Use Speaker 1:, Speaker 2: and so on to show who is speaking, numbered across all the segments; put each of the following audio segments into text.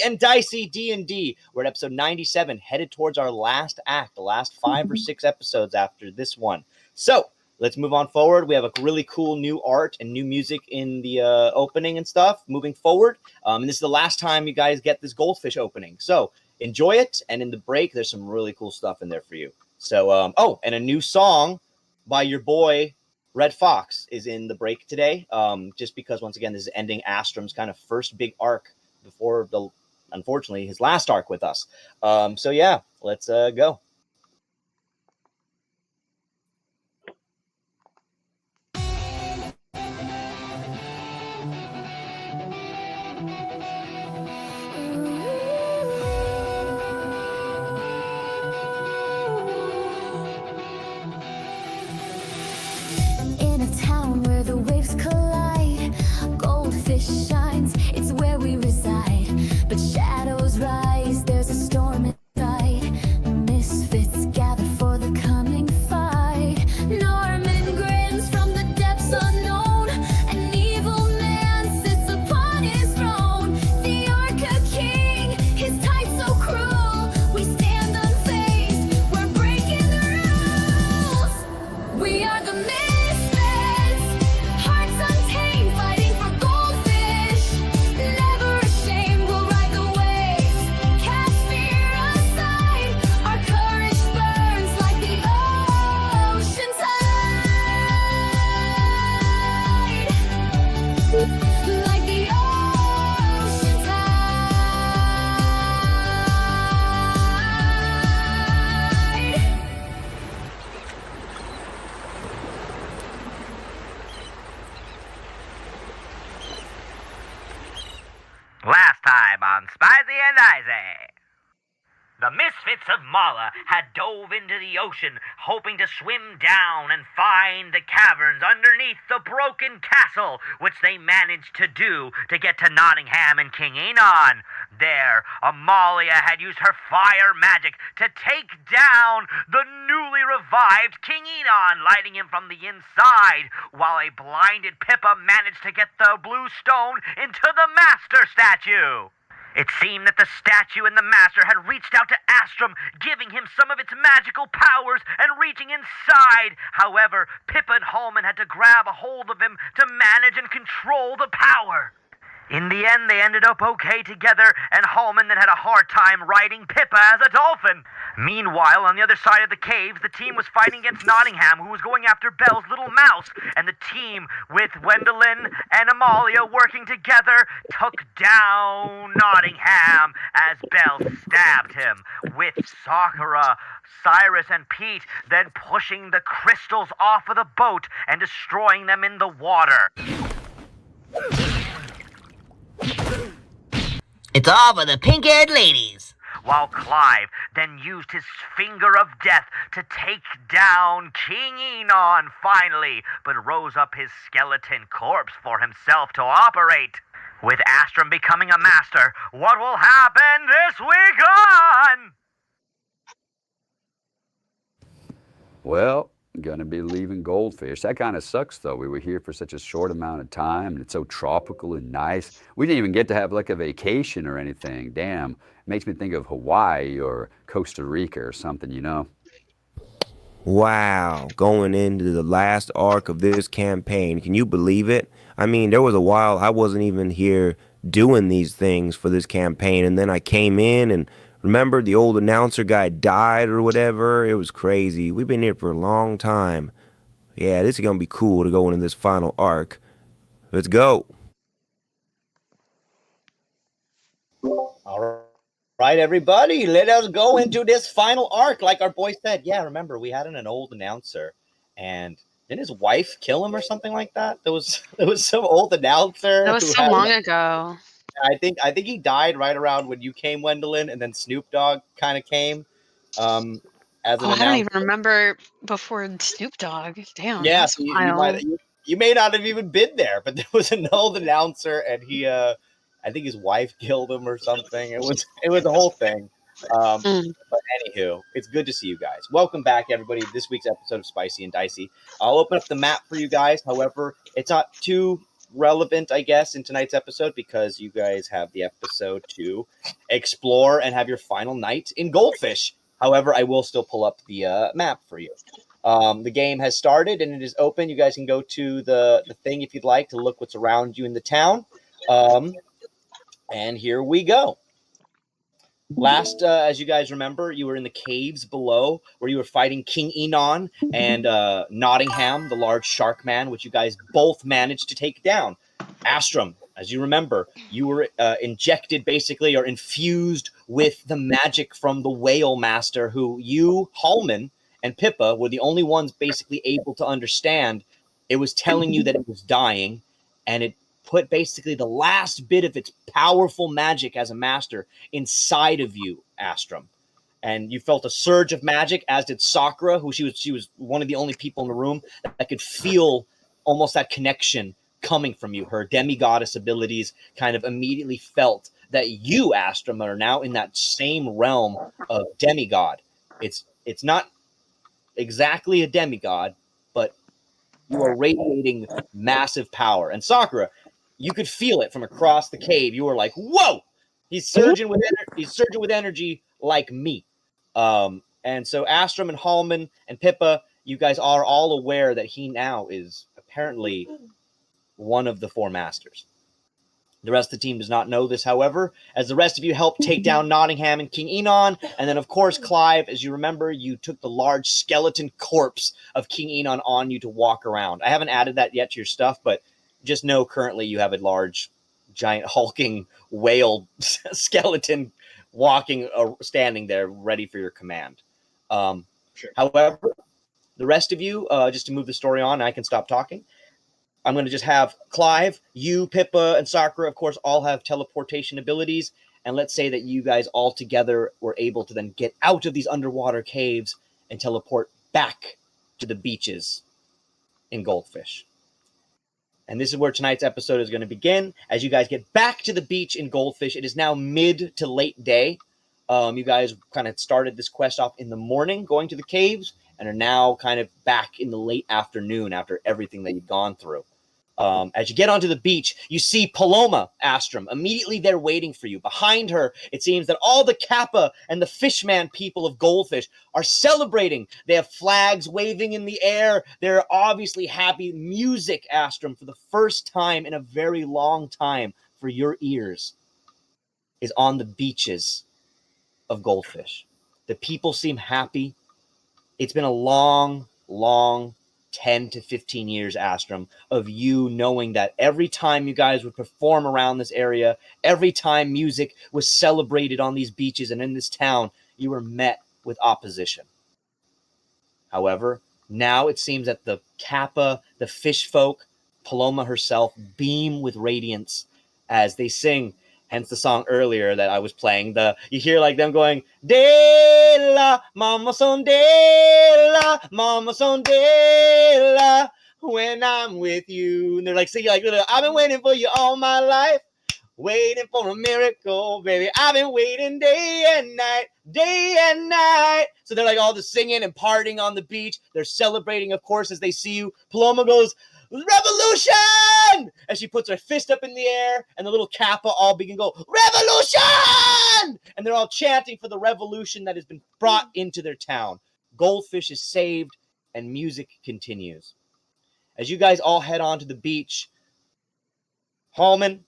Speaker 1: and Dicey D&D. We're at episode 97, headed towards our last act, the last 5 or 6 episodes after this one. So let's move on forward. We have a really cool new art and new music in the opening and stuff moving forward. And this is the last time you guys get this goldfish opening. So enjoy it. And in the break, there's some really cool stuff in there for you. So, and a new song by your boy Red Fox is in the break today. Just because, once again, this is ending Astrom's kind of first big arc before unfortunately, his last arc with us. So yeah, let's go.
Speaker 2: In a town where the waves collide, goldfish shines, it's where we reside. But shadows rise, there's a storm inside. Misfits gather for the coming fight. Norman grins from the depths unknown. An evil man sits upon his throne. The Arca King, his tight so cruel. We stand unfazed, we're breaking the rules. We are the Misfits, hearts untamed, fighting for goldfish. Never ashamed, we'll ride the waves, cast fear aside. Our courage burns like the ocean tide. Like the ocean tide.
Speaker 3: Last time on Spicy and Dicey. The Misfits of Malla had dove into the ocean, hoping to swim down and find the caverns underneath the broken castle, which they managed to do to get to Nottingham and King Enon. There, Amalia had used her fire magic to take down the newly revived King Enon, lighting him from the inside, while a blinded Pippa managed to get the blue stone into the master statue. It seemed that the statue and the master had reached out to Astrom, giving him some of its magical powers and reaching inside. However, Pippa and Halmon had to grab a hold of him to manage and control the power. In the end, they ended up okay together, and Halmon then had a hard time riding Pippa as a dolphin. Meanwhile, on the other side of the caves, the team was fighting against Nottingham, who was going after Belle's little mouse, and the team, with Wendeline and Amalia working together, took down Nottingham as Belle stabbed him, with Sakura, Sirus, and Pete then pushing the crystals off of the boat and destroying them in the water.
Speaker 4: It's all for the pink-haired ladies.
Speaker 3: While Clive then used his finger of death to take down King Enon finally, but rose up his skeleton corpse for himself to operate. With Astrom becoming a master, what will happen this week on?
Speaker 5: Well, gonna be leaving Goldfish. That kind of sucks, though. We were here for such a short amount of time, and it's so tropical and nice. We didn't even get to have like a vacation or anything. Damn, it makes me think of Hawaii or Costa Rica or something, you know?
Speaker 6: Wow, going into the last arc of this campaign. Can you believe it? I mean, there was a while I wasn't even here doing these things for this campaign, and then I came in and remember the old announcer guy died or whatever? It was crazy. We've been here for a long time. Yeah, this is going to be cool to go into this final arc. Let's go.
Speaker 1: All right, everybody, let us go into this final arc. Like our boy said, yeah, remember, we had an old announcer, and didn't his wife kill him or something like that? There was some old announcer.
Speaker 7: That was so long ago.
Speaker 1: I think he died right around when you came, Wendeline, and then Snoop Dogg kind of came as an announcer.
Speaker 7: I don't even remember before Snoop Dogg. Damn.
Speaker 1: Yeah,
Speaker 7: that's
Speaker 1: so
Speaker 7: wild.
Speaker 1: you may not have even been there, but there was an old announcer, and he, I think his wife killed him or something. It was a whole thing. But anywho, it's good to see you guys. Welcome back, everybody, to this week's episode of Spicy and Dicey. I'll open up the map for you guys. However, it's not too relevant, I guess, in tonight's episode because you guys have the episode to explore and have your final night in Goldfish. However, I will still pull up the map for you. The game has started and it is open. You guys can go to the thing if you'd like to look what's around you in the town. And here we go. Last, as you guys remember, you were in the caves below where you were fighting King Enon and Nottingham, the large shark man, which you guys both managed to take down. Astrum, as you remember, you were injected basically or infused with the magic from the whale master who you, Halmon, and Pippa were the only ones basically able to understand. It was telling you that it was dying, and it put basically the last bit of its powerful magic as a master inside of you, Astrum. And you felt a surge of magic, as did Sakura, who she was one of the only people in the room that could feel almost that connection coming from you. Her demigoddess abilities kind of immediately felt that you, Astrum, are now in that same realm of demigod. It's not exactly a demigod, but you are radiating massive power. And Sakura, you could feel it from across the cave. You were like, "Whoa, he's surging with energy like me." And so Astrum and Halmon and Pippa, you guys are all aware that he now is apparently one of the four masters. The rest of the team does not know this, however, as the rest of you helped take down Nottingham and King Enon. And then, of course, Clive, as you remember, you took the large skeleton corpse of King Enon on you to walk around. I haven't added that yet to your stuff, but just know currently you have a large, giant, hulking whale skeleton walking, standing there ready for your command.
Speaker 8: Sure.
Speaker 1: However, the rest of you, just to move the story on, I can stop talking. I'm going to just have Clive, you, Pippa, and Sakura, of course, all have teleportation abilities. And let's say that you guys all together were able to then get out of these underwater caves and teleport back to the beaches in Goldfish. And this is where tonight's episode is going to begin. As you guys get back to the beach in Goldfish, it is now mid to late day. You guys kind of started this quest off in the morning, going to the caves, and are now kind of back in the late afternoon after everything that you've gone through. As you get onto the beach, you see Paloma, Astrum, immediately there waiting for you. Behind her, it seems that all the Kappa and the Fishman people of Goldfish are celebrating. They have flags waving in the air. They're obviously happy. Music, Astrum, for the first time in a very long time for your ears, is on the beaches of Goldfish. The people seem happy. It's been a long 10 to 15 years, Astrum, of you knowing that every time you guys would perform around this area, every time music was celebrated on these beaches and in this town, you were met with opposition. However, now it seems that the Kappa, the fish folk, Paloma herself, beam with radiance as they sing. Hence the song earlier that I was playing. You hear like them going, "De la, mama son de la, mama son de la, when I'm with you." And they're like singing like, "I've been waiting for you all my life, waiting for a miracle, baby. I've been waiting day and night." So they're like all just singing and partying on the beach. They're celebrating, of course, as they see you. Paloma goes, "Revolution!" As she puts her fist up in the air, and the little Kappa all begin to go, "Revolution!" And they're all chanting for the revolution that has been brought into their town. Goldfish is saved, and music continues. As you guys all head on to the beach, Halmon,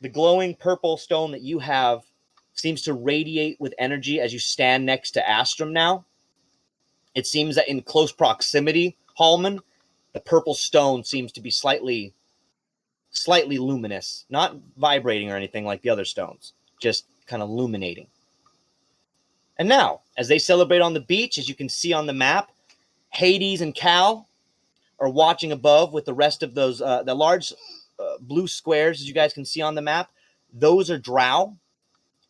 Speaker 1: the glowing purple stone that you have seems to radiate with energy as you stand next to Astrum now. It seems that in close proximity, Halmon, the purple stone seems to be slightly luminous, not vibrating or anything like the other stones, just kind of illuminating. And now, as they celebrate on the beach, as you can see on the map, Hades and Cal are watching above with the rest of those, the large blue squares, as you guys can see on the map. Those are drow,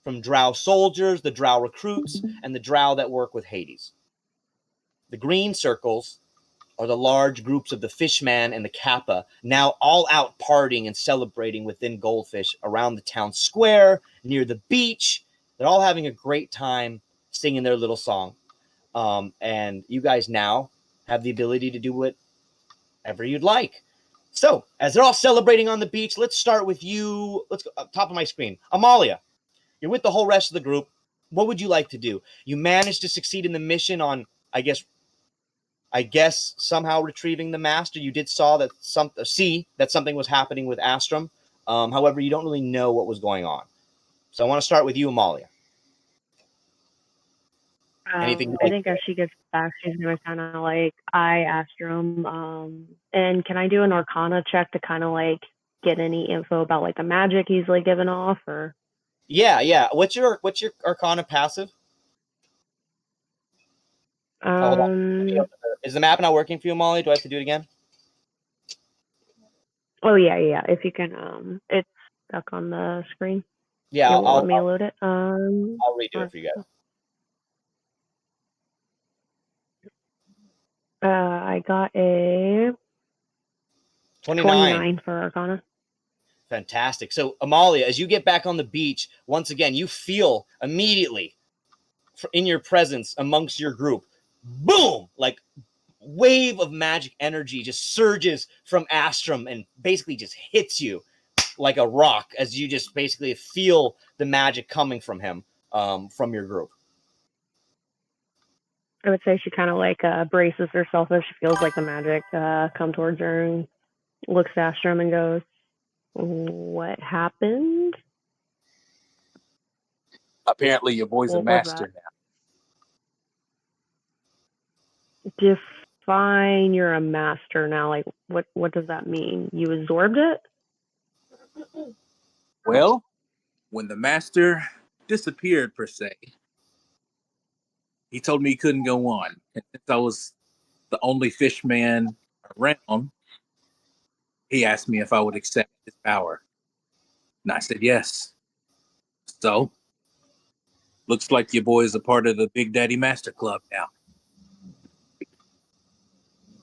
Speaker 1: from drow soldiers, the drow recruits, and the drow that work with Hades. The green circles are the large groups of the Fishman and the Kappa, now all out partying and celebrating within Goldfish around the town square, near the beach. They're all having a great time singing their little song. And you guys now have the ability to do whatever you'd like. So, as they're all celebrating on the beach, let's start with you. Let's go up top of my screen. Amalia, you're with the whole rest of the group. What would you like to do? You managed to succeed in the mission on, I guess somehow retrieving the master. You did see that something was happening with Astrum. However, you don't really know what was going on. So I want to start with you, Amalia. Anything?
Speaker 8: I think as she gets back, she's gonna kind of like eye Astrum. And can I do an Arcana check to kind of like get any info about like the magic he's like giving off, or?
Speaker 1: Yeah. What's your Arcana passive? Hold on. Is the map not working for you, Molly? Do I have to do it again?
Speaker 8: Oh yeah. If you can, it's stuck on the screen.
Speaker 1: Yeah,
Speaker 8: let me load it.
Speaker 1: I'll redo it for you guys.
Speaker 8: I got a 29 for Arcana.
Speaker 1: Fantastic. So, Amalia, as you get back on the beach, once again, you feel immediately in your presence amongst your group, boom, like wave of magic energy just surges from Astrum and basically just hits you like a rock as you just basically feel the magic coming from him, from your group.
Speaker 8: I would say she kind of like braces herself as she feels like the magic come towards her and looks at Astrum and goes, "What happened?"
Speaker 9: Apparently, your boy's a master now.
Speaker 8: Define you're a master now. Like, what does that mean? You absorbed it?
Speaker 9: Well, when the master disappeared, per se, he told me he couldn't go on. And since I was the only fish man around, he asked me if I would accept his power. And I said yes. So, looks like your boy is a part of the Big Daddy Master Club now.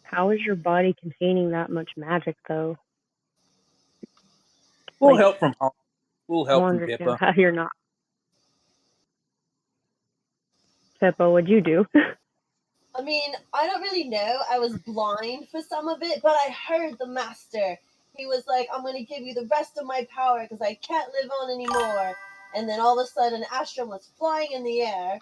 Speaker 8: How is your body containing that much magic, though?
Speaker 9: We'll help from home. We'll help from
Speaker 8: understand
Speaker 9: Pippa.
Speaker 8: how you're not. Pippa, what'd you do?
Speaker 10: I mean, I don't really know. I was blind for some of it, but I heard the master. He was like, I'm going to give you the rest of my power because I can't live on anymore. And then all of a sudden, Astrum was flying in the air.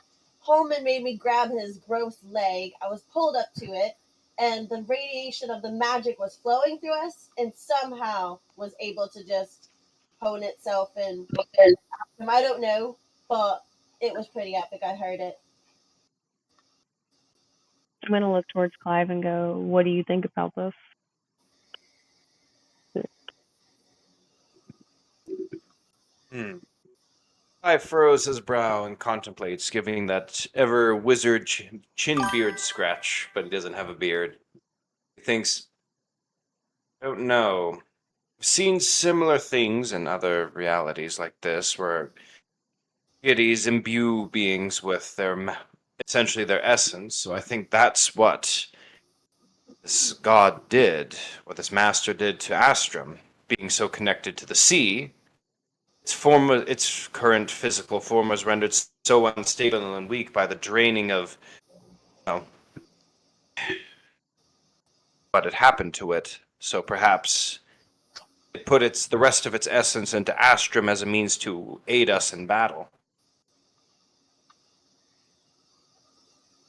Speaker 10: Halmon made me grab his gross leg. I was pulled up to it, and the radiation of the magic was flowing through us and somehow was able to just hone itself in. I don't know, but it was pretty epic. I heard it.
Speaker 8: I'm going to look towards Clive and go, what do you think about this?
Speaker 11: Clive furrows his brow and contemplates, giving that ever wizard chin beard scratch, but he doesn't have a beard. He thinks, I don't know. I've seen similar things in other realities like this, where deities imbue beings with essentially their essence. So I think that's what this god did, what this master did to Astrum, being so connected to the sea. Its current physical form was rendered so unstable and weak by the draining of, what had happened to it. So perhaps it put the rest of its essence into Astrum as a means to aid us in battle.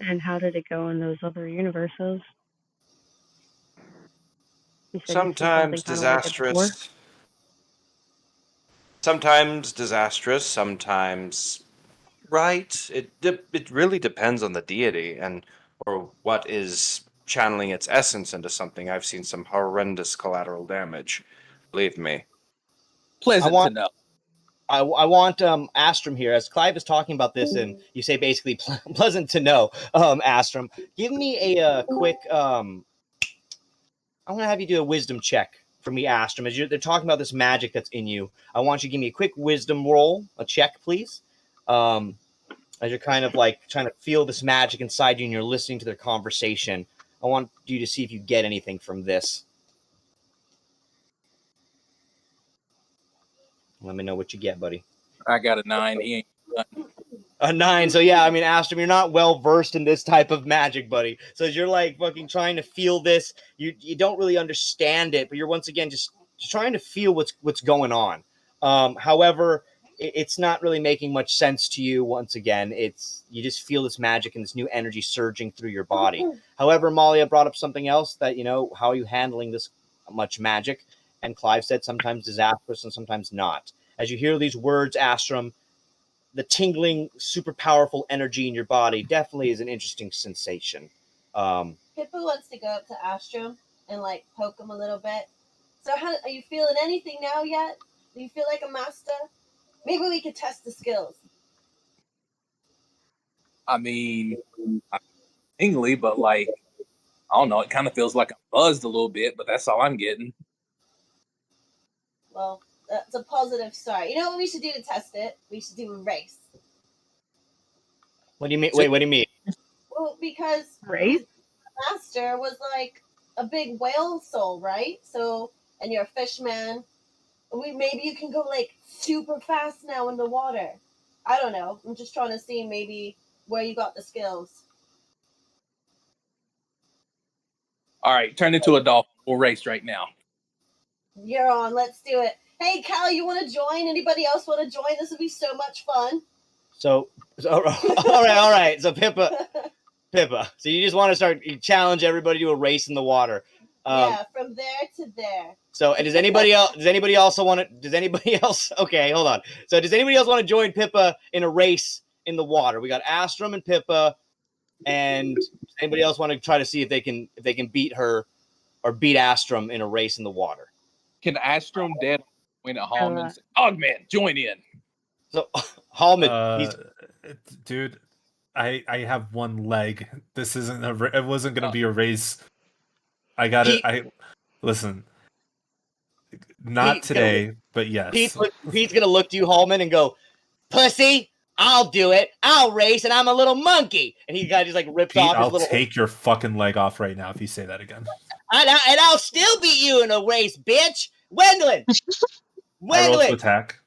Speaker 8: And how did it go in those other universes?
Speaker 11: Sometimes disastrous. Sometimes disastrous, sometimes right. It really depends on the deity or what is channeling its essence into something. I've seen some horrendous collateral damage. Believe me.
Speaker 9: Pleasant to know.
Speaker 1: I want Astrum here, as Clive is talking about this, and you say basically pleasant to know, Astrum. Give me a quick. I'm going to have you do a wisdom check for me, Astrum. As they're talking about this magic that's in you, I want you to give me a quick wisdom roll, a check, please. As you're kind of like trying to feel this magic inside you and you're listening to their conversation, I want you to see if you get anything from this. Let me know what you get, buddy.
Speaker 9: I got a 9. He ain't done.
Speaker 1: A 9. So yeah, I mean, Astrum, you're not well versed in this type of magic, buddy. So as you're like fucking trying to feel this, you don't really understand it, but you're once again just trying to feel what's going on. However, it's not really making much sense to you. Once again, you just feel this magic and this new energy surging through your body. However, Amalia brought up something else that how are you handling this much magic? And Clive said sometimes disastrous and sometimes not. As you hear these words, Astrum, the tingling, super powerful energy in your body definitely is an interesting sensation.
Speaker 10: Pippa wants to go up to Astrum and like poke him a little bit. So how are you feeling anything now yet? Do you feel like a master? Maybe we could test the skills.
Speaker 9: I mean, I'm tingly, but like, I don't know. It kind of feels like I'm buzzed a little bit, but that's all I'm getting.
Speaker 10: Well, that's a positive start. You know what we should do to test it? We should do a race.
Speaker 1: What do you mean? Wait, what do you mean?
Speaker 10: Well, because
Speaker 8: Race?
Speaker 10: Master was like a big whale soul, right? So, and you're a fish man. Maybe you can go like super fast now in the water. I don't know. I'm just trying to see maybe where you got the skills.
Speaker 9: All right, turn into a dolphin. We'll race right now.
Speaker 10: You're on. Let's do it. Hey, Cal, you want to join? Anybody else want to join? This would be so much fun.
Speaker 1: So all right. So Pippa. So you just want to you challenge everybody to a race in the water.
Speaker 10: Yeah, from there to there.
Speaker 1: So, and does anybody else? Okay, hold on. So, does anybody else want to join Pippa in a race in the water? We got Astrum and Pippa, and does anybody else want to try to see if they can beat her or beat Astrum in a race in the water?
Speaker 9: Can Astrum dead win at Halmon's? Augment, join in.
Speaker 1: So, Halmon,
Speaker 12: dude, I have one leg. This isn't it wasn't gonna be a race. I got it. Listen. Not today, but yes.
Speaker 1: Pete's gonna look to you, Halmon, and go, "Pussy, I'll do it. I'll race, and I'm a little monkey." And he just like ripped off his little.
Speaker 12: I'll take your fucking leg off right now if you say that again.
Speaker 1: And I'll still beat you in a race, bitch. Wendeline.
Speaker 12: I roll to attack.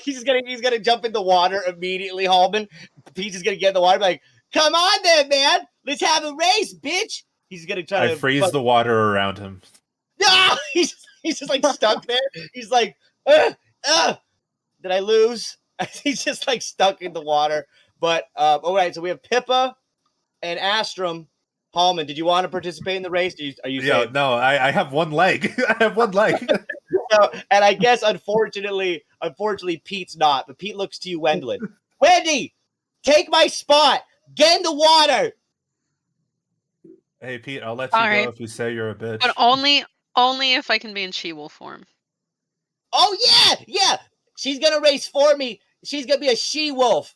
Speaker 1: He's gonna jump in the water immediately, Halmon. Pete's just gonna get in the water, like, "Come on then, man. Let's have a race, bitch." He's gonna try to
Speaker 12: freeze the water around him.
Speaker 1: No, he's just like stuck there. He's like, did I lose? He's just like stuck in the water. But all right, so we have Pippa and Astrum. Halmon, did you want to participate in the race? Are you saying?
Speaker 12: No, I have one leg. I have one leg.
Speaker 1: No, and I guess unfortunately, Pete's not. But Pete looks to you, Wendeline. Wendy, take my spot. Get in the water.
Speaker 12: Hey Pete, I'll let you go if you say you're a bitch.
Speaker 7: But only if I can be in she-wolf form.
Speaker 1: Oh yeah. She's gonna race for me. She's gonna be a she-wolf.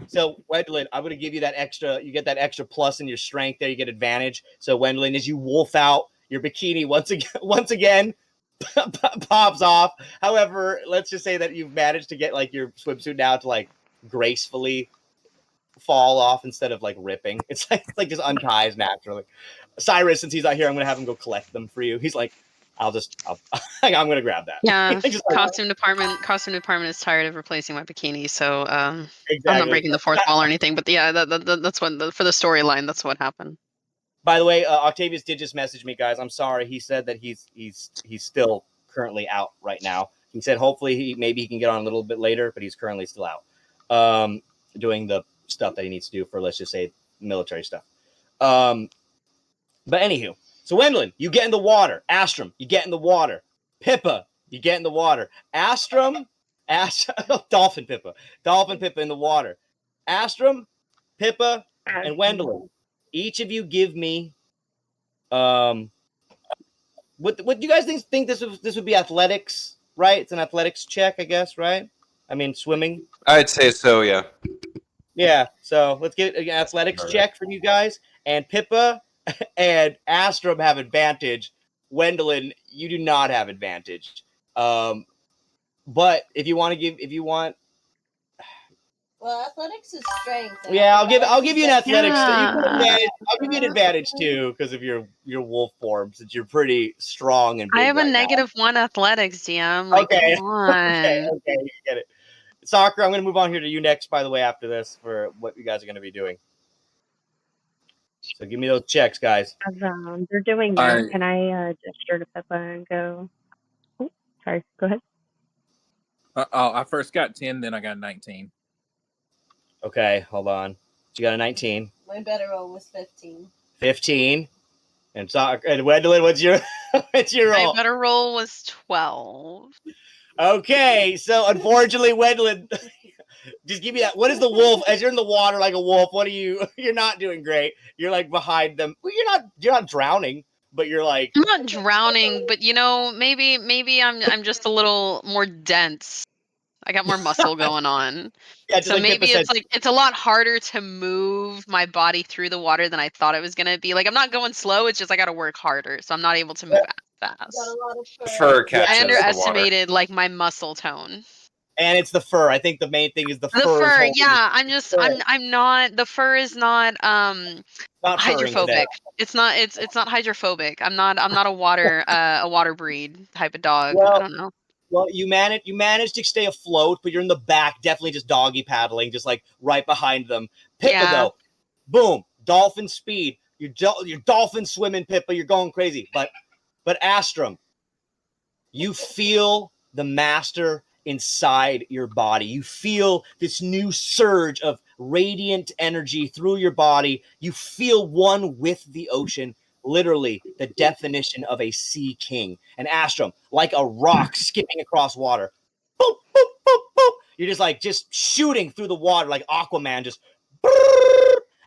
Speaker 1: So Wendeline, I'm gonna give you that extra. You get that extra plus in your strength there. You get advantage. So Wendeline, as you wolf out, your bikini once again pops off. However, let's just say that you've managed to get like your swimsuit now to like gracefully fall off instead of like ripping. It's like just unties naturally. Sirus, since he's not here, I'm gonna have him go collect them for you. He's like, I'm gonna grab that.
Speaker 7: Yeah, costume department is tired of replacing my bikini, so
Speaker 1: exactly.
Speaker 7: I'm not breaking the fourth wall or anything. But yeah, that's what for the storyline. That's what happened.
Speaker 1: By the way, Octavius did just message me, guys. I'm sorry. He said that he's still currently out right now. He said hopefully maybe he can get on a little bit later, but he's currently still out doing the stuff that he needs to do for, let's just say, military stuff. But anywho, so Wendeline, you get in the water. Astrum, you get in the water. Pippa, you get in the water. Astrum, Dolphin Pippa in the water. Astrum, Pippa, and Wendeline. Each of you give me what do you guys think this would be athletics, right? It's an athletics check, I guess, right? I mean, swimming.
Speaker 11: I'd say so, yeah.
Speaker 1: Yeah, so let's get an athletics check from you guys. And Pippa and Astrum have advantage. Wendeline, you do not have advantage. But if you want.
Speaker 10: Well, athletics is strength.
Speaker 1: Yeah, I'll give you an athletics. Yeah. I'll give you an advantage too because of your wolf form, since you're pretty strong and big.
Speaker 7: I have a -1 athletics, DM. Like,
Speaker 1: okay.
Speaker 7: Come on.
Speaker 1: Okay, you get it. Sakura, I'm going to move on here to you next, by the way, after this for what you guys are going to be doing. So give me those checks, guys.
Speaker 8: As they're doing that, can I gesture to Pippa and go, oh, sorry, go ahead.
Speaker 9: I first got 10, then I got 19.
Speaker 1: Okay, hold on. So you got a 19.
Speaker 10: My better roll was 15.
Speaker 1: 15. And Wendeline, what's your roll?
Speaker 7: My better roll was 12.
Speaker 1: Okay, so unfortunately, Wendeline, just give me that. What is the wolf? As you're in the water like a wolf, what are you? You're not doing great. You're like behind them. Well, you're not drowning, but you're like.
Speaker 7: I'm not drowning, but maybe I'm just a little more dense. I got more muscle going on.
Speaker 1: Yeah,
Speaker 7: so
Speaker 1: like
Speaker 7: maybe
Speaker 1: Pippa
Speaker 7: it's
Speaker 1: said,
Speaker 7: like it's a lot harder to move my body through the water than I thought it was gonna be. Like I'm not going slow, it's just I gotta work harder, so I'm not able to move as fast.
Speaker 10: Got a lot of
Speaker 11: Fur catches
Speaker 7: I
Speaker 11: the water.
Speaker 7: underestimated like my muscle tone.
Speaker 1: And it's the fur. I think the main thing is the fur.
Speaker 7: The fur,
Speaker 1: holding
Speaker 7: yeah. I'm not. The fur is not
Speaker 1: not
Speaker 7: hydrophobic. It's not hydrophobic. I'm not a water breed type of dog.
Speaker 1: Well,
Speaker 7: I don't know.
Speaker 1: Well, you managed to stay afloat, but you're in the back, definitely just doggy paddling, just like right behind them. Pippa, though, boom, dolphin speed. You're dolphin swimming, Pippa. You're going crazy. But Astrum, you feel the master inside your body. You feel this new surge of radiant energy through your body. You feel one with the ocean. Literally the definition of a sea king. And Astrum, like a rock skipping across water. Boop, boop, boop, boop. You're just shooting through the water like Aquaman, just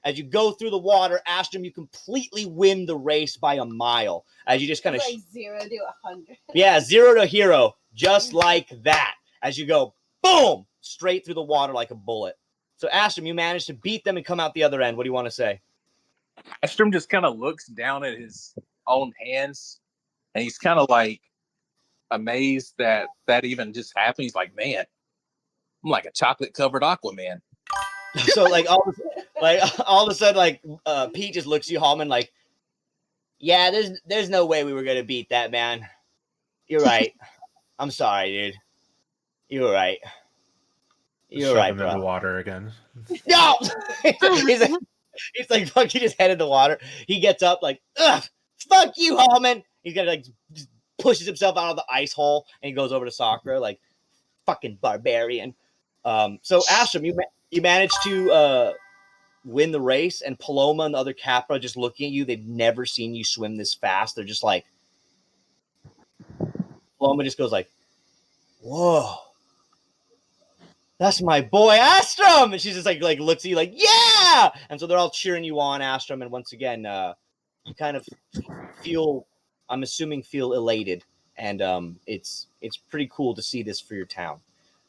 Speaker 1: as you go through the water. Astrum, you completely win the race by a mile. As you just kind of
Speaker 10: like 0 to 100.
Speaker 1: Yeah, 0 to hero, just like that. As you go, boom, straight through the water like a bullet. So Astrum, you managed to beat them and come out the other end. What do you want to say?
Speaker 9: Astrum just kind of looks down at his own hands, and he's kind of like amazed that even just happened. He's like, man, I'm like a chocolate covered Aquaman.
Speaker 1: So like all of a sudden, like Pete just looks at you, Halmon, like, yeah, there's no way we were gonna beat that, man. You're right. I'm sorry, dude. You're right. You're right, bro.
Speaker 12: In the water again.
Speaker 1: No. He's like, fuck, he just headed the water. He gets up like, ugh, fuck you, Halmon. He's gonna like just pushes himself out of the ice hole and he goes over to Sakura like, fucking barbarian. So Astrum, you managed to win the race, and Paloma and the other Capra just looking at you. They've never seen you swim this fast. They're just like, Paloma just goes like, whoa. That's my boy, Astrum! And she's just like looks at you like, yeah! And so they're all cheering you on, Astrum. And once again, you kind of feel, I'm assuming, feel elated. And it's pretty cool to see this for your town.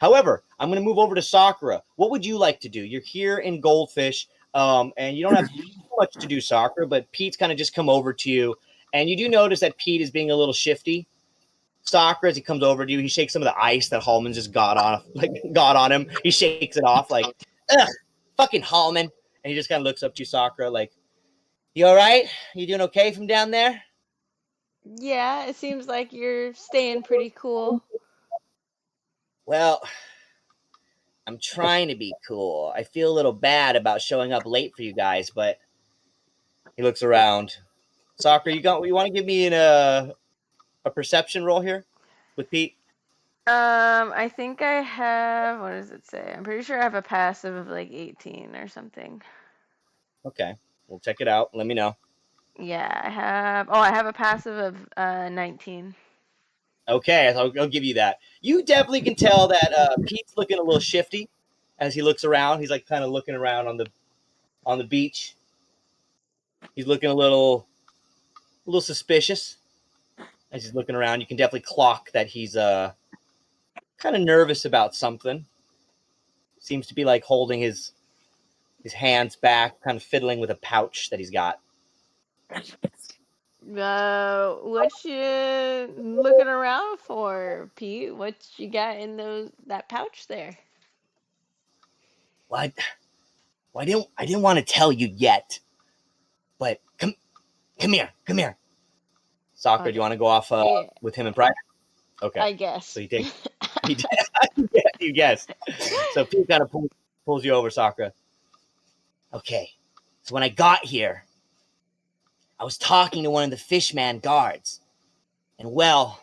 Speaker 1: However, I'm going to move over to Sakura. What would you like to do? You're here in Goldfish, and you don't have too much to do, Sakura, but Pete's kind of just come over to you. And you do notice that Pete is being a little shifty. Sakura, as he comes over to you, he shakes some of the ice that Halmon just got on him. He shakes it off like, ugh, fucking Halmon. And he just kind of looks up to you, Sakura, like, you all right? You doing okay from down there?
Speaker 13: Yeah, it seems like you're staying pretty cool.
Speaker 1: Well, I'm trying to be cool. I feel a little bad about showing up late for you guys, but he looks around. Sakura, you want to give me a perception roll here with Pete?
Speaker 13: I think I have, what does it say? I'm pretty sure I have a passive of like 18 or something.
Speaker 1: Okay, we'll check it out. Let me know.
Speaker 13: Yeah, I have a passive of 19.
Speaker 1: Okay, I'll give you that. You definitely can tell that Pete's looking a little shifty as he looks around. He's like kind of looking around on the beach. He's looking a little suspicious as he's looking around. You can definitely clock that he's kind of nervous about something. Seems to be like holding his hands back, kind of fiddling with a pouch that he's got.
Speaker 13: What you looking around for, Pete? What you got in that pouch there?
Speaker 1: Well, I didn't want to tell you yet, but come here. Sakura, do you want to go off with him and Pride? Okay.
Speaker 13: I guess.
Speaker 1: So he takes You guessed. So Pete kind of pulls you over, Sakura. Okay, so when I got here, I was talking to one of the fishman guards, and well,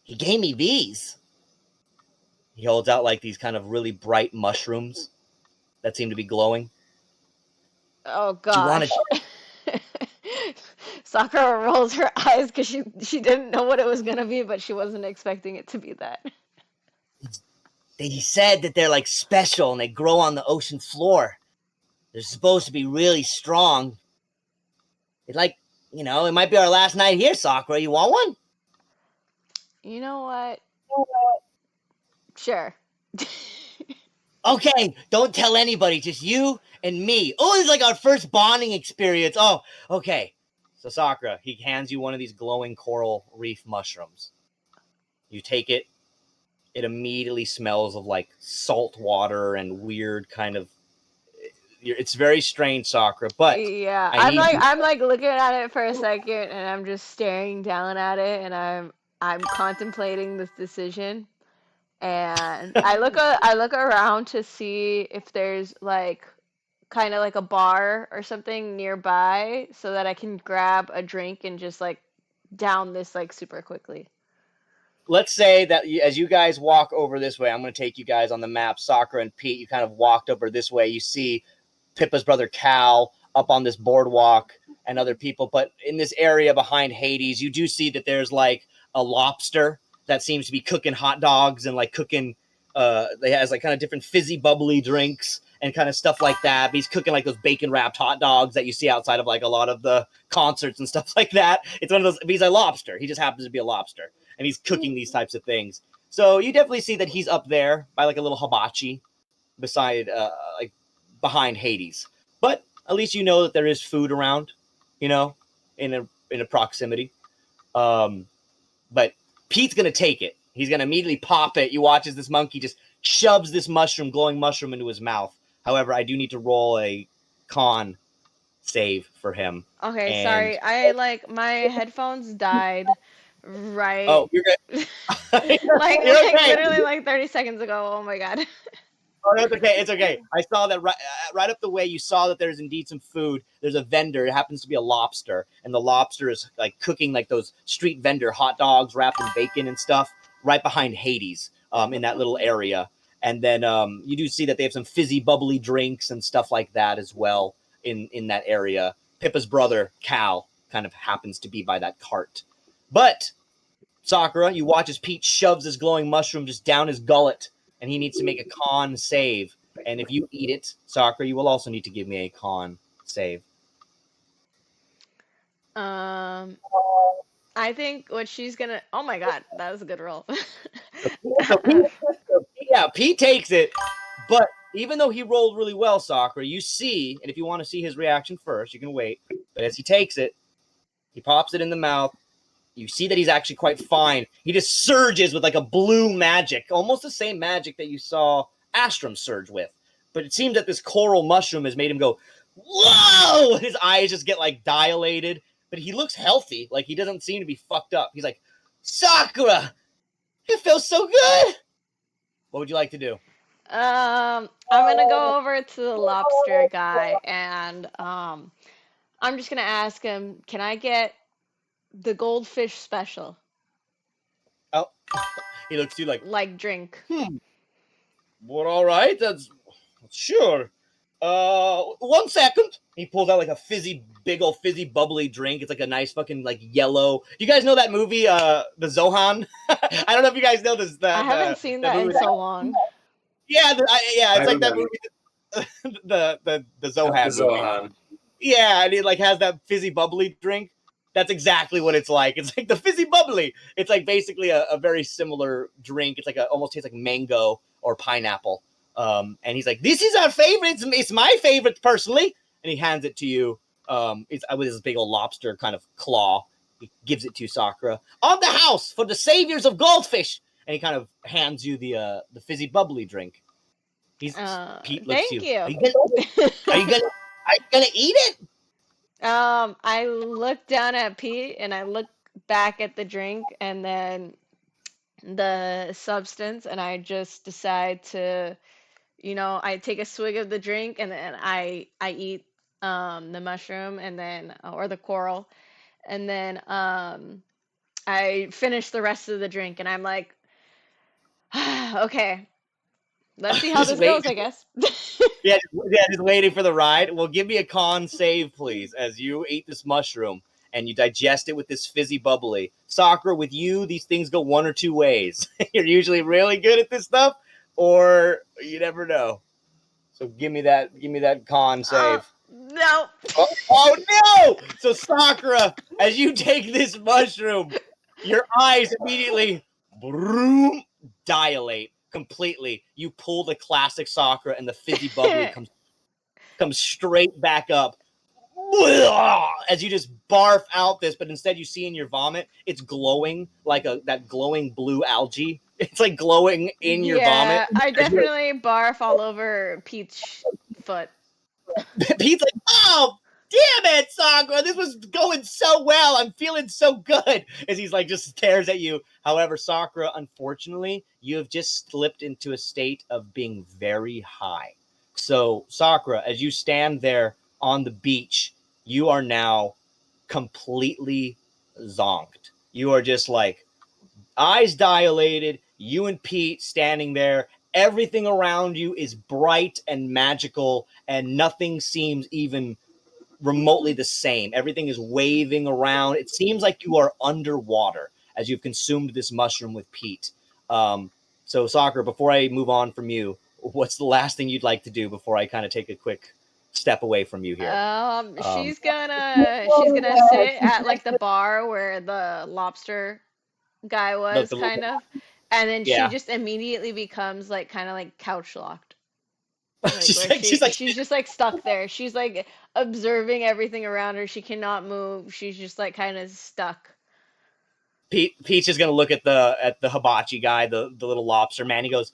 Speaker 1: he gave me these. He holds out like these kind of really bright mushrooms that seem to be glowing.
Speaker 13: Oh
Speaker 1: Do you want
Speaker 13: gosh.
Speaker 1: to?
Speaker 13: Sakura rolls her eyes because she didn't know what it was gonna be, but she wasn't expecting it to be that.
Speaker 1: He said that they're like special and they grow on the ocean floor. They're supposed to be really strong. It's like, you know, it might be our last night here, Sakura. You want one?
Speaker 13: You know what? Sure.
Speaker 1: Okay, don't tell anybody, just you and me. Oh, it's like our first bonding experience. Oh, okay. So Sakura, he hands you one of these glowing coral reef mushrooms. You take it. It immediately smells of like salt water and weird kind of. It's very strange, Sakura. But
Speaker 13: Yeah, I'm like looking at it for a second, and I'm just staring down at it, and I'm contemplating this decision. And I look around to see if there's like kind of like a bar or something nearby so that I can grab a drink and just like down this like super quickly.
Speaker 1: Let's say that as you guys walk over this way, I'm going to take you guys on the map. Sakura and Pete, you kind of walked over this way. You see Pippa's brother Cal up on this boardwalk and other people. But in this area behind Hades, you do see that there's like a lobster that seems to be cooking hot dogs and like cooking. They has like kind of different fizzy bubbly drinks and kind of stuff like that. But he's cooking like those bacon wrapped hot dogs that you see outside of like a lot of the concerts and stuff like that. It's one of those. He's a lobster. He just happens to be a lobster, and he's cooking these types of things. So you definitely see that he's up there by like a little hibachi beside like behind Hades. But at least you know that there is food around, you know, in a proximity. But Pete's gonna take it. He's gonna immediately pop it. You watch as this monkey just shoves this glowing mushroom into his mouth. However, I do need to roll a con save for him.
Speaker 13: Okay,
Speaker 1: And
Speaker 13: sorry. I like my headphones died right
Speaker 1: oh, you're good.
Speaker 13: like
Speaker 1: You're okay.
Speaker 13: literally like 30 seconds ago. Oh my god.
Speaker 1: Oh, that's okay. It's okay. I saw that right up the way. You saw that there's indeed some food. There's a vendor. It happens to be a lobster, and the lobster is like cooking like those street vendor hot dogs wrapped in bacon and stuff right behind Hades, in that little area. And then you do see that they have some fizzy, bubbly drinks and stuff like that as well in that area. Pippa's brother Cal kind of happens to be by that cart, but Sakura, you watch as Pete shoves this glowing mushroom just down his gullet. And he needs to make a con save. And if you eat it, Sakura, you will also need to give me a con save.
Speaker 13: I think what she's gonna. Oh my god, that was a good roll.
Speaker 1: Yeah, Pete takes it. But even though he rolled really well, Sakura, you see, and if you want to see his reaction first, you can wait. But as he takes it, he pops it in the mouth. You see that he's actually quite fine. He just surges with like a blue magic, almost the same magic that you saw Astrum surge with. But it seems that this coral mushroom has made him go, whoa! His eyes just get like dilated, but he looks healthy. Like he doesn't seem to be fucked up. He's like, Sakura, it feels so good. What would you like to do?
Speaker 13: I'm gonna go over to the lobster guy and I'm just gonna ask him, can I get the goldfish special?
Speaker 1: Oh, he looks to you
Speaker 13: like drink.
Speaker 1: Well, all right, that's sure. 1 second. He pulls out like a big old fizzy bubbly drink. It's like a nice fucking like yellow. Do you guys know that movie, the Zohan? I don't know if you guys know this.
Speaker 13: I haven't seen that in so long.
Speaker 1: Yeah, it's like that movie, the Zohan movie. Yeah, and it like has that fizzy bubbly drink. That's exactly what it's like. It's like the fizzy bubbly. It's like basically a very similar drink. It's like almost tastes like mango or pineapple. And he's like, "This is our favorite. It's my favorite personally." And he hands it to you. It's with his big old lobster kind of claw. He gives it to Sakura. On the house for the saviors of goldfish. And he kind of hands you the fizzy bubbly drink. Pete looks
Speaker 13: thank
Speaker 1: to
Speaker 13: you.
Speaker 1: Are you gonna eat it?
Speaker 13: I look down at Pete and I look back at the drink and then the substance, and I just decide to, I take a swig of the drink, and then I eat the mushroom, and then or the coral, and then I finish the rest of the drink, and I'm like, okay, let's see how
Speaker 1: Just
Speaker 13: this
Speaker 1: wait.
Speaker 13: goes, I guess.
Speaker 1: Yeah, just waiting for the ride. Well, give me a con save, please, as you eat this mushroom and you digest it with this fizzy bubbly. Sakura, with you, these things go one or two ways. You're usually really good at this stuff, or you never know. So give me that con save.
Speaker 13: No.
Speaker 1: Oh no! So Sakura, as you take this mushroom, your eyes immediately broom, dilate completely. You pull the classic Sakura, and the fizzy bubbly comes straight back up. As you just barf out this, but instead you see in your vomit, it's glowing like that glowing blue algae. It's like glowing in your vomit.
Speaker 13: I definitely barf all over Pete's foot.
Speaker 1: Pete's like, oh, damn it, Sakura, this was going so well. I'm feeling so good. As he's like, just stares at you. However, Sakura, unfortunately, you have just slipped into a state of being very high. So, Sakura, as you stand there on the beach, you are now completely zonked. You are just like, eyes dilated, you and Pete standing there. Everything around you is bright and magical, and nothing seems even remotely the same. Everything is waving around. It seems like you are underwater as you've consumed this mushroom with Pete. So, Sakura, before I move on from you, what's the last thing you'd like to do before I kind of take a quick step away from you here?
Speaker 13: She's gonna sit at like the bar where the lobster guy was, kind of, and then she just immediately becomes like kind of like couch locked. She's just like stuck there. She's like observing everything around her. She cannot move. She's just like kind of stuck.
Speaker 1: Pete's just gonna look at the hibachi guy, the little lobster man. He goes,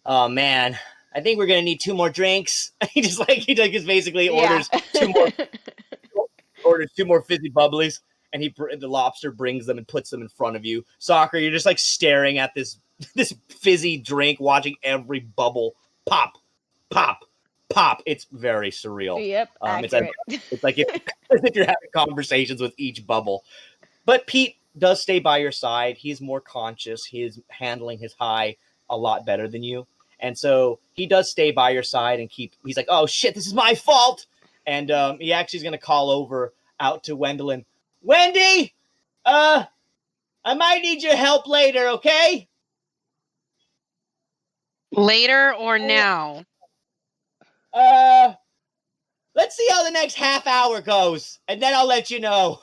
Speaker 1: "Oh man, I think we're gonna need 2 more drinks." he just basically orders 2 more fizzy bubblies, and the lobster brings them and puts them in front of you. Sakura, you're just like staring at this fizzy drink, watching every bubble pop, pop, pop. It's very surreal.
Speaker 13: Yep, accurate.
Speaker 1: It's like as if you're having conversations with each bubble. But Pete does stay by your side. He's more conscious. He is handling his high a lot better than you. And so he does stay by your side and he's like, oh shit, this is my fault. And he actually is going to call over out to Wendeline. Wendy, I might need your help later, okay?
Speaker 7: Later or now?
Speaker 1: Let's see how the next half hour goes, and then I'll let you know.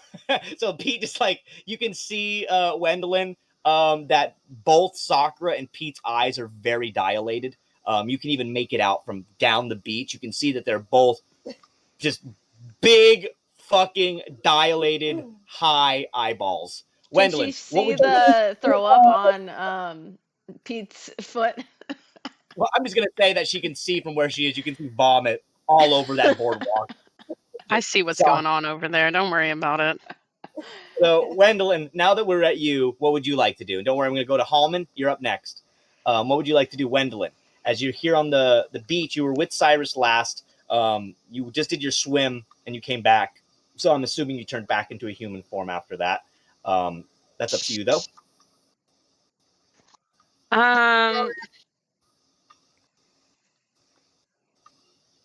Speaker 1: So Pete just like, you can see Wendeline, that both Sakura and Pete's eyes are very dilated. You can even make it out from down the beach. You can see that they're both just big, fucking dilated, high eyeballs.
Speaker 13: Did
Speaker 1: Wendeline,
Speaker 13: you see the throw up on Pete's foot?
Speaker 1: Well, I'm just gonna say that she can see from where she is. You can see vomit all over that boardwalk.
Speaker 7: I see what's going on over there. Don't worry about it.
Speaker 1: So, Wendeline, now that we're at you, what would you like to do? And don't worry, I'm going to go to Halmon. You're up next. What would you like to do, Wendeline? As you're here on the beach, you were with Sirus last. You just did your swim, and you came back. So I'm assuming you turned back into a human form after that. That's up to you, though.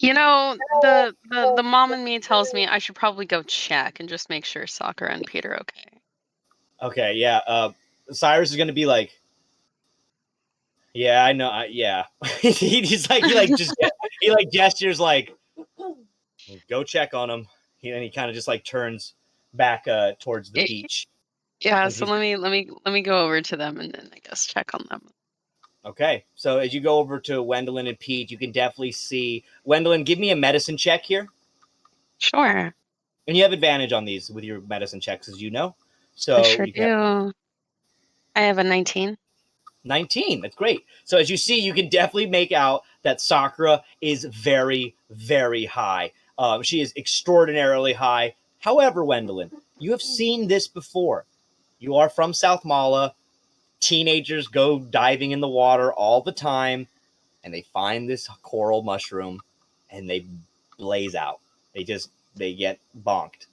Speaker 7: The mom in me tells me I should probably go check and just make sure Sakura and Peter are okay.
Speaker 1: Okay, yeah. Sirus is going to be like, yeah, I know. Yeah. he gestures like, go check on him. And he kind of just like turns back towards the beach.
Speaker 7: Yeah, so let me go over to them and then I guess check on them.
Speaker 1: Okay, so as you go over to Wendeline and Pete, you can definitely see Wendeline. Give me a medicine check here.
Speaker 7: Sure.
Speaker 1: And you have advantage on these with your medicine checks, as you know. So
Speaker 7: I sure do. I have a 19.
Speaker 1: 19. That's great. So as you see, you can definitely make out that Sakura is very, very high. She is extraordinarily high. However, Wendeline, you have seen this before. You are from South Malla. teenagers go diving in the water all the time, and they find this coral mushroom, and they blaze out. They get bonked.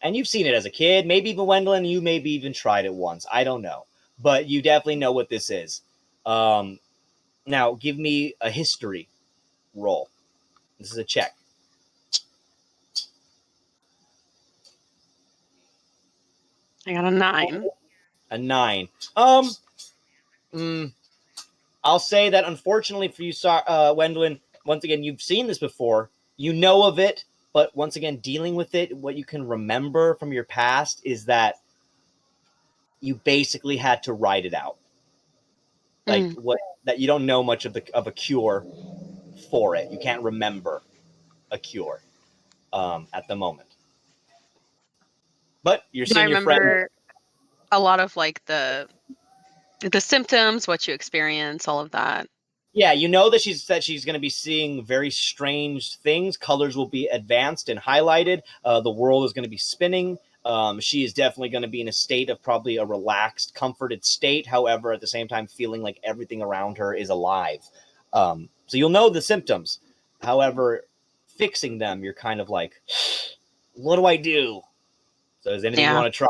Speaker 1: And you've seen it as a kid, maybe even Wendeline, you maybe even tried it once. I don't know. But you definitely know what this is. Now, give me a history roll. This is a check.
Speaker 7: I got a 9.
Speaker 1: A 9. I'll say that unfortunately for you, Wendeline, once again, you've seen this before. You know of it, but once again, dealing with it, what you can remember from your past is that you basically had to ride it out. Like that you don't know much of a cure for it. You can't remember a cure at the moment. But you're seeing your friend.
Speaker 7: I remember a lot of like the symptoms, what you experience, all of that.
Speaker 1: Yeah, you know that she's going to be seeing very strange things. Colors will be advanced and highlighted. The world is going to be spinning. She is definitely going to be in a state of probably a relaxed, comforted state. However, at the same time, feeling like everything around her is alive. So you'll know the symptoms. However, fixing them, you're kind of like, what do I do? So is anything you want to try?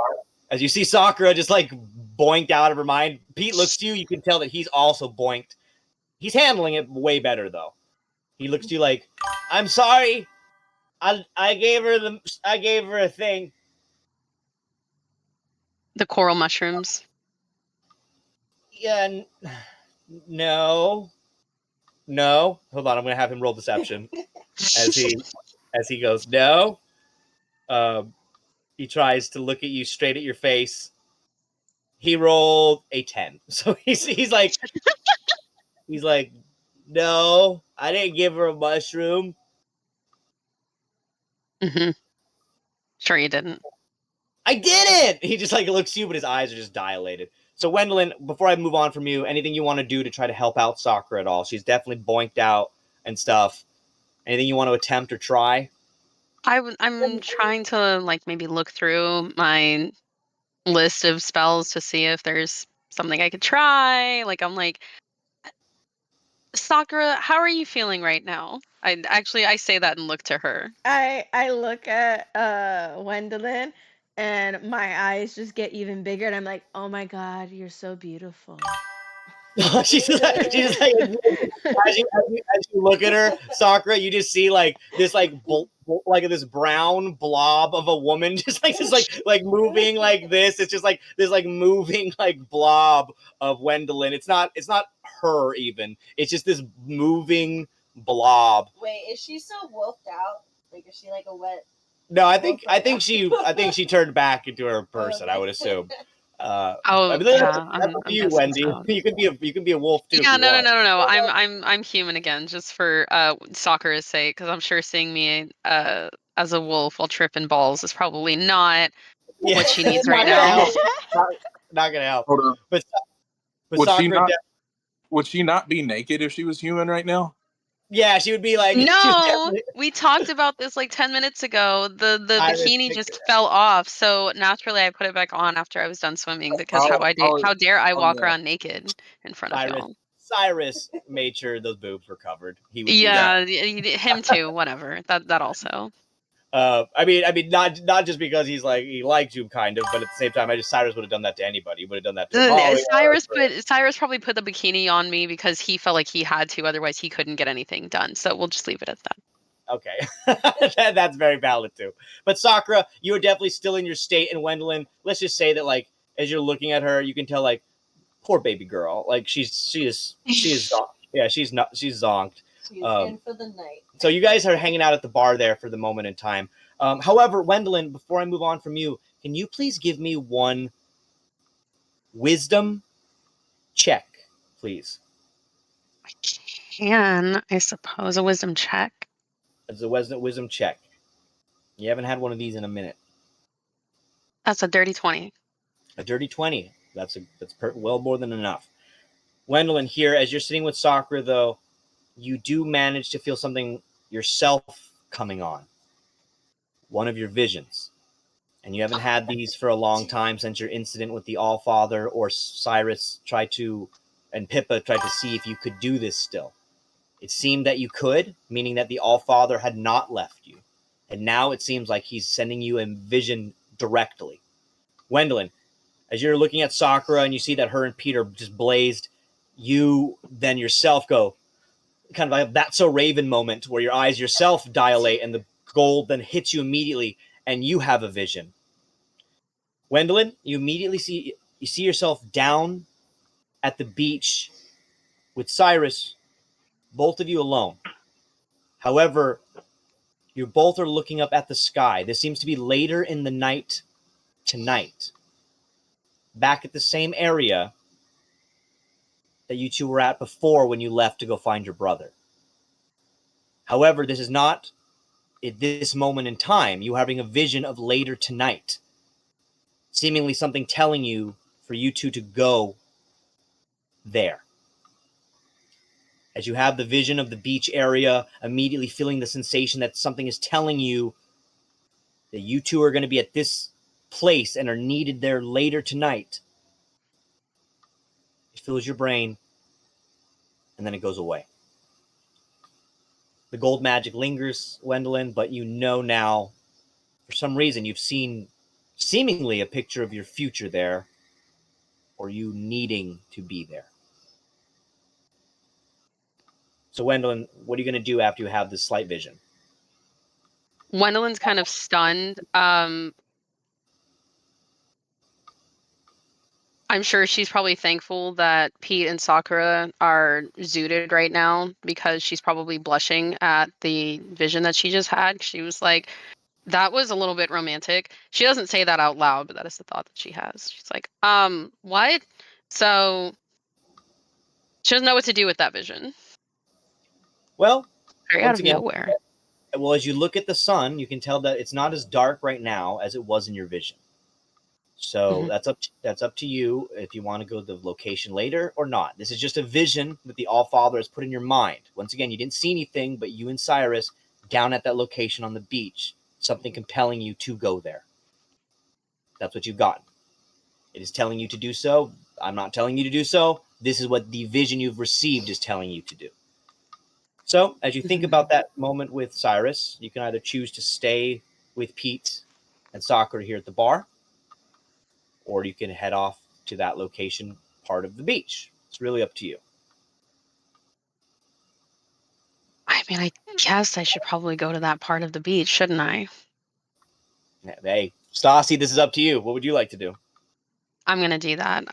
Speaker 1: As you see Sakura just like boinked out of her mind. Pete looks to you. You can tell that he's also boinked. He's handling it way better, though. He looks to you like, I'm sorry. I gave her a thing.
Speaker 7: The coral mushrooms.
Speaker 1: Yeah, no. Hold on, I'm gonna have him roll deception as he goes. No. He tries to look at you straight at your face. He rolled a 10, so he's like, no, I didn't give her a mushroom.
Speaker 7: Sure you didn't.
Speaker 1: I didn't! He just like looks at you, but his eyes are just dilated. So Wendeline, before I move on from you, anything you want to do to try to help out Sakura at all? She's definitely boinked out and stuff. Anything you want to attempt or try?
Speaker 7: I'm trying to like maybe look through my list of spells to see if there's something I could try. Like I'm like, Sakura, how are you feeling right now? I say that and look to her.
Speaker 13: I look at Wendeline and my eyes just get even bigger and I'm like, oh my god, you're so beautiful.
Speaker 1: she's just like as you look at her, Sakura, you just see like this like this brown blob of a woman just like moving like this. It's just like this like moving like blob of Wendeline. It's not her even. It's just this moving blob.
Speaker 10: Wait, is she so wolfed out? Like, is she like a wet?
Speaker 1: No, I think she turned back into her person. I would assume. I mean, that's up to you, Wendy. So. You can be a wolf too.
Speaker 7: Yeah, no. I'm human again, just for Sakura's sake, because I'm sure seeing me as a wolf while tripping balls is probably not what she needs right now.
Speaker 1: Not gonna help.
Speaker 9: Hold on.
Speaker 1: But
Speaker 9: would she not be naked if she was human right now?
Speaker 1: Yeah, she would be like.
Speaker 7: No, we talked about this like 10 minutes ago. The bikini just fell off, so naturally I put it back on after I was done swimming because how dare I walk around naked in front of y'all?
Speaker 1: Cyrus made sure those boobs were covered. He would
Speaker 7: him too. Whatever. That also.
Speaker 1: I mean, not just because he liked you, kind of, but at the same time, Cyrus would have done that to anybody. He would have done that to
Speaker 7: Cyrus probably put the bikini on me because he felt like he had to, otherwise he couldn't get anything done. So we'll just leave it at that.
Speaker 1: Okay, that's very valid too. But Sakura, you are definitely still in your state, and Wendeline, let's just say that like as you're looking at her, you can tell like poor baby girl, like she is yeah, she's zonked.
Speaker 10: She's in for the night.
Speaker 1: So you guys are hanging out at the bar there for the moment in time. However, Wendeline, before I move on from you, can you please give me one wisdom check, please?
Speaker 7: I can, I suppose, a wisdom check.
Speaker 1: It's a wisdom check. You haven't had one of these in a minute.
Speaker 7: That's a dirty 20.
Speaker 1: A dirty 20. That's well more than enough. Wendeline, here, as you're sitting with Sakura, though, you do manage to feel something yourself coming on. One of your visions. And you haven't had these for a long time since your incident with the Allfather, or Sirus and Pippa tried to see if you could do this still. It seemed that you could, meaning that the Allfather had not left you. And now it seems like he's sending you a vision directly. Wendeline, as you're looking at Sakura and you see that her and Pete are just blazed, you then yourself go, kind of like That's So Raven moment where your eyes yourself dilate and the gold then hits you immediately and you have a vision. Wendeline, you immediately see yourself down at the beach with Sirus, both of you alone. However, you both are looking up at the sky. This seems to be later in the night tonight, back at the same area that you two were at before when you left to go find your brother. However, this is not at this moment in time. You are having a vision of later tonight, seemingly something telling you for you two to go there. As you have the vision of the beach area, immediately feeling the sensation that something is telling you that you two are going to be at this place and are needed there later tonight. It fills your brain, and then it goes away. The gold magic lingers, Wendeline, but you know now, for some reason, you've seen seemingly a picture of your future there, or you needing to be there. So, Wendeline, what are you going to do after you have this slight vision?
Speaker 7: Wendeline's kind of stunned. I'm sure she's probably thankful that Pete and Sakura are zooted right now, because she's probably blushing at the vision that she just had. She was like, that was a little bit romantic. She doesn't say that out loud, but that is the thought that she has. She's like, what? So she doesn't know what to do with that vision.
Speaker 1: Well,
Speaker 7: very out of nowhere.
Speaker 1: Well, as you look at the sun, you can tell that it's not as dark right now as it was in your vision. So that's up to you if you want to go to the location later or not. This is just a vision that the Allfather has put in your mind. Once again, you didn't see anything, but you and Sirus down at that location on the beach, something compelling you to go there. That's what you've gotten. It is telling you to do so. I'm not telling you to do so. This is what the vision you've received is telling you to do. So as you think about that moment with Sirus, you can either choose to stay with Pete and Sakura here at the bar, or you can head off to that location part of the beach. It's really up to you.
Speaker 7: I mean, I guess I should probably go to that part of the beach, shouldn't I?
Speaker 1: Hey, Stassi, this is up to you. What would you like to do?
Speaker 7: I'm going to do that.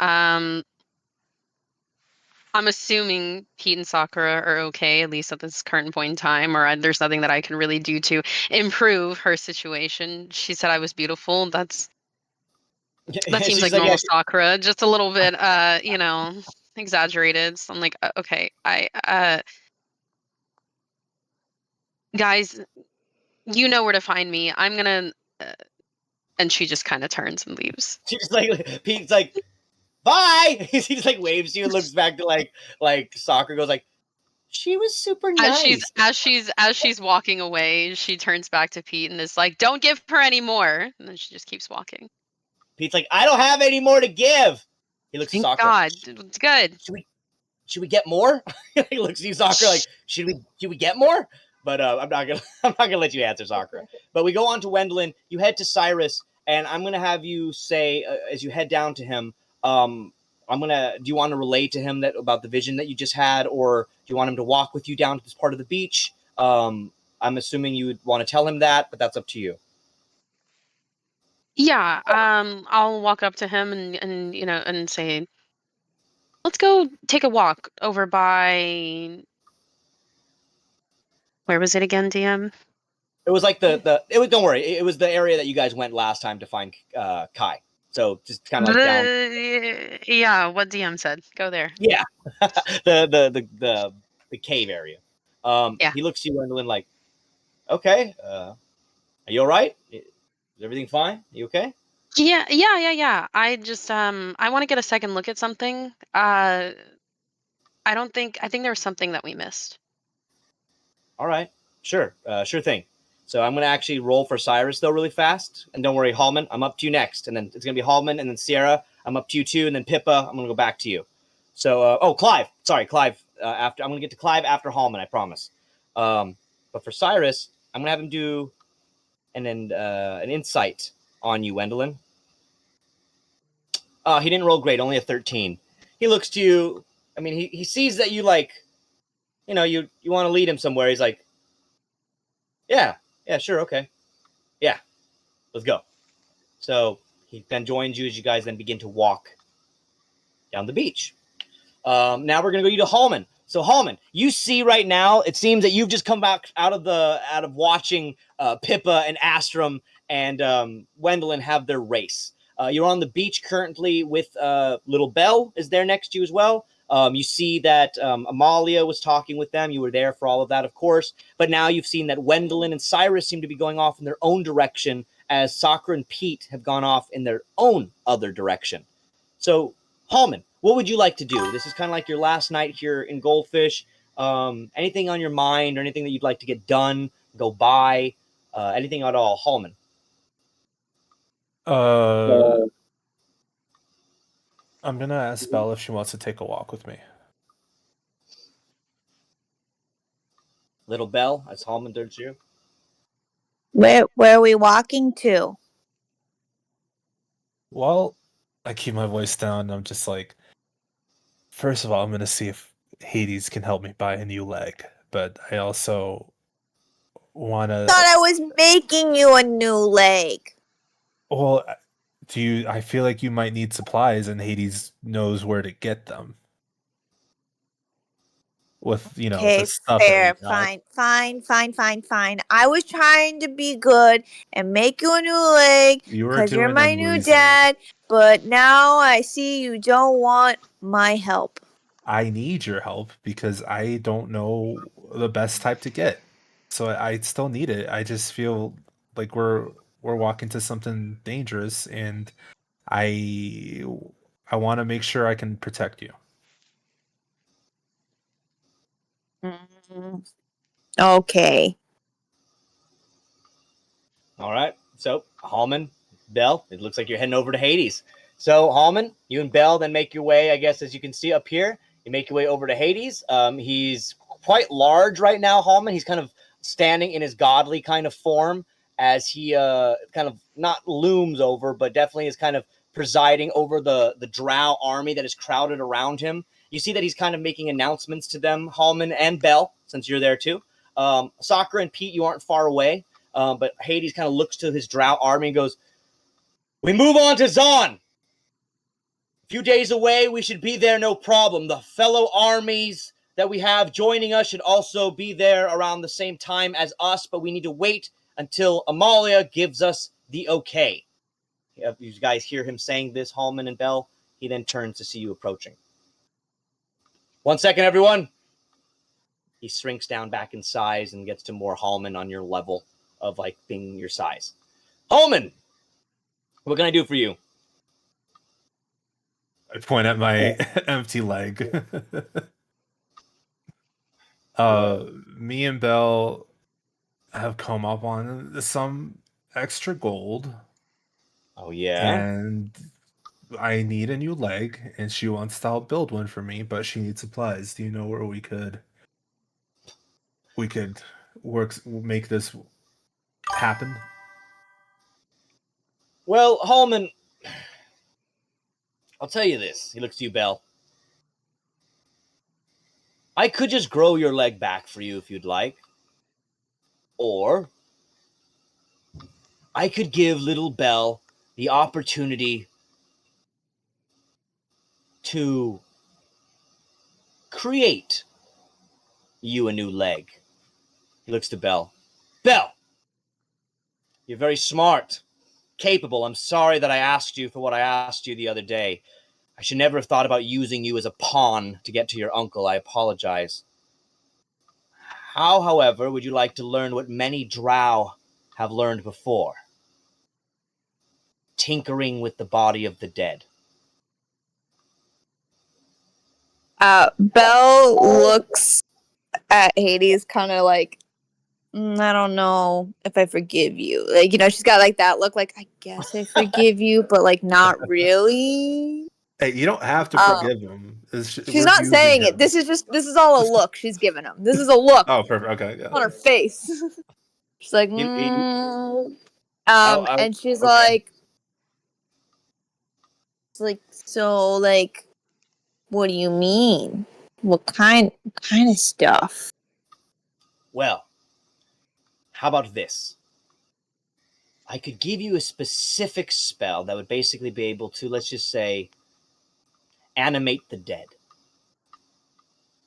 Speaker 7: I'm assuming Pete and Sakura are okay, at least at this current point in time, or there's nothing that I can really do to improve her situation. She said I was beautiful. That seems like normal Sakura, just a little bit, exaggerated. So I'm like, okay, guys, you know where to find me. I'm gonna, and she just kind of turns and leaves.
Speaker 1: She's like, Pete's like, bye. He just like waves you and looks back to like Sakura, goes like, she was super nice.
Speaker 7: As she's walking away, she turns back to Pete and is like, "Don't give her any more." And then she just keeps walking.
Speaker 1: Pete's like, "I don't have any more to give." He looks at Sakura.
Speaker 7: God, it's good.
Speaker 1: Should we get more? He looks at you, Sakura, like, should we get more? But I'm not gonna let you answer, Sakura. But we go on to Wendeline. You head to Sirus, and I'm gonna have you say as you head down to him. Do you want to relay to him about the vision that you just had, or do you want him to walk with you down to this part of the beach? I'm assuming you would want to tell him that, but that's up to you.
Speaker 7: Yeah, I'll walk up to him and say, let's go take a walk over by, where was it again, DM?
Speaker 1: It was like don't worry, it was the area that you guys went last time to find Kai. So just kind of like down.
Speaker 7: Yeah, what DM said. Go there.
Speaker 1: Yeah. the cave area.
Speaker 7: Yeah.
Speaker 1: He looks at you, Wendeline, like, okay, are you all right? Is everything fine? You okay?
Speaker 7: Yeah. I just I want to get a second look at something. I think there was something that we missed.
Speaker 1: All right. Sure. Sure thing. So I'm going to actually roll for Sirus, though, really fast. And don't worry, Halmon, I'm up to you next. And then it's going to be Halmon, and then Sierra, I'm up to you too. And then Pippa, I'm going to go back to you. So, Clive. Sorry, Clive. After I'm going to get to Clive after Halmon, I promise. But for Sirus, I'm going to have him do an insight on you, Wendeline. He didn't roll great, only a 13. He looks to you. I mean, he sees that you you want to lead him somewhere. He's like, yeah, sure, okay. Yeah, let's go. So he then joins you as you guys then begin to walk down the beach. Now we're going to go to Halmon. So Halmon, you see right now, it seems that you've just come back out of watching Pippa and Astrum and Wendeline have their race. You're on the beach currently with little Belle is there next to you as well. You see that Amalia was talking with them. You were there for all of that, of course. But now you've seen that Wendeline and Sirus seem to be going off in their own direction as Sakura and Pete have gone off in their own other direction. So, Halmon, what would you like to do? This is kind of like your last night here in Goldfish. Anything on your mind or anything that you'd like to get done, go by, anything at all? Halmon.
Speaker 12: I'm going to ask Belle if she wants to take a walk with me.
Speaker 1: Little Belle, as Halmon turns you.
Speaker 14: Where are we walking to?
Speaker 12: Well, I keep my voice down. And I'm just like, first of all, I'm going to see if Hades can help me buy a new leg. But I also want to...
Speaker 14: Thought I was making you a new leg.
Speaker 12: Well, I feel like you might need supplies and Hades knows where to get them. With,
Speaker 14: Okay,
Speaker 12: the stuff
Speaker 14: fair.
Speaker 12: that we got.
Speaker 14: Fine. I was trying to be good and make you a new leg because you're my new dad, but now I see you don't want my help.
Speaker 12: I need your help because I don't know the best type to get. So I still need it. I just feel like we're walking to something dangerous and I want to make sure I can protect you.
Speaker 14: Okay.
Speaker 1: All right. So, Halmon, Belle, it looks like you're heading over to Hades. So, Halmon, you and Belle then make your way, I guess, as you can see up here. You make your way over to Hades. He's quite large right now, Halmon. He's kind of standing in his godly kind of form as he kind of not looms over, but definitely is kind of presiding over the drow army that is crowded around him. You see that he's kind of making announcements to them, Halmon and Belle, since you're there too. Sakura and Pete, you aren't far away. But Hades kind of looks to his drow army and goes, we move on to Zon. A few days away, we should be there, no problem. The fellow armies that we have joining us should also be there around the same time as us, but we need to wait until Amalia gives us the okay. You guys hear him saying this, Halmon and Belle. He then turns to see you approaching. 1 second, everyone. He shrinks down back in size and gets to more Halmon on your level of like being your size. Halmon, what can I do for you?
Speaker 12: I point at my empty leg. Me and Belle have come up on some extra gold.
Speaker 1: Oh yeah.
Speaker 12: And I need a new leg, and she wants to help build one for me, but she needs supplies. Do you know where we could make this happen?
Speaker 1: Well, Halmon, I'll tell you this. He looks to you, Belle. I could just grow your leg back for you if you'd like. Or I could give little Belle the opportunity to create you a new leg. He looks to Belle. Belle, you're very smart, capable. I'm sorry that I asked you for what I asked you the other day. I should never have thought about using you as a pawn to get to your uncle. I apologize. How, however, would you like to learn what many drow have learned before? Tinkering with the body of the dead.
Speaker 14: Belle looks at Hades kind of like, I don't know if I forgive you. Like, she's got like that look like, I guess I forgive you, but like not really.
Speaker 12: Hey, you don't have to forgive him.
Speaker 14: She's not saying it. This is all a look she's giving him. This is a look.
Speaker 12: Oh, perfect. Okay, yeah.
Speaker 14: On her face. She's like, and she's like, so like, what do you mean? What kind of stuff?
Speaker 1: Well, how about this? I could give you a specific spell that would basically be able to, let's just say, animate the dead.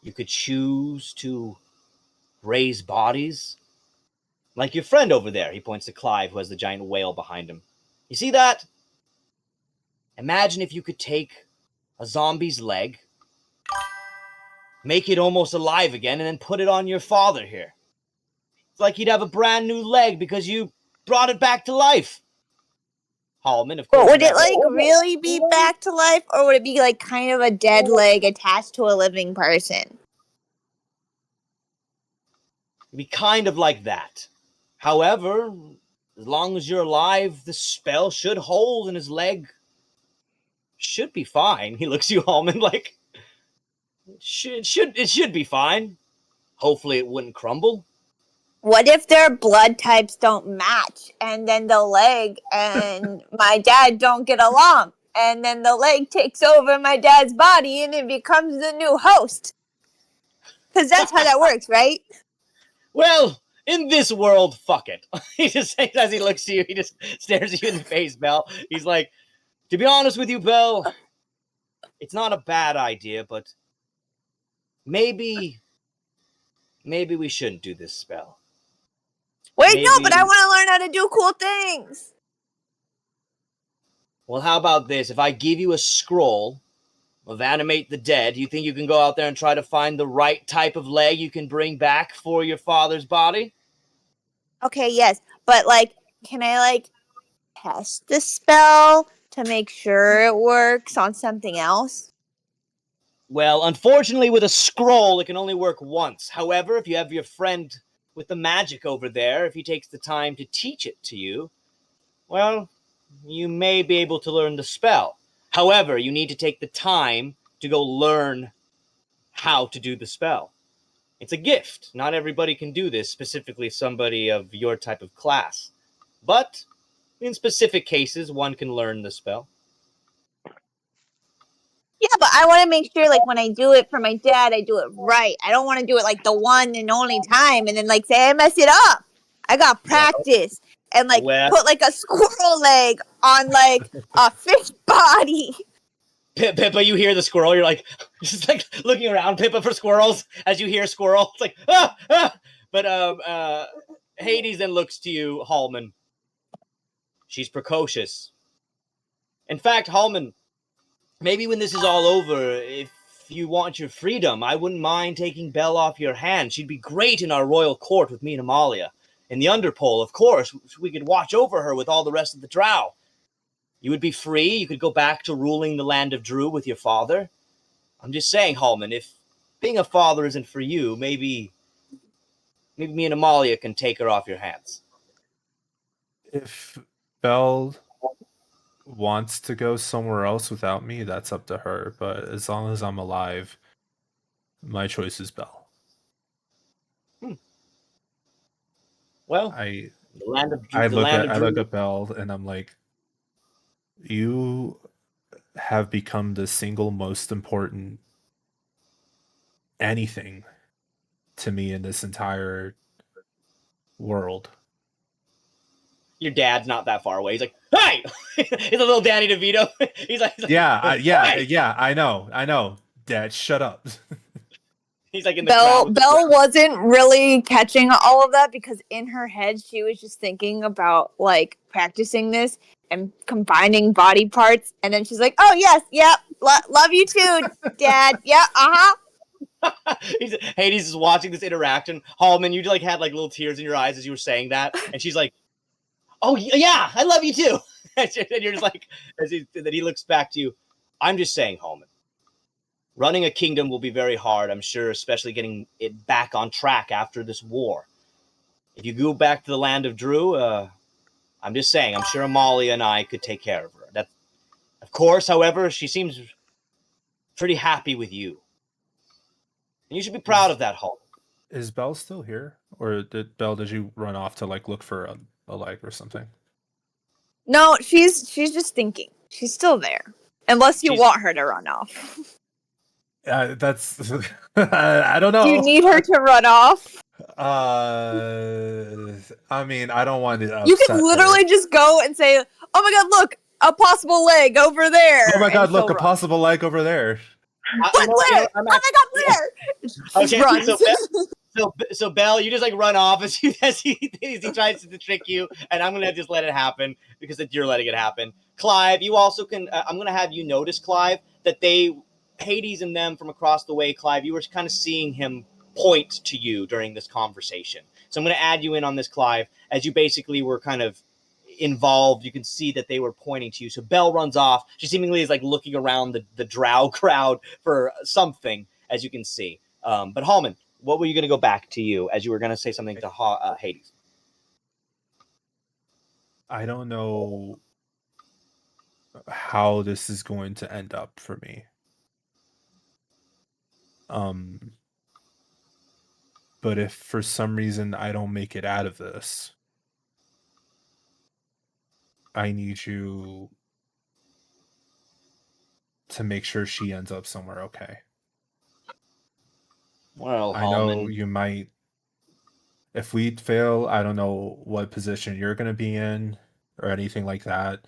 Speaker 1: You could choose to raise bodies. Like your friend over there, he points to Clive, who has the giant whale behind him. You see that? Imagine if you could take a zombie's leg, make it almost alive again, and then put it on your father here. It's like he'd have a brand new leg because you brought it back to life. Halmon, of course.
Speaker 14: But would it like really be back to life, or would it be like kind of a dead leg attached to a living person?
Speaker 1: It'd be kind of like that. However, as long as you're alive, the spell should hold and his leg should be fine. He looks at you, Halmon, like, it should be fine. Hopefully it wouldn't crumble.
Speaker 14: What if their blood types don't match, and then the leg and my dad don't get along, and then the leg takes over my dad's body and it becomes the new host? Because that's how that works, right?
Speaker 1: Well, in this world, fuck it. He just, as he looks at you, he just stares at you in the face, Belle. He's like, to be honest with you, Belle, it's not a bad idea, but maybe we shouldn't do this spell.
Speaker 14: Wait, no, but I want to learn how to do cool things.
Speaker 1: Well, how about this? If I give you a scroll of animate the dead, you think you can go out there and try to find the right type of leg you can bring back for your father's body?
Speaker 14: Okay, yes, but like, can I like test the spell to make sure it works on something else?
Speaker 1: Well, unfortunately, with a scroll, it can only work once. However, if you have your friend with the magic over there, if he takes the time to teach it to you, well, you may be able to learn the spell. However, you need to take the time to go learn how to do the spell. It's a gift. Not everybody can do this, specifically somebody of your type of class. But in specific cases, one can learn the spell.
Speaker 14: Yeah, but I want to make sure, like, when I do it for my dad, I do it right. I don't want to do it, like, the one and only time and then, like, say I mess it up. I got practice and, like, put, like, a squirrel leg on, like, a fish body.
Speaker 1: Pippa, you hear the squirrel. You're like, just, like, looking around, Pippa, for squirrels. As you hear squirrel, it's like, ah, ah. But, Hades then looks to you, Halmon. She's precocious. In fact, Halmon, maybe when this is all over, if you want your freedom, I wouldn't mind taking Belle off your hand. She'd be great in our royal court with me and Amalia. In the underpole, of course, we could watch over her with all the rest of the drow. You would be free. You could go back to ruling the land of Drew with your father. I'm just saying, Halmon, if being a father isn't for you, maybe me and Amalia can take her off your hands.
Speaker 12: If Belle wants to go somewhere else without me, that's up to her. But as long as I'm alive, my choice is Belle.
Speaker 1: Well,
Speaker 12: I
Speaker 1: look
Speaker 12: at Belle and I'm like, you have become the single most important anything to me in this entire world.
Speaker 1: Your dad's not that far away. He's like, hey! He's a little Danny DeVito. He's like
Speaker 12: yeah,
Speaker 1: hey!
Speaker 12: I know. Dad, shut up.
Speaker 1: He's like in the crowd.
Speaker 14: Belle wasn't really catching all of that because in her head she was just thinking about like practicing this and combining body parts, and then she's like, "Oh yes, yep, love you too, Dad. Yeah,
Speaker 1: Hades is watching this interaction. Halmon, you like had like little tears in your eyes as you were saying that, and she's like, "Oh yeah, I love you too." And you're just like, then he looks back to you. I'm just saying, Halmon, running a kingdom will be very hard, I'm sure, especially getting it back on track after this war. If you go back to the land of Drew, I'm just saying, I'm sure Amalia and I could take care of her. That's, of course, however, she seems pretty happy with you. And you should be proud of that, Halmon.
Speaker 12: Is Belle still here? Or did you run off to like look for a leg or something?
Speaker 14: No, she's just thinking. She's still there. Unless you want her to run off.
Speaker 12: That's I don't know.
Speaker 14: Do you need her to run off?
Speaker 12: I mean, I don't want to.
Speaker 14: You can literally just go and say, "Oh my God, look, a possible leg over there."
Speaker 12: Oh my God, look, a possible leg over there.
Speaker 14: What? Where? Oh my God, where?
Speaker 1: Okay,
Speaker 14: runs.
Speaker 1: so Belle, you just like run off as he tries to trick you, and I'm gonna just let it happen because you're letting it happen. Clive, you also can. I'm gonna have you notice, Clive, that Hades and them from across the way. Clive, you were kind of seeing him point to you during this conversation. So I'm gonna add you in on this, Clive, as you basically were kind of involved. You can see that they were pointing to you. So Belle runs off. She seemingly is like looking around the drow crowd for something, as you can see. But Halmon, what were you going to go back to you as you were going to say something to Hades?
Speaker 12: I don't know how this is going to end up for me. But if for some reason I don't make it out of this, I need you to make sure she ends up somewhere okay.
Speaker 1: Well,
Speaker 12: I know you might. If we fail, I don't know what position you're going to be in or anything like that.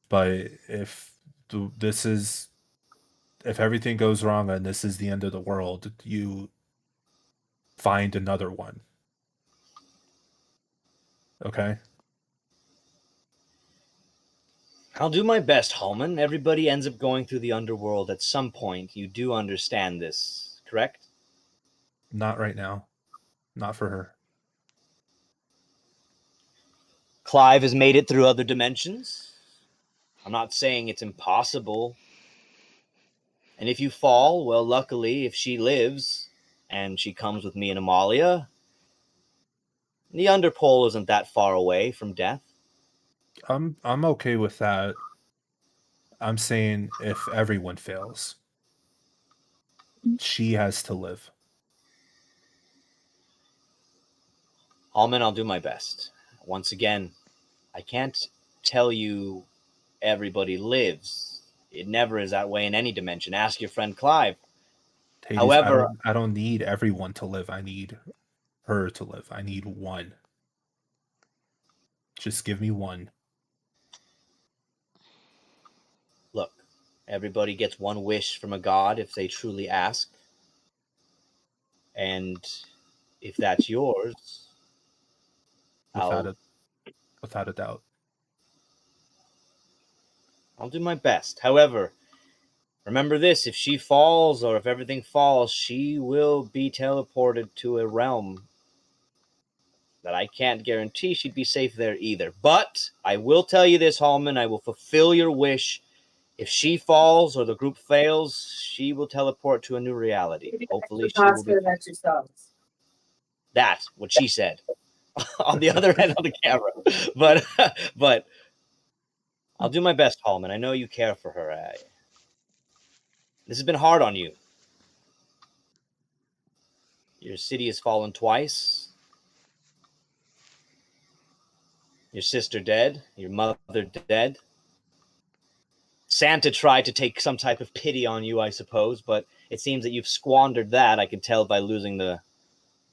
Speaker 12: But if everything goes wrong and this is the end of the world, you find another one. Okay?
Speaker 1: I'll do my best, Halmon. Everybody ends up going through the underworld at some point. You do understand this, correct?
Speaker 12: Not right now. Not for her.
Speaker 1: Clive has made it through other dimensions. I'm not saying it's impossible. And if you fall, well, luckily, if she lives and she comes with me and Amalia, the underpole isn't that far away from death.
Speaker 12: I'm okay with that. I'm saying if everyone fails, she has to live.
Speaker 1: Halmon, I'll do my best. Once again, I can't tell you everybody lives. It never is that way in any dimension. Ask your friend Clive.
Speaker 12: Hades,
Speaker 1: However,
Speaker 12: I don't need everyone to live. I need her to live. I need one. Just give me one.
Speaker 1: Look, everybody gets one wish from a god if they truly ask. And if that's yours,
Speaker 12: without a doubt.
Speaker 1: I'll do my best. However, remember this, if she falls or if everything falls, she will be teleported to a realm that I can't guarantee she'd be safe there either. But I will tell you this, Halmon, I will fulfill your wish. If she falls or the group fails, she will teleport to a new reality. Hopefully she will be... That's what she said on the other end of the camera. But I'll do my best, Halmon. I know you care for her. This has been hard on you. Your city has fallen twice. Your sister dead. Your mother dead. Santa tried to take some type of pity on you, I suppose, but it seems that you've squandered that. I can tell by losing the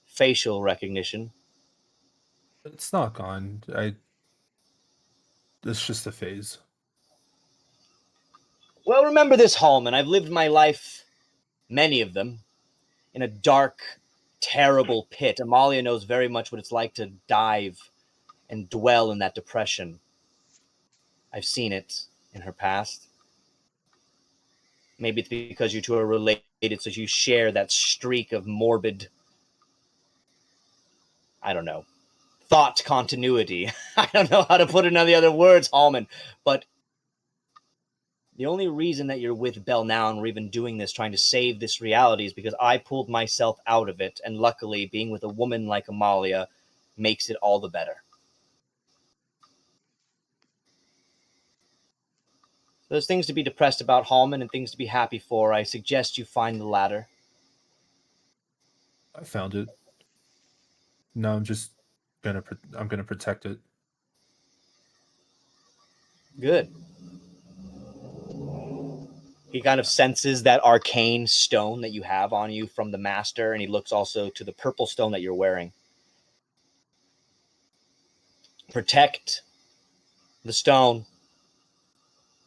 Speaker 1: facial recognition.
Speaker 12: It's not gone. It's just a phase.
Speaker 1: Well, remember this, Halmon. I've lived my life, many of them, in a dark, terrible pit. Amalia knows very much what it's like to dive and dwell in that depression. I've seen it in her past. Maybe it's because you two are related, so you share that streak of morbid, I don't know, thought continuity. I don't know how to put it in the other words, Halmon, but the only reason that you're with Belle now and we're even doing this, trying to save this reality, is because I pulled myself out of it, and luckily, being with a woman like Amalia makes it all the better. There's things to be depressed about, Halmon, and things to be happy for. I suggest you find the latter.
Speaker 12: I found it. No, I'm gonna protect it.
Speaker 1: Good. He kind of senses that arcane stone that you have on you from the master, and he looks also to the purple stone that you're wearing. Protect the stone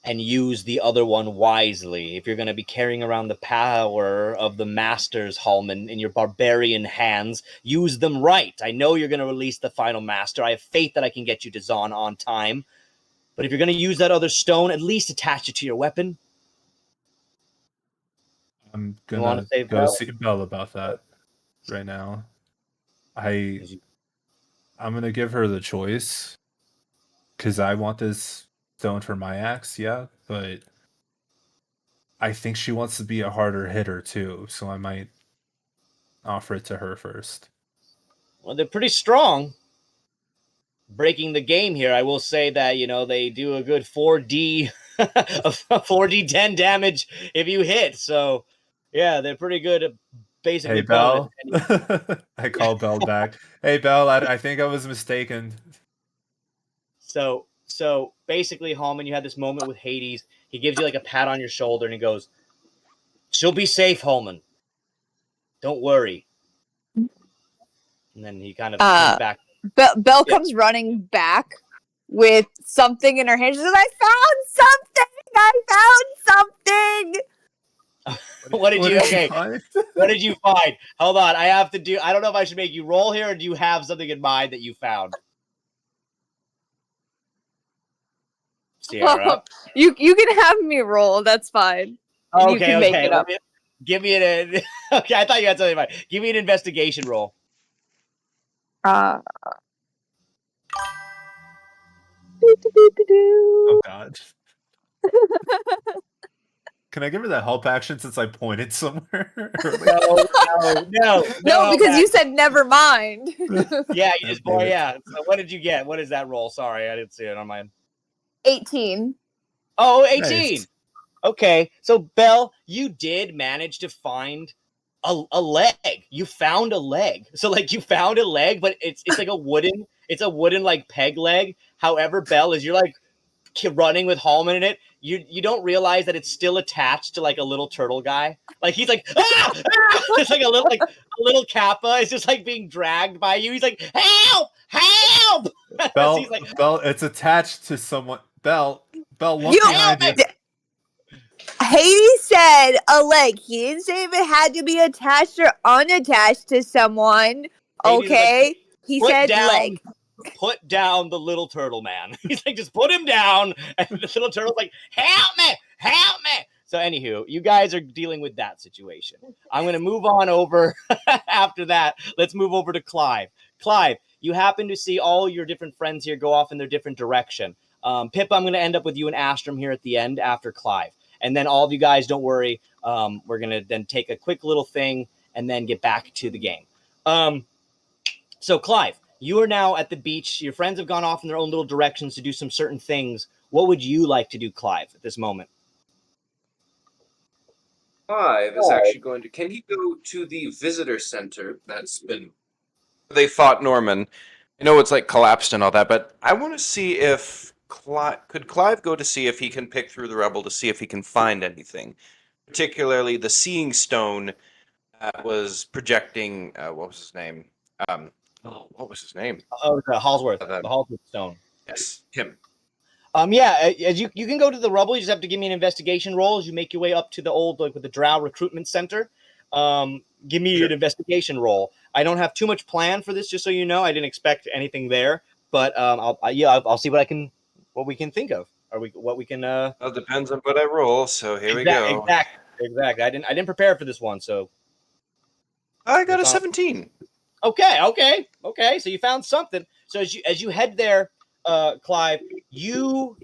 Speaker 1: and use the other one wisely. If you're going to be carrying around the power of the masters, Halmon, in your barbarian hands, use them right. I know you're going to release the final master. I have faith that I can get you to Zahn on time. But if you're going to use that other stone, at least attach it to your weapon.
Speaker 12: I'm gonna go see Belle about that right now. I'm gonna give her the choice because I want this stone for my axe, yeah, but I think she wants to be a harder hitter too, so I might offer it to her first.
Speaker 1: Well, they're pretty strong. Breaking the game here, I will say that, you know, they do a good 4D 4D10 damage if you hit. So, yeah, they're pretty good at basically.
Speaker 12: Hey, Belle. I call Belle back. Hey, Belle, I think I was mistaken.
Speaker 1: So basically, Halmon, you had this moment with Hades. He gives you like a pat on your shoulder and he goes, "She'll be safe, Halmon. Don't worry." And then he kind of comes back.
Speaker 14: Belle comes running back with something in her hand. She says, I found something!
Speaker 1: What did you find? Hold on. I don't know if I should make you roll here, or do you have something in mind that you found? Sierra.
Speaker 14: You can have me roll. That's fine.
Speaker 1: Okay,
Speaker 14: you can make it up.
Speaker 1: Give me an okay, I thought you had something in mind. Give me an investigation roll.
Speaker 12: Oh God. Can I give her that help action since I pointed somewhere?
Speaker 14: No, because you said never mind.
Speaker 1: Yeah, you just boy, yeah. So what did you get? What is that roll? Sorry, I didn't see it on mine.
Speaker 14: 18.
Speaker 1: Oh, 18.
Speaker 12: Nice.
Speaker 1: Okay, so Belle, you did manage to find a leg. You found a leg. So like you found a leg, but it's like a wooden like peg leg. However, Belle, as you're like running with Halmon in it, you don't realize that it's still attached to like a little turtle guy. Like he's like, ah! It's like a little Kappa. It's just like being dragged by you. He's like, help!
Speaker 12: Belle,
Speaker 1: He's like,
Speaker 12: Belle, it's attached to someone. Belle, look behind you.
Speaker 14: Hades said a leg. He didn't say if it had to be attached or unattached to someone. Okay?
Speaker 1: Like,
Speaker 14: he said leg.
Speaker 1: Put down the little turtle man. He's like, just put him down. And the little turtle's like, help me. So anywho, you guys are dealing with that situation. I'm going to move on over after that. Let's move over to Clive. Clive, you happen to see all your different friends here go off in their different direction. Pippa, I'm going to end up with you and Astrum here at the end after Clive. And then all of you guys, don't worry. We're going to then take a quick little thing and then get back to the game. So Clive, you are now at the beach. Your friends have gone off in their own little directions to do some certain things. What would you like to do, Clive, at this moment?
Speaker 11: Clive is actually going to... Can he go to the visitor center that's been... They fought Norman. I know it's like collapsed and all that, but I want to see if... Could Clive go to see if he can pick through the rubble to see if he can find anything? Particularly the seeing stone that was projecting... what was his name? What was his name?
Speaker 1: Oh, the Halsworth. The Halsworth stone.
Speaker 11: Yes, him.
Speaker 1: Yeah, as you can go to the rubble. You just have to give me an investigation roll as you make your way up to the old, like with the Drow recruitment center. Give me an investigation roll. I don't have too much plan for this, just so you know. I didn't expect anything there, but I'll see what we can think of, or what we can.
Speaker 11: Well, it depends on what I roll. So here we go.
Speaker 1: Exactly. I didn't prepare for this one, so
Speaker 11: I got a 17.
Speaker 1: Okay. So you found something. So as you head there, Clive, you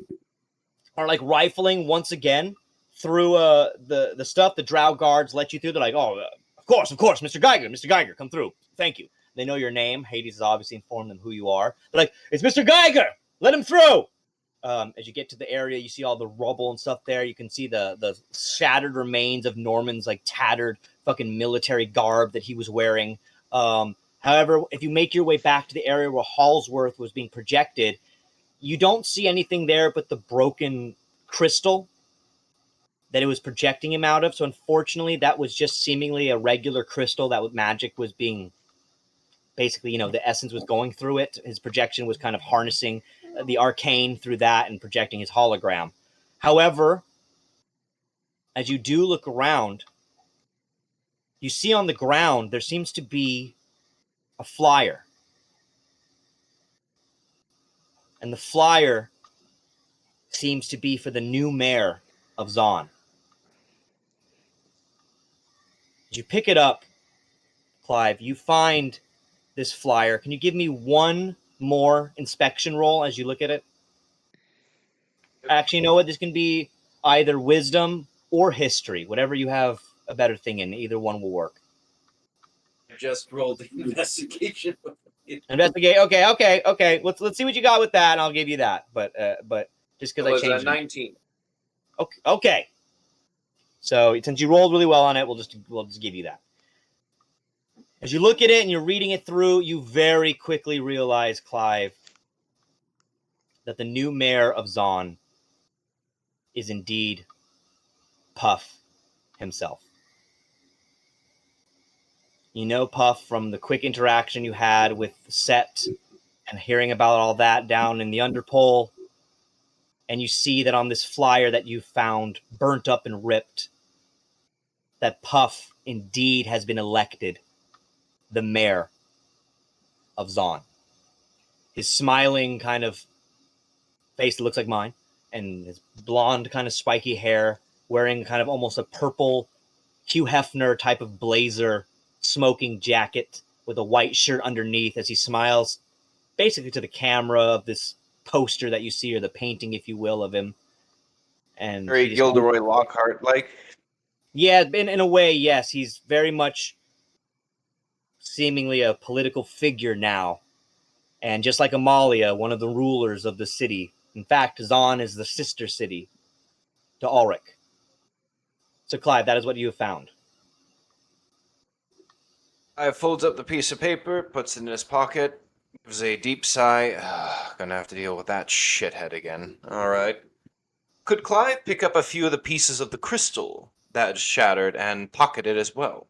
Speaker 1: are like rifling once again through the stuff. The Drow guards let you through. They're like, oh, of course, Mr. Geiger, come through. Thank you. They know your name. Hades has obviously informed them who you are. They're like, it's Mr. Geiger. Let him through. As you get to the area, you see all the rubble and stuff there. You can see the shattered remains of Norman's like tattered fucking military garb that he was wearing. However, if you make your way back to the area where Hallsworth was being projected, you don't see anything there but the broken crystal that it was projecting him out of. So unfortunately, that was just seemingly a regular crystal that with magic was being basically, the essence was going through it. His projection was kind of harnessing the arcane through that and projecting his hologram. However, as you do look around, you see on the ground there seems to be a flyer. And the flyer seems to be for the new mayor of Zon. As you pick it up, Clive, you find this flyer. Can you give me one more inspection roll as you look at it? Actually, you know what? This can be either wisdom or history, whatever you have a better thing in. Either one will work.
Speaker 11: I just rolled the investigation.
Speaker 1: Investigate. Okay. Let's see what you got with that, and I'll give you that. But just because I changed
Speaker 11: 19.
Speaker 1: Okay. So since you rolled really well on it, we'll just give you that. As you look at it and you're reading it through, you very quickly realize, Clive, that the new mayor of Zon is indeed Puff himself. You know Puff from the quick interaction you had with Sett and hearing about all that down in the Underpole. And you see that on this flyer that you found burnt up and ripped, that Puff indeed has been elected the mayor of Zon. His smiling kind of face that looks like mine, and his blonde kind of spiky hair, wearing kind of almost a purple Hugh Hefner type of blazer, smoking jacket with a white shirt underneath as he smiles basically to the camera of this poster that you see, or the painting, if you will, of him. And
Speaker 11: very Gilderoy Lockhart-like.
Speaker 1: Yeah, in a way, yes. He's very much seemingly a political figure now. And just like Amalia, one of the rulers of the city. In fact, Zon is the sister city to Ulrich. So, Clive, that is what you have found.
Speaker 11: I folds up the piece of paper, puts it in his pocket, gives a deep sigh. Gonna have to deal with that shithead again. All right. Could Clive pick up a few of the pieces of the crystal that is shattered and pocket it as well?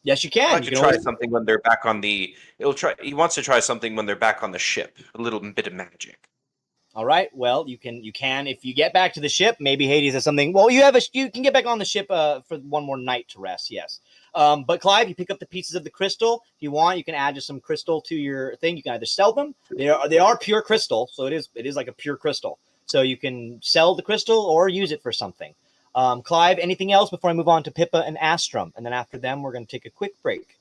Speaker 1: Yes, you can.
Speaker 11: I'd like to try something when they're back on the. He wants to try something when they're back on the ship. A little bit of magic.
Speaker 1: All right. Well, you can if you get back to the ship. Maybe Hades has something. Well, you can get back on the ship for one more night to rest. Yes. But Clive, you pick up the pieces of the crystal. If you want, you can add just some crystal to your thing. You can either sell them. They are pure crystal, so it is like a pure crystal. So you can sell the crystal or use it for something. Clive, anything else before I move on to Pippa and Astrum? And then after them, we're going to take a quick break.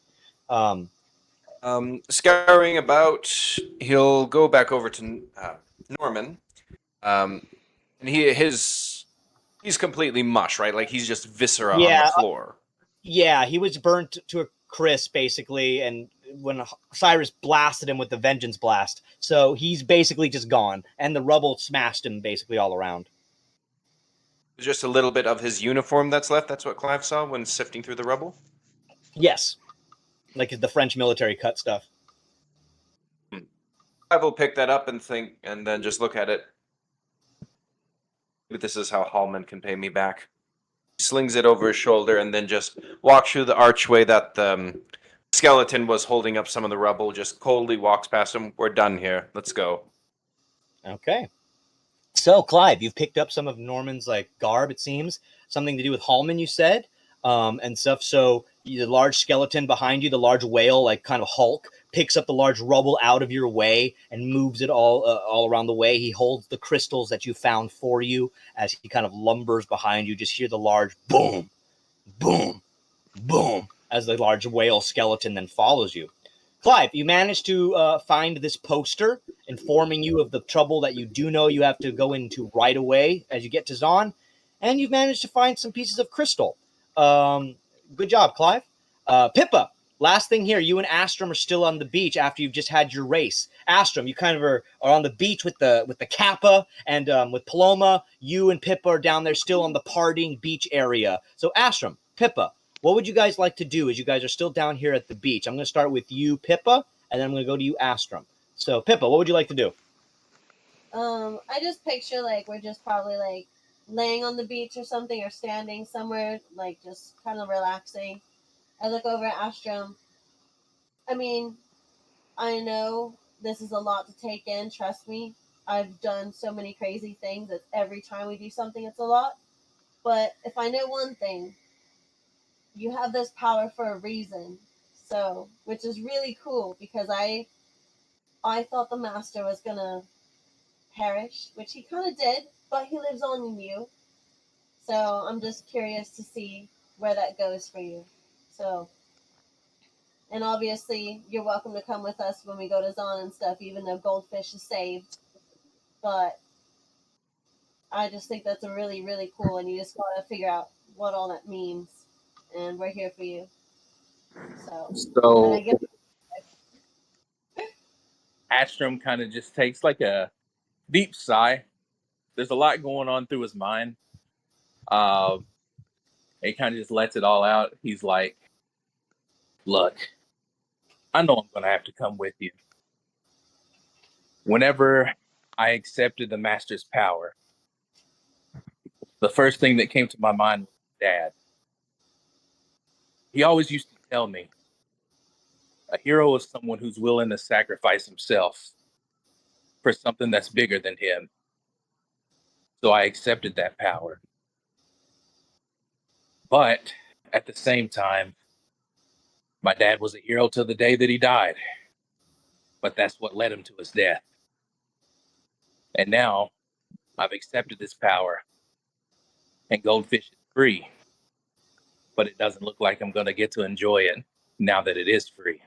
Speaker 11: Scouring about, he'll go back over to Norman, and he's completely mush, right? Like he's just viscera on the floor.
Speaker 1: Yeah, he was burnt to a crisp, basically, and when Sirus blasted him with the Vengeance Blast. So he's basically just gone, and the rubble smashed him basically all around.
Speaker 11: Just a little bit of his uniform that's left. That's what Clive saw when sifting through the rubble?
Speaker 1: Yes. Like the French military cut stuff.
Speaker 11: Clive will pick that up and then just look at it. Maybe this is how Halmon can pay me back. He slings it over his shoulder and then just walks through the archway that the skeleton was holding up some of the rubble. Just coldly walks past him. We're done here. Let's go.
Speaker 1: Okay. So, Clive, you've picked up some of Norman's garb, it seems. Something to do with Halmon, you said, and stuff. So the large skeleton behind you, the large whale, kind of Hulk, picks up the large rubble out of your way and moves it all around the way. He holds the crystals that you found for you as he kind of lumbers behind you. Just hear the large boom, boom, boom as the large whale skeleton then follows you. Clive, you managed to find this poster informing you of the trouble that you do know you have to go into right away as you get to Zon, and you've managed to find some pieces of crystal. Good job, Clive. Pippa, last thing here, you and Astrum are still on the beach after you've just had your race. Astrum, you kind of are on the beach with the Kappa and with Paloma. You and Pippa are down there still on the partying beach area. So Astrum, Pippa, what would you guys like to do as you guys are still down here at the beach? I'm going to start with you, Pippa, and then I'm going to go to you, Astrum. So Pippa, what would you like to do?
Speaker 10: I just picture like we're just probably like laying on the beach or something, or standing somewhere, like just kind of relaxing. I look over at Astrum. I mean, I know this is a lot to take in, trust me. I've done so many crazy things that every time we do something, it's a lot. But if I know one thing, you have this power for a reason. So, which is really cool, because I thought the master was gonna perish, which he kind of did, but he lives on in you. So I'm just curious to see where that goes for you. So, and obviously you're welcome to come with us when we go to Zon and stuff, even though Goldfish is saved. But I just think that's a really, really cool, and you just gotta figure out what all that means. And we're here for you.
Speaker 9: So Astrum kind of just takes like a deep sigh. There's a lot going on through his mind. He kind of just lets it all out. He's like, look, I know I'm going to have to come with you. Whenever I accepted the master's power, the first thing that came to my mind was Dad. He always used to tell me, a hero is someone who's willing to sacrifice himself for something that's bigger than him. So I accepted that power. But at the same time, my dad was a hero till the day that he died. But that's what led him to his death. And now I've accepted this power, and Goldfish is free. But it doesn't look like I'm going to get to enjoy it now that it is free.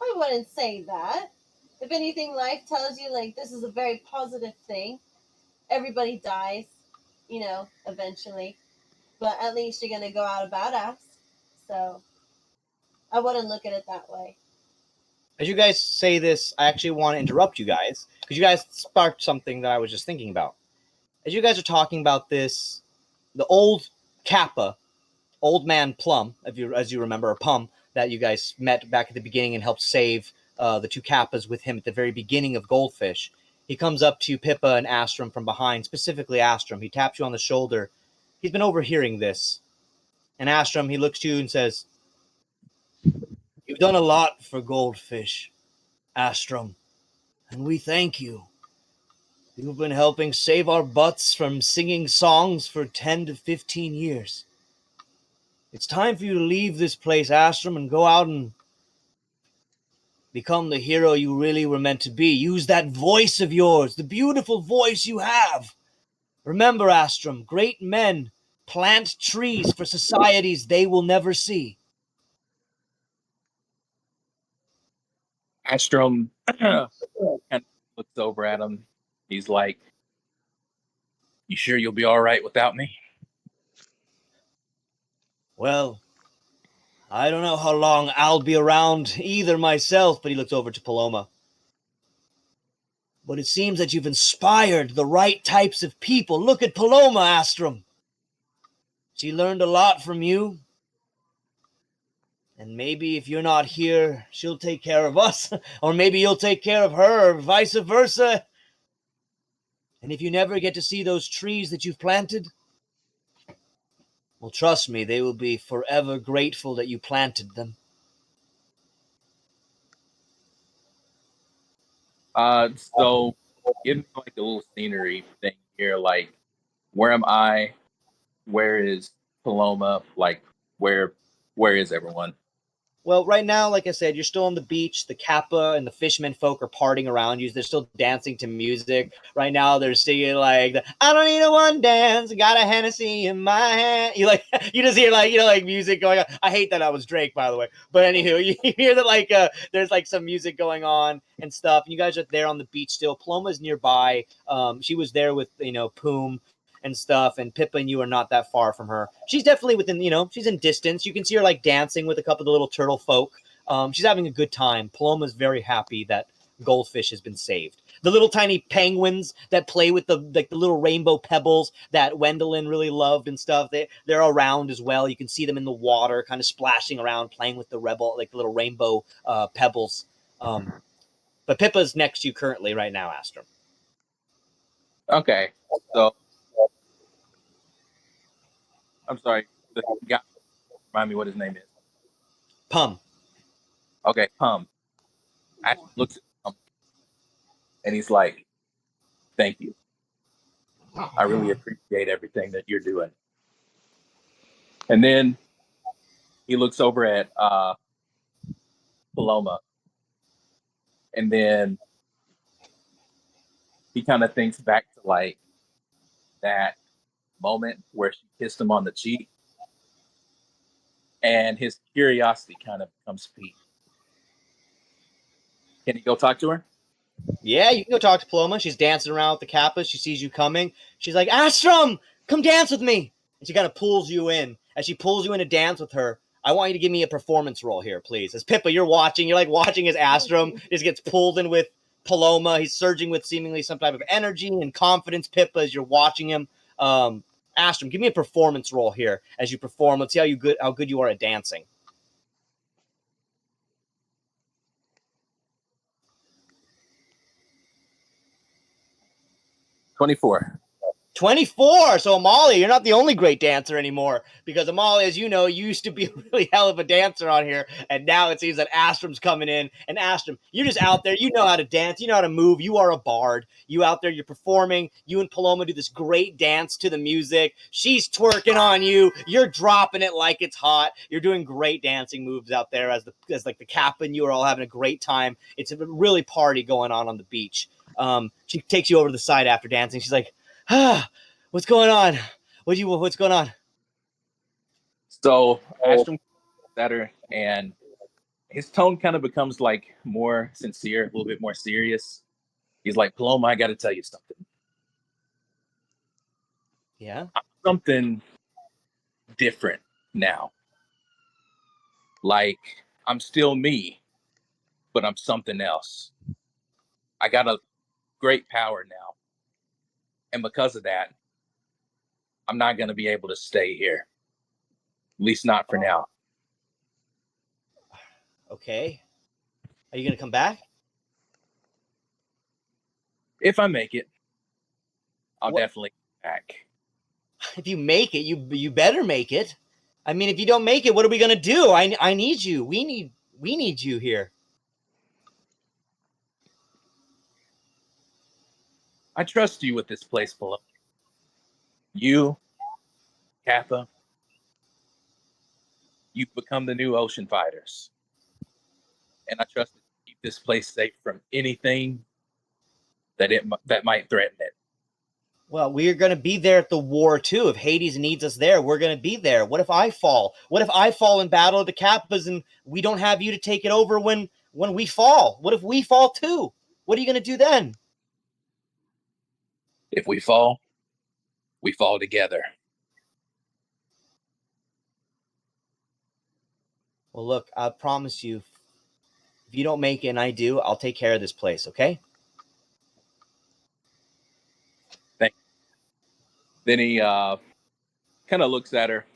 Speaker 10: I wouldn't say that. If anything, life tells you like this is a very positive thing. Everybody dies, you know, eventually. But at least you're gonna go out a badass. So I wouldn't look at it that way.
Speaker 1: As you guys say this, I actually want to interrupt you guys, because you guys sparked something that I was just thinking about. As you guys are talking about this, the old Kappa, Old Man Plum, as you remember, or Pum, that you guys met back at the beginning and helped save the two Kappas with him at the very beginning of Goldfish. He comes up to Pippa and Astrum from behind, specifically Astrum. He taps you on the shoulder. He's been overhearing this. And Astrum, he looks to you and says, "You've done a lot for Goldfish, Astrum, and we thank you. You've been helping save our butts from singing songs for 10 to 15 years. It's time for you to leave this place, Astrum, and go out and become the hero you really were meant to be. Use that voice of yours, the beautiful voice you have. Remember, Astrum, great men plant trees for societies they will never see."
Speaker 9: Astrum kind of looks over at him. He's like, "You sure you'll be all right without me?"
Speaker 1: "Well, I don't know how long I'll be around either myself," but he looks over to Paloma. "But it seems that you've inspired the right types of people. Look at Paloma, Astrum. She learned a lot from you. And maybe if you're not here, she'll take care of us. Or maybe you'll take care of her, or vice versa. And if you never get to see those trees that you've planted, well, trust me, they will be forever grateful that you planted them."
Speaker 9: So give me like a little scenery thing here. Like, where am I? Where is Paloma? Like, where is everyone?
Speaker 1: Well, right now, like I said, you're still on the beach. The Kappa and the fishermen folk are partying around you. They're still dancing to music. Right now, they're singing like, "I don't need a one dance, got a Hennessy in my hand." You like, you just hear like, like music going on. I hate that I was Drake, by the way. But anywho, you hear that like there's like some music going on and stuff. And you guys are there on the beach still. Paloma's nearby. She was there with Poom. and stuff. And Pippa and you are not that far from her. She's definitely within, she's in distance. You can see her like dancing with a couple of the little turtle folk. She's having a good time. Paloma's very happy that Goldfish has been saved. The little tiny penguins that play with the little rainbow pebbles that Wendeline really loved and stuff, they're around as well. You can see them in the water, kind of splashing around, playing with the little rainbow pebbles. But Pippa's next to you currently right now, Astrum.
Speaker 9: Okay, so I'm sorry. The guy, remind me what his name is.
Speaker 1: Pum.
Speaker 9: Okay, Pum. Astrum looks at Pum, and he's like, "Thank you. I really appreciate everything that you're doing." And then he looks over at Paloma, and then he kind of thinks back to like that moment where she kissed him on the cheek, and his curiosity kind of becomes piqued. Can he go talk to her?
Speaker 1: Yeah, you can go talk to Paloma. She's dancing around with the Kappas. She sees you coming. She's like, Astrum, come dance with me. And she kind of pulls you in. As she pulls you in to dance with her, I want you to give me a performance roll here, please. As Pippa, you're like watching as Astrum just gets pulled in with Paloma. He's surging with seemingly some type of energy and confidence, Pippa, as you're watching him. Astrum, give me a performance roll here as you perform. Let's see how good you are at dancing.
Speaker 9: 24.
Speaker 1: 24. So Amalia, you're not the only great dancer anymore, because Amalia, as you know, used to be a really hell of a dancer on here, and now it seems that Astrum's coming in. And Astrum, you're just out there. You know how to dance. You know how to move. You are a bard. You out there. You're performing. You and Paloma do this great dance to the music. She's twerking on you. You're dropping it like it's hot. You're doing great dancing moves out there as like the Kappa and you are all having a great time. It's a really party going on the beach. She takes you over to the side after dancing. She's like, what's going on? What's going on?
Speaker 9: So Astrum looks at her, and his tone kind of becomes like more sincere, a little bit more serious. He's like, Paloma, I got to tell you something.
Speaker 1: Yeah?
Speaker 9: Something different now. Like, I'm still me, but I'm something else. I got a great power now. And because of that, I'm not going to be able to stay here. At least not for now.
Speaker 1: Okay. Are you going to come back?
Speaker 9: If I make it, I'll definitely come back.
Speaker 1: If you make it, you better make it. I mean, if you don't make it, what are we going to do? I need you. We need you here.
Speaker 9: I trust you with this place, Paloma. You, Kappa, you've become the new ocean fighters. And I trust you to keep this place safe from anything that might threaten it.
Speaker 1: Well, we're going to be there at the war, too. If Hades needs us there, we're going to be there. What if I fall? What if I fall in battle of the Kappas and we don't have you to take it over when we fall? What if we fall, too? What are you going to do then?
Speaker 9: If we fall together.
Speaker 1: Well, look, I promise you, if you don't make it and I do, I'll take care of this place, okay?
Speaker 9: Thank you. Then he kind of looks at her.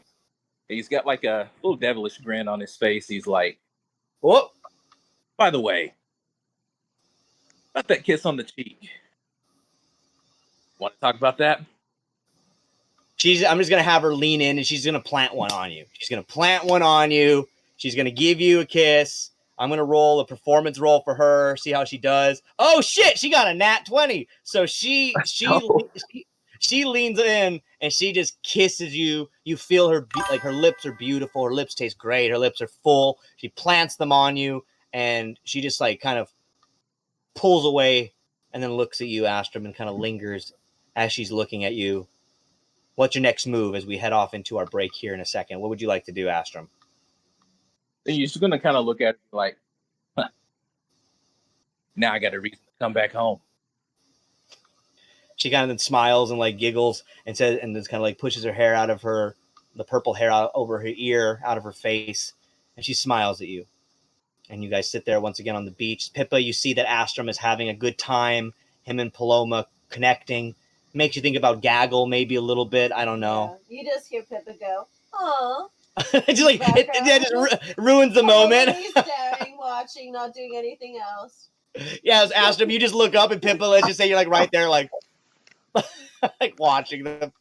Speaker 9: He's got like a little devilish grin on his face. He's like,
Speaker 1: "Oh,
Speaker 9: by the way, about that kiss on the cheek. Want to talk about that?"
Speaker 1: I'm just going to have her lean in and she's going to plant one on you. She's going to plant one on you. She's going to give you a kiss. I'm going to roll a performance roll for her, see how she does. Oh, shit, she got a nat 20. So she leans in and she just kisses you. You feel her, like her lips are beautiful. Her lips taste great. Her lips are full. She plants them on you and she just like kind of pulls away and then looks at you, Astrum, and kind of lingers as she's looking at you. What's your next move as we head off into our break here in a second? What would you like to do, Astrum?
Speaker 9: Then you're just going to kind of look at it like, now I got a reason to come back home.
Speaker 1: she kind of then smiles and like giggles and says, and just kind of like pushes her hair out of the purple hair out over her ear, out of her face, and she smiles at you. And you guys sit there once again on the beach. Pippa, you see that Astrum is having a good time. Him and Paloma connecting. Makes you think about Gaggle maybe a little bit. I don't know.
Speaker 10: Yeah, you just hear Pippa go, "Aw."
Speaker 1: Just like it just ruins the moment.
Speaker 10: He's staring, watching, not doing anything else.
Speaker 1: Yeah, it's Astrum. You just look up and Pippa, let's just say you're like right there, like, like watching them.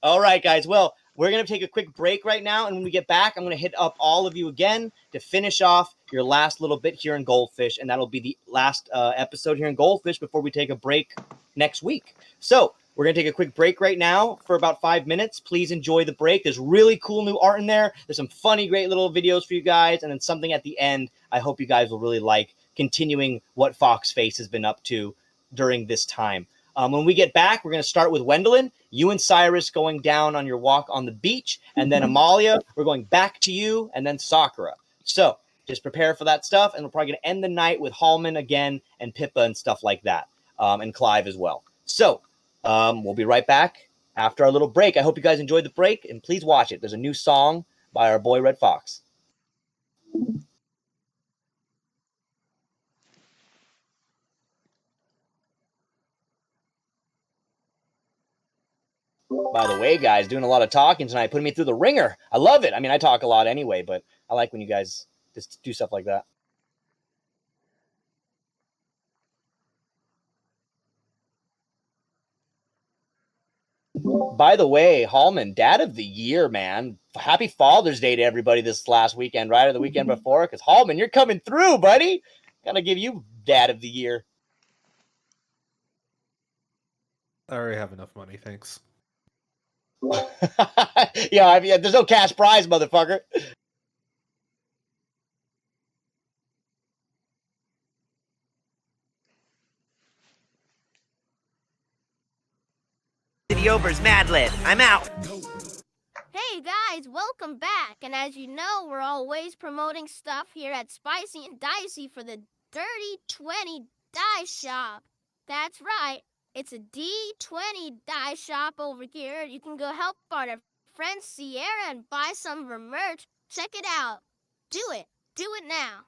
Speaker 1: All right, guys. Well, we're going to take a quick break right now. And when we get back, I'm going to hit up all of you again to finish off your last little bit here in Goldfish. And that'll be the last episode here in Goldfish before we take a break next week. So we're going to take a quick break right now for about 5 minutes. Please enjoy the break. There's really cool new art in there. There's some funny, great little videos for you guys. And then something at the end I hope you guys will really like, continuing what Fox Face has been up to during this time. When we get back, we're going to start with Wendeline. You and Sirus going down on your walk on the beach. And then Amalia, we're going back to you. And then Sakura. So just prepare for that stuff. And we're probably going to end the night with Halmon again and Pippa and stuff like that. And Clive as well. So we'll be right back after our little break. I hope you guys enjoyed the break. And please watch it. There's a new song by our boy Red Fox. By the way, guys, doing a lot of talking tonight, putting me through the ringer. I love it. I mean, I talk a lot anyway, but I like when you guys just do stuff like that. By the way, Halmon, Dad of the Year, man. Happy Father's Day to everybody this last weekend, right? Or the weekend before. Because, Halmon, you're coming through, buddy. Gotta give you Dad of the Year.
Speaker 12: I already have enough money, thanks.
Speaker 1: Yeah, I mean, there's no cash prize, motherfucker.
Speaker 4: City Over's Mad Lib. I'm out.
Speaker 15: Hey guys, welcome back. And as you know, we're always promoting stuff here at Spicy and Dicey for the Dirty 20 Dye Shop. That's right. It's a D20 dye shop over here. You can go help our friend Sierra and buy some of her merch. Check it out. Do it. Do it now.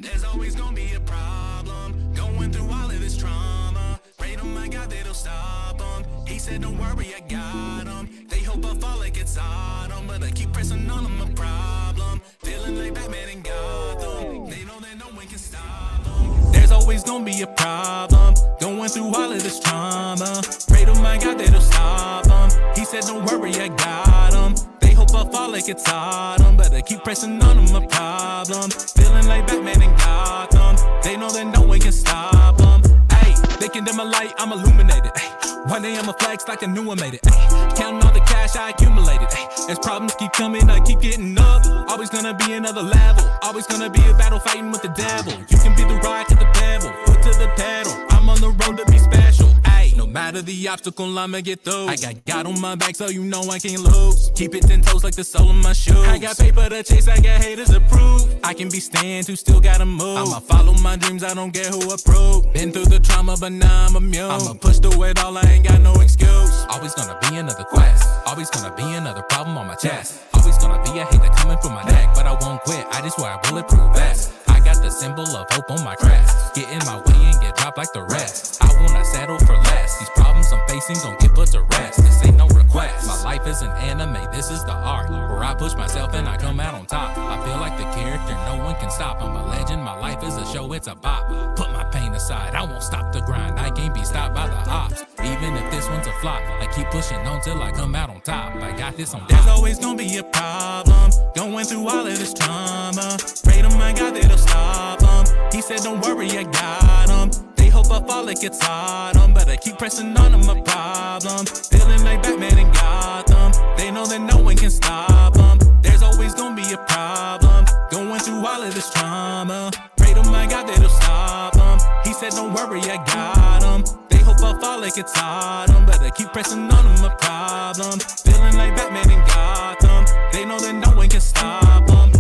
Speaker 16: There's always gonna be a problem going through all of this trauma. Pray to my God that it'll stop them. He said, don't worry, I got them. They hope I fall like it's autumn, but I keep pressing on them a problem. Feeling like Batman in Gotham. They know that no one can stop them. There's always gonna be a problem going through all of this trauma. Pray to my God that it'll stop them. He said, don't worry, I got them. They hope I fall like it's autumn, but I keep pressing on them a problem. Feeling like Batman in Gotham. They know that no one can stop them. Ay, they can dim a light, I'm illuminated. Ay, one day I'ma flex like I knew I made it. Ay, counting all the cash I accumulated. Ay, as problems keep coming, I keep getting up. Always gonna be another level. Always gonna be a battle fighting with the devil. You can be the rock at the pebble, foot to the pedal. I'm on the road to be special. Ay, no matter the obstacle, I'ma get through. I got God on my back, so you know I can't lose. Keep it 10 toes like the sole of my shoes. I got paper to chase, I got haters to prove. I can be stand who still gotta move. I'ma follow my dreams, I don't care who approve. Been through the trauma, but now I'm immune. I'ma push through it all, I ain't got no excuse. Always gonna be another quest. Always gonna be another problem on my chest. Always gonna be a hater coming from my neck, but I won't quit, I just wear a bulletproof vest. I got the symbol of hope on my crest. Get in my way and get dropped like the rest. I will not settle for less. These problems I'm facing gon' get put to rest. This ain't no request. My life is an anime, this is the art where I push myself and I come out on top. I feel like the character no one can stop. I'm a legend, my life is a show, it's a bop. Put my pain aside, I won't stop the grind. I can't be stopped by the ops. Even if this one's a flop, I keep pushing on till I come out on top. I got this on top. There's always gonna be a problem going through all of this trauma. Pray to my God that it'll stop them. He said don't worry, I got them. They hope I fall like it's autumn, but I keep pressing on them a problem. Feeling like Batman in Gotham. They know that no one can stop them. There's always gonna be a problem going through all of this trauma. Pray to my God that it'll stop them. He said don't worry, I got them. They hope hope I fall like it's autumn. Better keep pressing on them, a problem. Feeling like Batman in Gotham. They know that no one can stop them.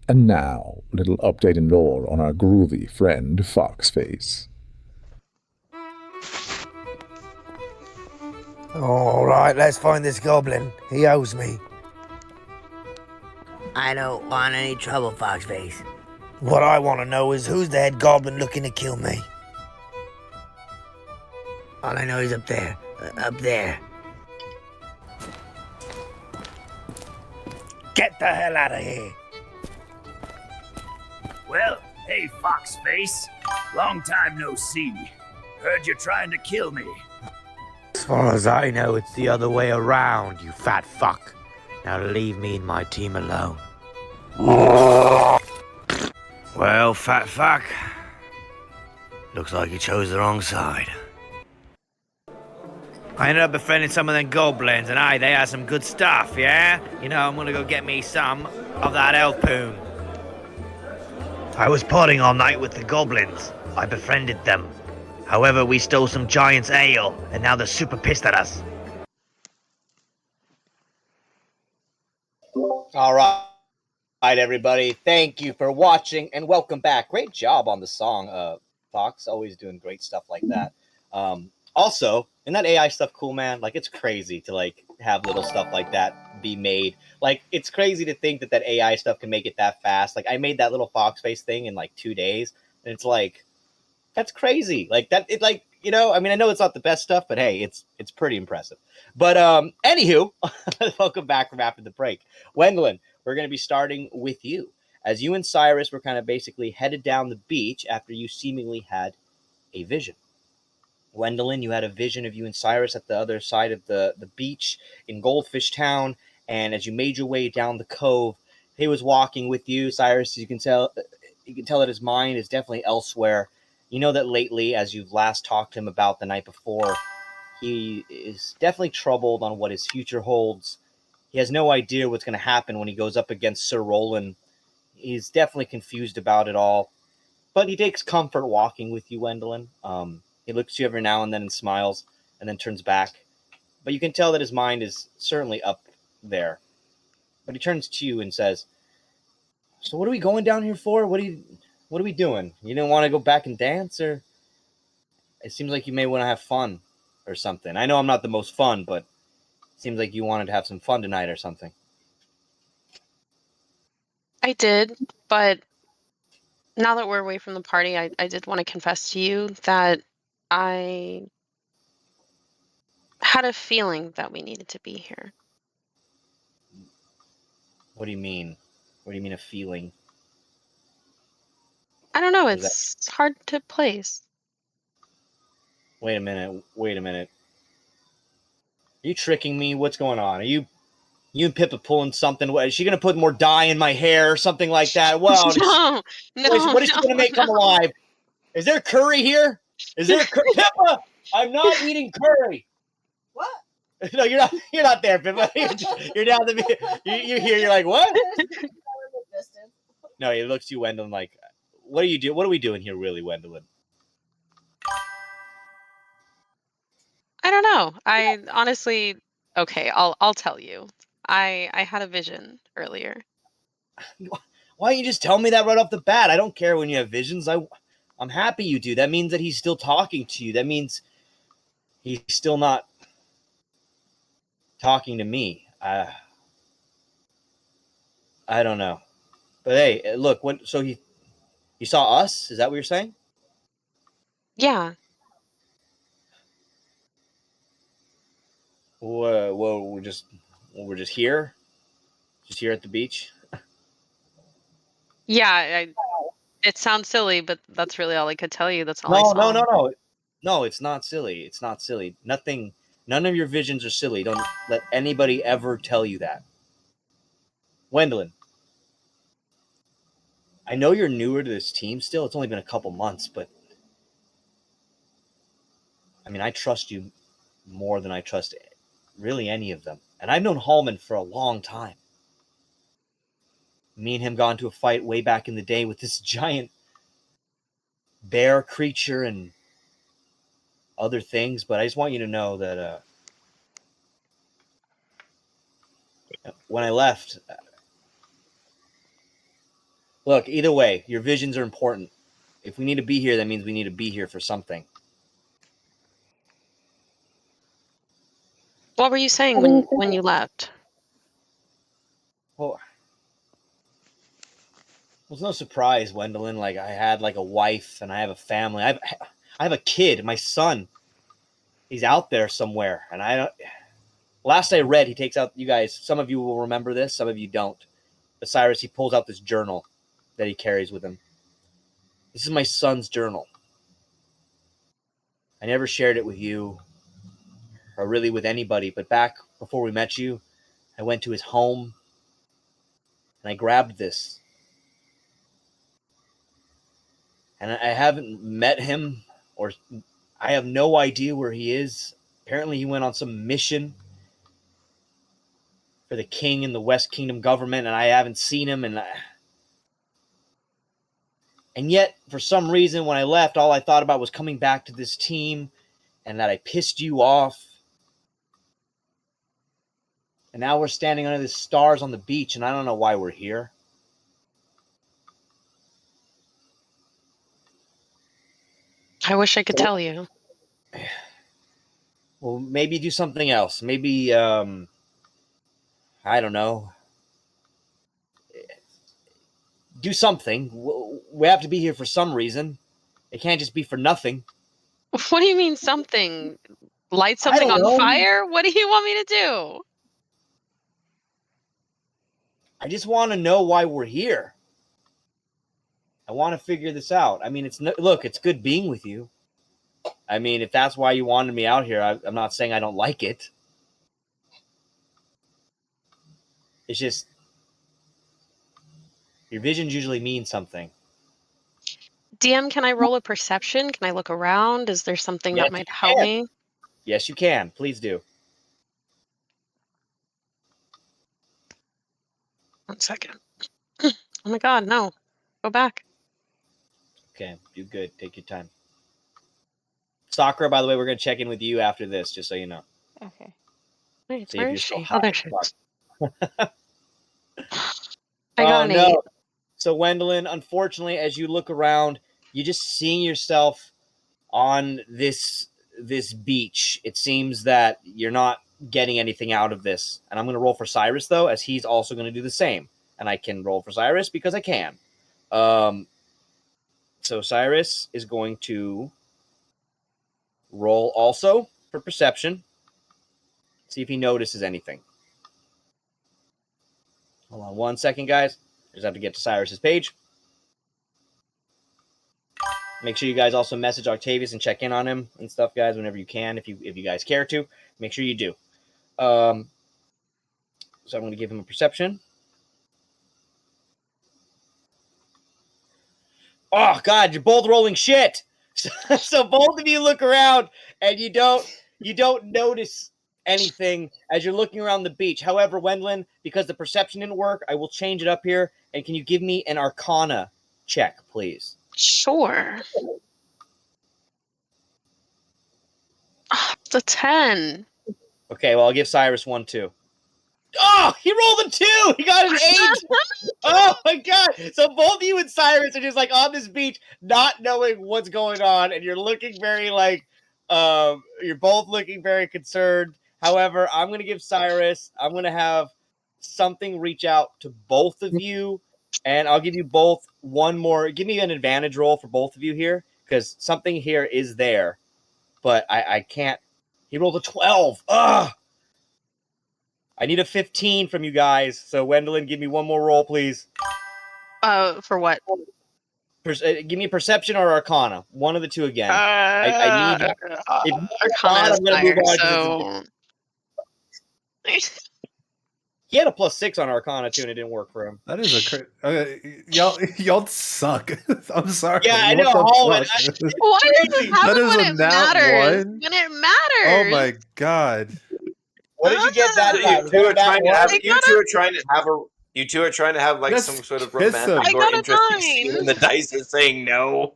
Speaker 17: And now, a little update and lore on our groovy friend Foxface.
Speaker 4: Alright, let's find this goblin. He owes me. I don't want any trouble, Foxface. What I want to know is who's the head goblin looking to kill me? All I know is up there. Up there. Get the hell out of here!
Speaker 18: Well, hey, Foxface. Long time no see. Heard you're trying to kill me.
Speaker 4: As far as I know, it's the other way around, you fat fuck. Now leave me and my team alone. Well, fat fuck. Looks like you chose the wrong side. I ended up befriending some of them goblins, and aye, they had some good stuff, yeah? You know, I'm gonna go get me some of that elf poon. I was partying all night with the goblins. I befriended them. However, we stole some giant's ale, and now they're super pissed at us.
Speaker 1: All right, everybody. Thank you for watching, and welcome back. Great job on the song, Fox. Always doing great stuff like that. Also, isn't that AI stuff cool, man? Like, it's crazy to, like, have little stuff like that be made. Like, it's crazy to think that AI stuff can make it that fast. Like, I made that little fox face thing in, like, 2 days, and it's like, that's crazy. Like, that, it, like, you know, I mean, I know it's not the best stuff, but hey, it's pretty impressive. But, anywho, welcome back from after the break. Wendeline, we're going to be starting with you. As you and Sirus were kind of basically headed down the beach after you seemingly had a vision. Wendeline, you had a vision of you and Sirus at the other side of the beach in Goldfish Town, and as you made your way down the cove, he was walking with you. Sirus, you can tell that his mind is definitely elsewhere. You know that lately, as you've last talked to him about the night before, he is definitely troubled on what his future holds. He has no idea what's going to happen when he goes up against Sir Roland. He's definitely confused about it all, but he takes comfort walking with you, Wendeline. He looks at you every now and then and smiles, and then turns back. But you can tell that his mind is certainly up there. But he turns to you and says, "So what are we going down here for? What are we doing? You didn't want to go back and dance, or it seems like you may want to have fun or something. I know I'm not the most fun, but it seems like you wanted to have some fun tonight or something."
Speaker 7: I did, but now that we're away from the party, I did want to confess to you that I had a feeling that we needed to be here.
Speaker 1: What do you mean? What do you mean a feeling?
Speaker 7: I don't know. It's hard to place.
Speaker 1: Wait a minute. Are you tricking me? What's going on? Are you and Pippa pulling something? Is she going to put more dye in my hair or something like that? Well, what is she going to make come alive? Is there curry here? Is there Pippa? I'm not eating curry.
Speaker 10: What?
Speaker 1: No, you're not there, Pippa. You're down the. You're here. You're like, what? No, he looks to you, Wendeline, like, what are you doing? What are we doing here, really, Wendeline?
Speaker 7: I don't know. I honestly, okay, I'll tell you. I had a vision earlier.
Speaker 1: Why don't you just tell me that right off the bat? I don't care when you have visions. I'm happy you do. That means that he's still talking to you. That means he's still not talking to me. I don't know. But hey, look, so he saw us? Is that what you're saying?
Speaker 7: Yeah.
Speaker 1: Well, we're just here? Just here at the beach?
Speaker 7: Yeah, it sounds silly, but that's really all I could tell you. That's all I saw.
Speaker 1: No. No, it's not silly. It's not silly. None of your visions are silly. Don't let anybody ever tell you that. Wendeline, I know you're newer to this team still. It's only been a couple months, but mean, I trust you more than I trust really any of them. And I've known Halmon for a long time. Me and him got into a fight way back in the day with this giant bear creature and other things, but I just want you to know that when I left, look, either way, your visions are important. If we need to be here, that means we need to be here for something.
Speaker 7: What were you saying when you left?
Speaker 1: Well, it was no surprise, Wendeline. Like, I had like a wife and I have a family. I have a kid, my son. He's out there somewhere, and I don't. Last I read, he takes out, you guys. Some of you will remember this, some of you don't. But Sirus, he pulls out this journal that he carries with him. This is my son's journal. I never shared it with you, or really with anybody. But back before we met you, I went to his home, and I grabbed this. And I haven't met him, or I have no idea where he is. Apparently he went on some mission for the king and the West Kingdom government, and I haven't seen him. And yet, for some reason, when I left, all I thought about was coming back to this team and that I pissed you off. And now we're standing under the stars on the beach, and I don't know why we're here.
Speaker 7: I wish I could tell you.
Speaker 1: Well, maybe do something else. Maybe, I don't know. Do something. We have to be here for some reason. It can't just be for nothing.
Speaker 7: What do you mean something? Light something on fire? What do you want me to do?
Speaker 1: I just want to know why we're here. I want to figure this out. I mean, look, it's good being with you. I mean, if that's why you wanted me out here, I'm not saying I don't like it. It's just, your visions usually mean something.
Speaker 7: DM, can I roll a perception? Can I look around? Is there something that might help me?
Speaker 1: Yes, you can. Please do.
Speaker 7: 1 second. Oh my god, no. Go back.
Speaker 1: Okay, do good. Take your time. Sakura, by the way, we're going to check in with you after this, just so you know.
Speaker 13: Okay.
Speaker 7: Wait,
Speaker 1: See
Speaker 7: where
Speaker 1: if
Speaker 7: is
Speaker 1: you're
Speaker 7: she?
Speaker 1: still
Speaker 7: Oh, there she is. I
Speaker 1: Oh,
Speaker 7: got an 8.
Speaker 1: no. So, Wendeline, unfortunately, as you look around, you're just seeing yourself on this beach. It seems that you're not getting anything out of this. And I'm going to roll for Sirus, though, as he's also going to do the same. And I can roll for Sirus because I can. So Sirus is going to roll also for perception. See if he notices anything. Hold on 1 second, guys. I just have to get to Cyrus's page. Make sure you guys also message Octavius and check in on him and stuff, guys, whenever you can, if you guys care to. Make sure you do. So I'm going to give him a perception. Oh, God, you're both rolling shit. So both of you look around and you don't notice anything as you're looking around the beach. However, Wendeline, because the perception didn't work, I will change it up here. And can you give me an Arcana check, please?
Speaker 7: Sure. Oh, it's a 10.
Speaker 1: Okay, well, I'll give Sirus 1 too. Oh, he rolled a 2. He got an 8. Oh my God. So both you and Sirus are just like on this beach, not knowing what's going on. And you're looking very you're both looking very concerned. However, I'm going to give Sirus, I'm going to have something reach out to both of you. And I'll give you both one more. Give me an advantage roll for both of you here. Because something here is there. But I can't. He rolled a 12. Ugh. I need a 15 from you guys. So, Wendeline, give me one more roll, please.
Speaker 7: For what?
Speaker 1: Give me Perception or Arcana. One of the two again. I need...
Speaker 7: Arcana is higher, so...
Speaker 1: He had a +6 on Arcana too, and it didn't work for him.
Speaker 12: That is y'all suck. I'm sorry.
Speaker 1: Yeah, I
Speaker 12: What
Speaker 1: know.
Speaker 12: the
Speaker 1: Why
Speaker 12: fuck?
Speaker 7: does this happen
Speaker 12: That is
Speaker 7: when
Speaker 12: a
Speaker 7: it
Speaker 12: nat
Speaker 7: matters?
Speaker 12: one.
Speaker 7: When it
Speaker 12: Oh
Speaker 7: matters.
Speaker 12: my god.
Speaker 1: What did you get that
Speaker 11: So
Speaker 1: by? Was that a nat one?
Speaker 11: You two are trying to have like
Speaker 12: Let's
Speaker 11: some sort of
Speaker 12: kiss
Speaker 11: romantic
Speaker 12: him.
Speaker 11: or
Speaker 7: I got a
Speaker 11: interesting scene,
Speaker 7: 9.
Speaker 11: and the dice is saying no.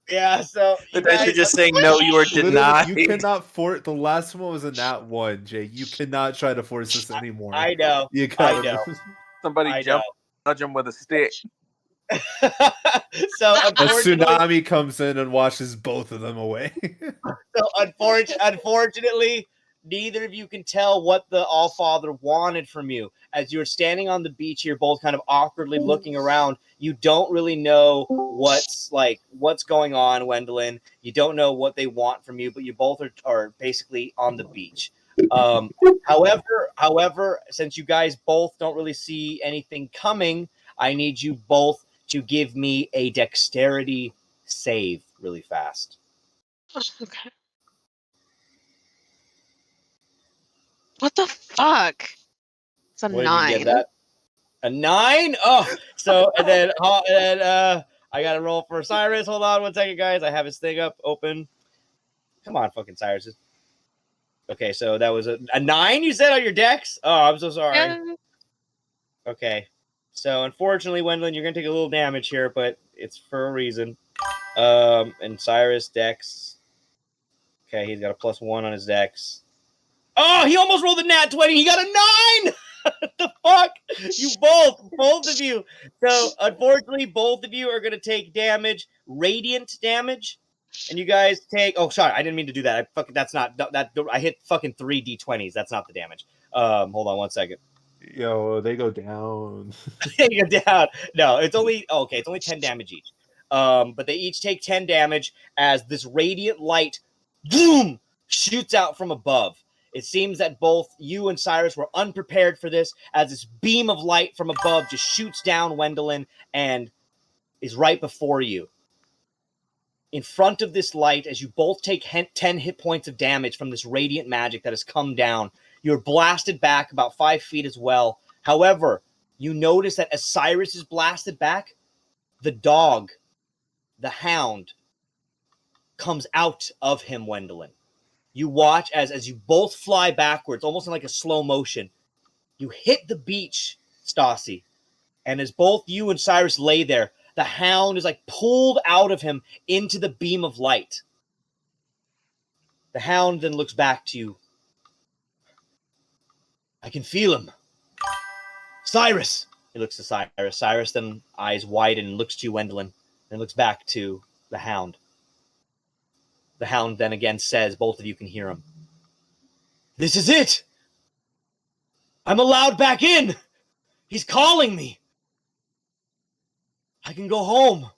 Speaker 1: Yeah, so
Speaker 11: The
Speaker 1: you
Speaker 11: dice are
Speaker 1: guys,
Speaker 11: just saying no. You are
Speaker 12: Literally,
Speaker 11: denied.
Speaker 12: you cannot force. The last one was a nat 1, Jay. You cannot try to force this anymore.
Speaker 1: I know.
Speaker 12: You
Speaker 1: I
Speaker 12: gotta.
Speaker 1: know.
Speaker 9: Somebody
Speaker 1: I
Speaker 9: jump, nudge him with a stick.
Speaker 1: So
Speaker 12: A
Speaker 1: unfortunately,
Speaker 12: tsunami comes in and washes both of them away.
Speaker 1: unfortunately, neither of you can tell what the Allfather wanted from you. As you're standing on the beach, you're both kind of awkwardly looking around. You don't really know what's going on, Wendeline. You don't know what they want from you, but you both are basically on the beach. However, since you guys both don't really see anything coming, I need you both to give me a dexterity save really fast.
Speaker 7: Okay. What the fuck? It's a
Speaker 1: What
Speaker 7: 9.
Speaker 1: did you get that? A 9? Oh, so and then I gotta roll for Sirus. Hold on 1 second, guys. I have his thing up open. Come on, fucking Sirus. Okay, so that was a 9 you said on your dex? Oh, I'm so sorry.
Speaker 7: Yeah.
Speaker 1: Okay. So unfortunately, Wendeline, you're gonna take a little damage here, but it's for a reason. And Sirus dex. Okay, he's got a +1 on his dex. Oh, he almost rolled a nat 20. He got a 9. What the fuck? You both of you. So unfortunately, both of you are gonna take damage, radiant damage, and you guys take. Oh, sorry, I didn't mean to do that. That's not that. I hit fucking 3 d20s. That's not the damage. Hold on 1 second.
Speaker 12: Yo, they go down.
Speaker 1: They go down. No, it's only okay. It's only 10 damage each. But they each take 10 damage as this radiant light, boom, shoots out from above. It seems that both you and Sirus were unprepared for this, as this beam of light from above just shoots down Wendeline and is right before you. In front of this light, as you both take 10 hit points of damage from this radiant magic that has come down, you're blasted back about 5 feet as well. However, you notice that as Sirus is blasted back, the dog, the hound, comes out of him, Wendeline. You watch as you both fly backwards, almost in like a slow motion. You hit the beach, Stassi. And as both you and Sirus lay there, the hound is like pulled out of him into the beam of light. The hound then looks back to you. I can feel him. Sirus! He looks to Sirus. Sirus then eyes widen and looks to you, Wendeline, and looks back to the hound. The hound then again says, both of you can hear him. This is it! I'm allowed back in! He's calling me! I can go home.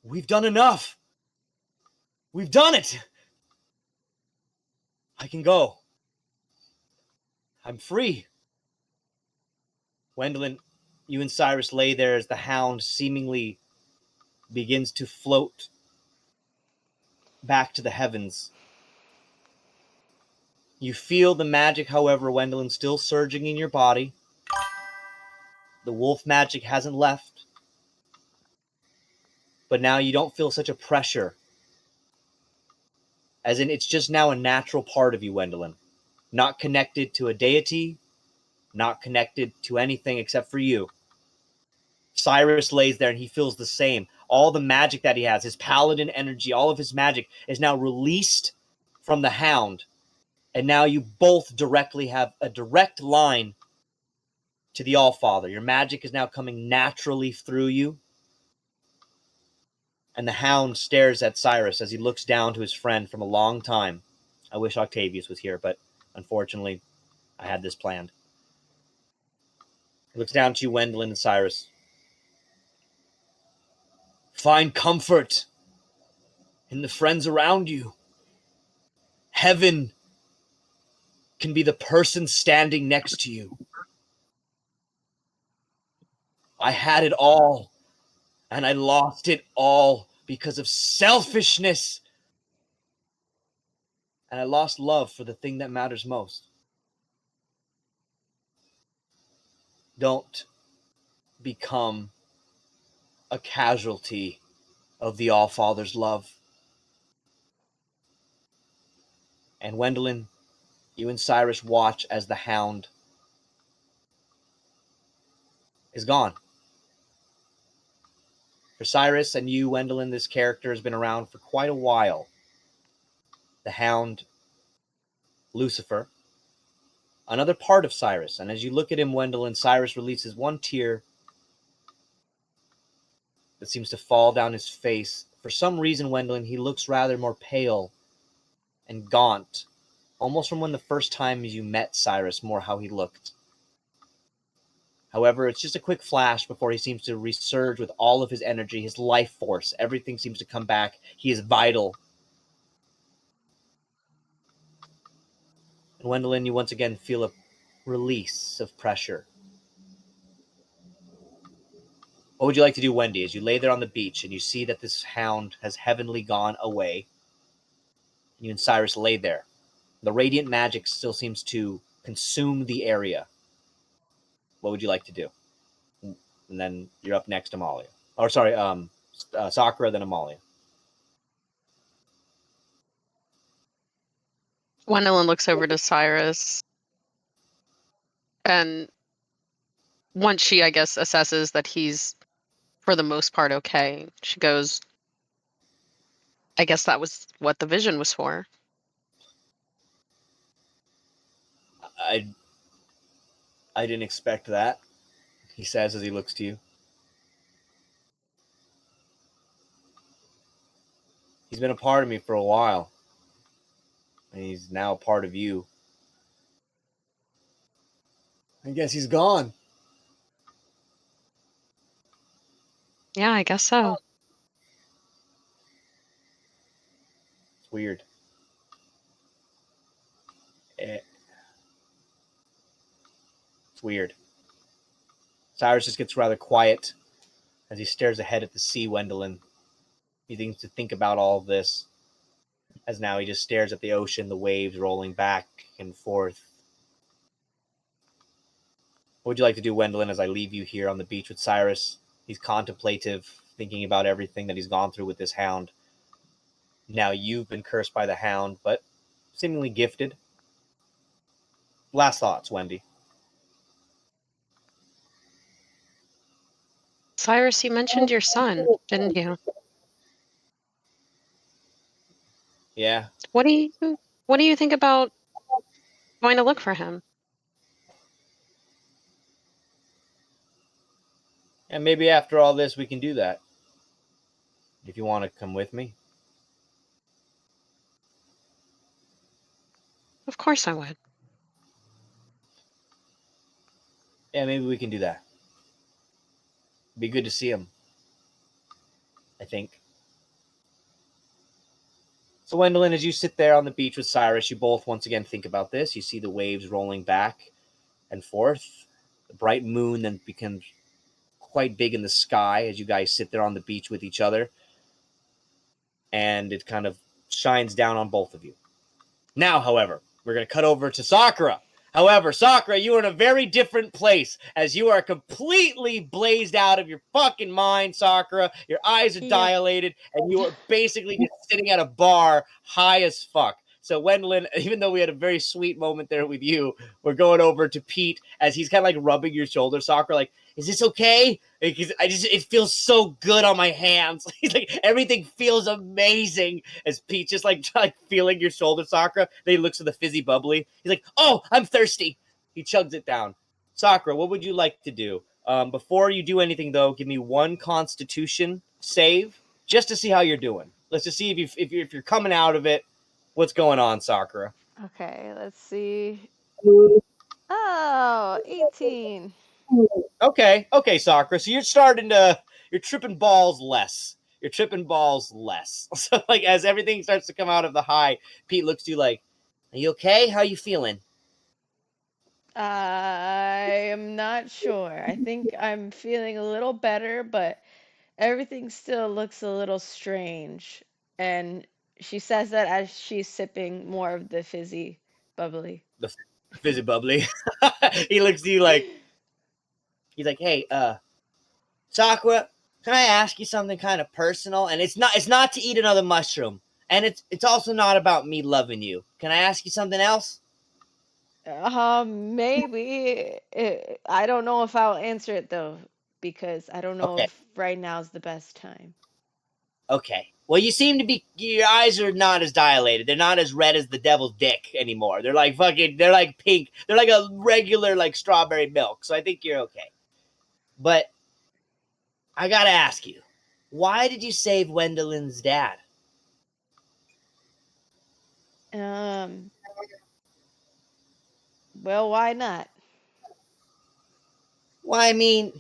Speaker 1: We've done enough. We've done it. I can go. I'm free. Wendeline, you and Sirus lay there as the hound seemingly begins to float back to the heavens. You feel the magic, however, Wendeline, still surging in your body. The wolf magic hasn't left. But now you don't feel such a pressure. As in, it's just now a natural part of you, Wendeline. Not connected to a deity, not connected to anything except for you. Sirus lays there and he feels the same. All the magic that he has, his paladin energy, all of his magic is now released from the hound. And now you both directly have a direct line to the Allfather. Your magic is now coming naturally through you. And the hound stares at Sirus as he looks down to his friend from a long time. I wish Octavius was here, but unfortunately, I had this planned. He looks down to you, Wendeline and Sirus. Find comfort in the friends around you. Heaven can be the person standing next to you. I had it all, and I lost it all because of selfishness. And I lost love for the thing that matters most. don't become a casualty of the All-Father's love. And Wendeline, you and Sirus watch as the hound is gone. For Sirus and you, Wendeline, this character has been around for quite a while. The hound, Lucifer, another part of Sirus. And as you look at him, Wendeline, Sirus releases one tear that seems to fall down his face. For some reason, Wendeline, he looks rather more pale and gaunt, almost from when the first time you met Sirus, more how he looked. However, it's just a quick flash before he seems to resurge with all of his energy, his life force. Everything seems to come back. He is vital. And Wendeline, you once again feel a release of pressure. What would you like to do, Wendy, as you lay there on the beach and you see that this hound has heavenly gone away? You and Sirus lay there. The radiant magic still seems to consume the area. What would you like to do? And then you're up next, Amalia. Or sorry, Sakura, then Amalia.
Speaker 7: Wendeline looks over to Sirus, and once she, I guess, assesses that he's, for the most part, okay, she goes, I guess that was what the vision was for.
Speaker 1: I didn't expect that, he says as he looks to you. He's been a part of me for a while, and he's now a part of you. I guess he's gone.
Speaker 7: Yeah, I guess so.
Speaker 1: It's weird. It's weird. Sirus just gets rather quiet as he stares ahead at the sea, Wendeline. He begins to think about all of this, as now he just stares at the ocean, the waves rolling back and forth. What would you like to do, Wendeline, as I leave you here on the beach with Sirus? He's contemplative, thinking about everything that he's gone through with this hound. Now you've been cursed by the hound, but seemingly gifted. Last thoughts, Wendy.
Speaker 7: Sirus, you mentioned your son, didn't you?
Speaker 1: Yeah.
Speaker 7: What do you think about going to look for him?
Speaker 1: And maybe after all this, we can do that. If you want to come with me.
Speaker 7: Of course I would.
Speaker 1: Yeah, maybe we can do that. Be good to see him, I think. So, Wendeline, as you sit there on the beach with Sirus, you both once again think about this. You see the waves rolling back and forth. The bright moon then becomes quite big in the sky as you guys sit there on the beach with each other. And it kind of shines down on both of you. Now, however, we're going to cut over to Sakura. However, Sakura, you are in a very different place as you are completely blazed out of your fucking mind, Sakura. Your eyes are dilated, and you are basically just sitting at a bar high as fuck. So, Wendeline, even though we had a very sweet moment there with you, we're going over to Pete as he's kind of like rubbing your shoulder, Sakura, like, is this okay? Because it feels so good on my hands. He's like, everything feels amazing. As Pete just like feeling your shoulder, Sakura. Then he looks at the fizzy bubbly. He's like, oh, I'm thirsty. He chugs it down. Sakura, what would you like to do? Before you do anything, though, give me one Constitution save just to see how you're doing. Let's just see if you're coming out of it. What's going on, Sakura?
Speaker 13: Okay, let's see. Oh, 18.
Speaker 1: Okay, Sakura. So you're tripping balls less. You're tripping balls less. So like as everything starts to come out of the high, Pete looks to you like, are you okay? How you feeling?
Speaker 13: I am not sure. I think I'm feeling a little better, but everything still looks a little strange. And she says that as she's sipping more of the fizzy bubbly.
Speaker 1: The fizzy bubbly. He looks to you like, He's like, hey, Sakura, can I ask you something kind of personal? And it's not to eat another mushroom. And it's also not about me loving you. Can I ask you something else?
Speaker 13: Maybe. I don't know if I'll answer it though, because I don't know
Speaker 1: Okay.
Speaker 13: if right now is the best time.
Speaker 1: Okay. Well, you seem to be, your eyes are not as dilated. They're not as red as the devil's dick anymore. They're like they're like pink. They're like a regular, like strawberry milk. So I think you're okay. But I gotta ask you, why did you save Wendeline's dad?
Speaker 13: Well, why not?
Speaker 1: Well, I mean,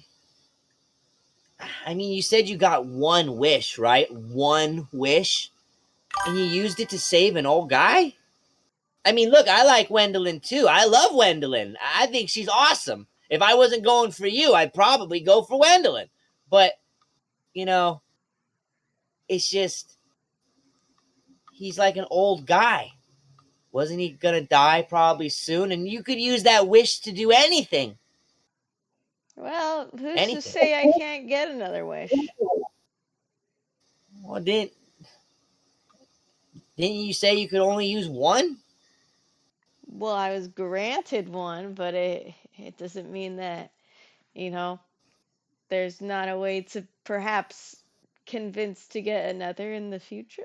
Speaker 1: you said you got one wish, right? One wish? And you used it to save an old guy? I mean, look, I like Wendeline too. I love Wendeline. I think she's awesome. If I wasn't going for you, I'd probably go for Wendeline. But, you know, it's just, he's like an old guy. Wasn't he gonna die probably soon? And you could use that wish to do anything.
Speaker 13: Well, who's to
Speaker 1: Anything.
Speaker 13: say I can't get another wish?
Speaker 1: Well, didn't you say you could only use one?
Speaker 13: Well, I was granted one, but it doesn't mean that, you know, there's not a way to perhaps convince to get another in the future.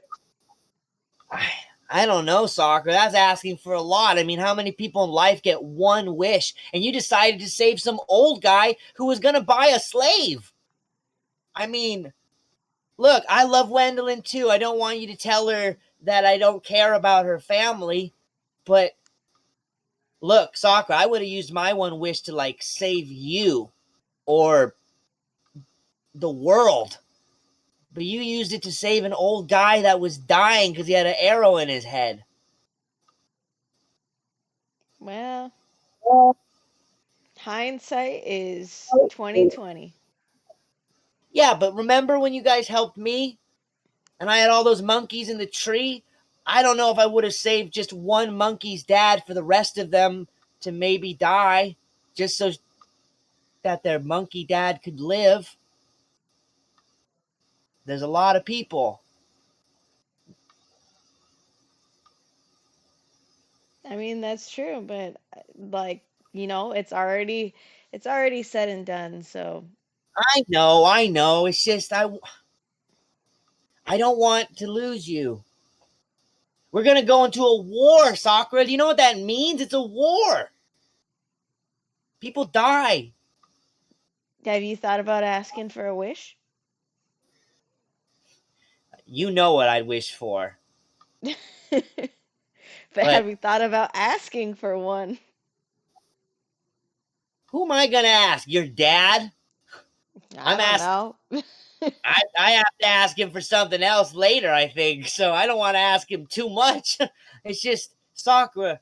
Speaker 1: I don't know, Sakura. That's asking for a lot. I mean, how many people in life get one wish? And you decided to save some old guy who was going to buy a slave. I mean, look, I love Wendeline too. I don't want you to tell her that I don't care about her family. But look, Sakura, I would have used my one wish to, like, save you or the world. But you used it to save an old guy that was dying because he had an arrow in his head.
Speaker 13: Well, hindsight is 2020.
Speaker 1: Yeah, but remember when you guys helped me and I had all those monkeys in the tree? I don't know if I would have saved just one monkey's dad for the rest of them to maybe die, just so that their monkey dad could live. There's a lot of people.
Speaker 13: I mean, that's true, but like, you know, it's already said and done, so
Speaker 1: I know. It's just I don't want to lose you. We're going to go into a war, Sakura. Do you know what that means? It's a war. People die.
Speaker 13: have you thought about asking for a wish?
Speaker 1: You know what I'd wish for.
Speaker 13: But have you thought about asking for one?
Speaker 1: Who am I going to ask? Your dad?
Speaker 13: I don't know.
Speaker 1: I have to ask him for something else later, I think. So I don't want to ask him too much. It's just, Sakura,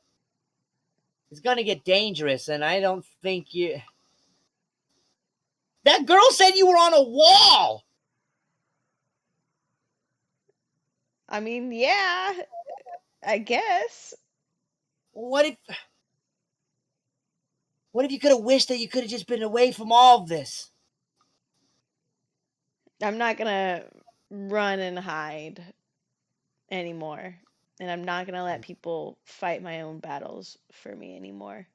Speaker 1: it's going to get dangerous, and I don't think you... That girl said you were on a wall!
Speaker 13: I mean, yeah, I guess.
Speaker 1: What if you could have wished that you could have just been away from all of this?
Speaker 13: I'm not gonna run and hide anymore. And I'm not gonna let people fight my own battles for me anymore.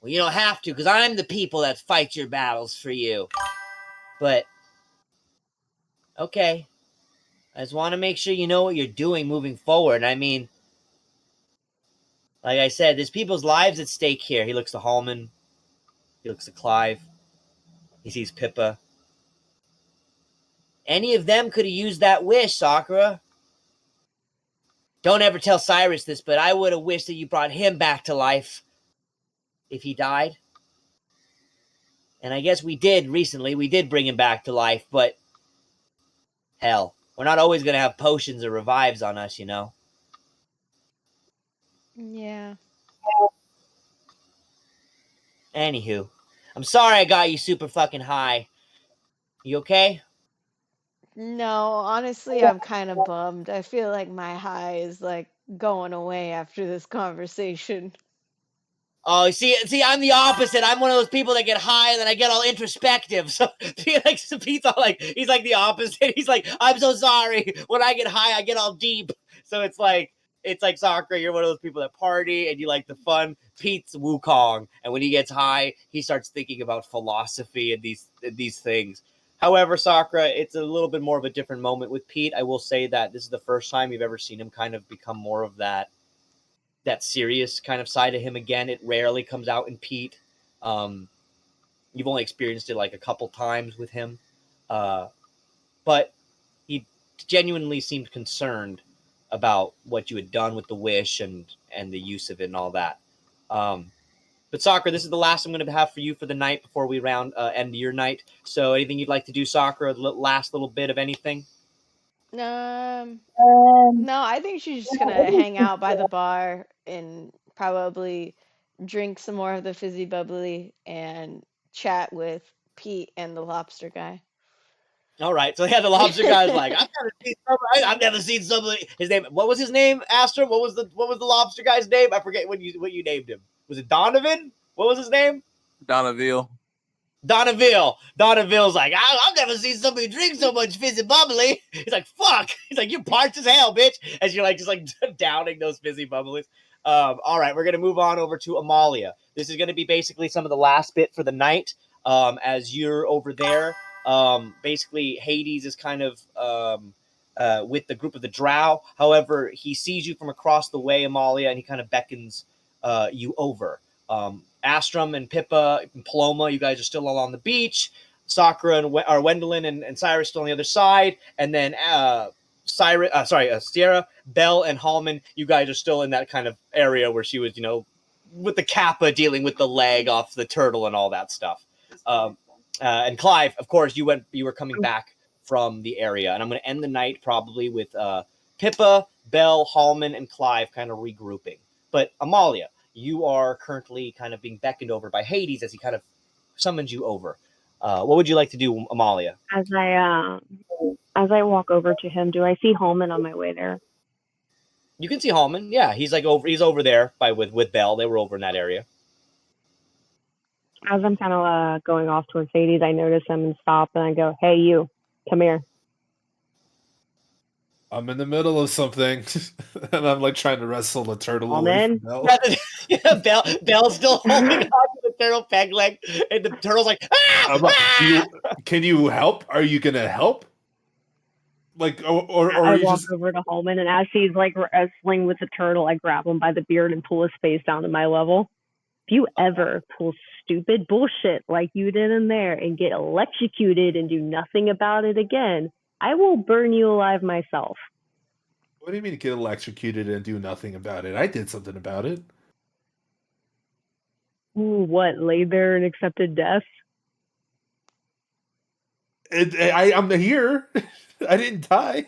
Speaker 1: Well, you don't have to, because I'm the people that fight your battles for you. But, okay. I just want to make sure you know what you're doing moving forward. I mean, like I said, there's people's lives at stake here. He looks to Halmon. He looks to Clive. He sees Pippa. Any of them could have used that wish, Sakura. Don't ever tell Sirus this, but I would have wished that you brought him back to life if he died. And I guess we did recently. We did bring him back to life, but hell, we're not always going to have potions or revives on us, you know?
Speaker 13: Yeah.
Speaker 1: Anywho, I'm sorry I got you super fucking high. You okay?
Speaker 13: No, honestly, I'm kind of bummed. I feel like my high is like going away after this conversation.
Speaker 1: Oh, see, I'm the opposite. I'm one of those people that get high and then I get all introspective. So Pete's all like, he's like the opposite. He's like, I'm so sorry. When I get high, I get all deep. So it's like Sakura. You're one of those people that party and you like the fun. Pete's Wukong, and when he gets high, he starts thinking about philosophy and these things. However, Sakura, it's a little bit more of a different moment with Pete. I will say that this is the first time you've ever seen him kind of become more of that serious kind of side of him again. It rarely comes out in Pete. You've only experienced it like a couple times with him. But he genuinely seemed concerned about what you had done with the wish and the use of it and all that. But Sakura, this is the last I'm going to have for you for the night before we end your night. So anything you'd like to do, Sakura? Last little bit of anything?
Speaker 13: No, I think she's just gonna hang out by the bar and probably drink some more of the fizzy bubbly and chat with Pete and the lobster guy.
Speaker 1: All right, so yeah, the lobster guy's like, I've never seen somebody. His name, what was his name? Astro, what was the lobster guy's name? I forget what you named him. Was it Donovan? What was his name?
Speaker 9: Donnaville.
Speaker 1: Donnaville's like, I've never seen somebody drink so much fizzy bubbly. He's like, fuck. He's like, you're parched as hell, bitch. As you're like just like downing those fizzy bubblies. All right, we're gonna move on over to Amalia. This is gonna be basically some of the last bit for the night. As you're over there, basically Hades is kind of with the group of the Drow. However, he sees you from across the way, Amalia, and he kind of beckons you over. Astrum and Pippa and Paloma, you guys are still all on the beach. Sakura and Wendeline and Sirus still on the other side, and then Sierra, Belle, and Halmon, you guys are still in that kind of area where she was, with the Kappa dealing with the leg off the turtle and all that stuff. And Clive, of course, you were coming back from the area, and I'm going to end the night probably with Pippa, Belle, Halmon, and Clive kind of regrouping. But Amalia, you are currently kind of being beckoned over by Hades as he kind of summons you over. What would you like to do, Amalia?
Speaker 8: As I walk over to him, do I see Halmon on my way there?
Speaker 1: You can see Halmon. Yeah, he's over there with Belle. They were over in that area.
Speaker 8: As I'm kind of going off towards Hades, I notice him and stop, and I go, "Hey, you, come here."
Speaker 12: I'm in the middle of something, and I'm like trying to wrestle the turtle away from Belle.
Speaker 1: Yeah, Belle's still holding on to the turtle peg leg, and the turtle's like,
Speaker 12: Can you help? Are you gonna help? Like, or
Speaker 8: I
Speaker 12: you
Speaker 8: walk
Speaker 12: just
Speaker 8: over to Halmon, and as he's like wrestling with the turtle, I grab him by the beard and pull his face down to my level. If you ever pull stupid bullshit like you did in there and get electrocuted and do nothing about it again, I will burn you alive myself.
Speaker 12: What do you mean get electrocuted and do nothing about it? I did something about it.
Speaker 8: Ooh, what? Laid there and accepted death?
Speaker 12: I'm here. I didn't die.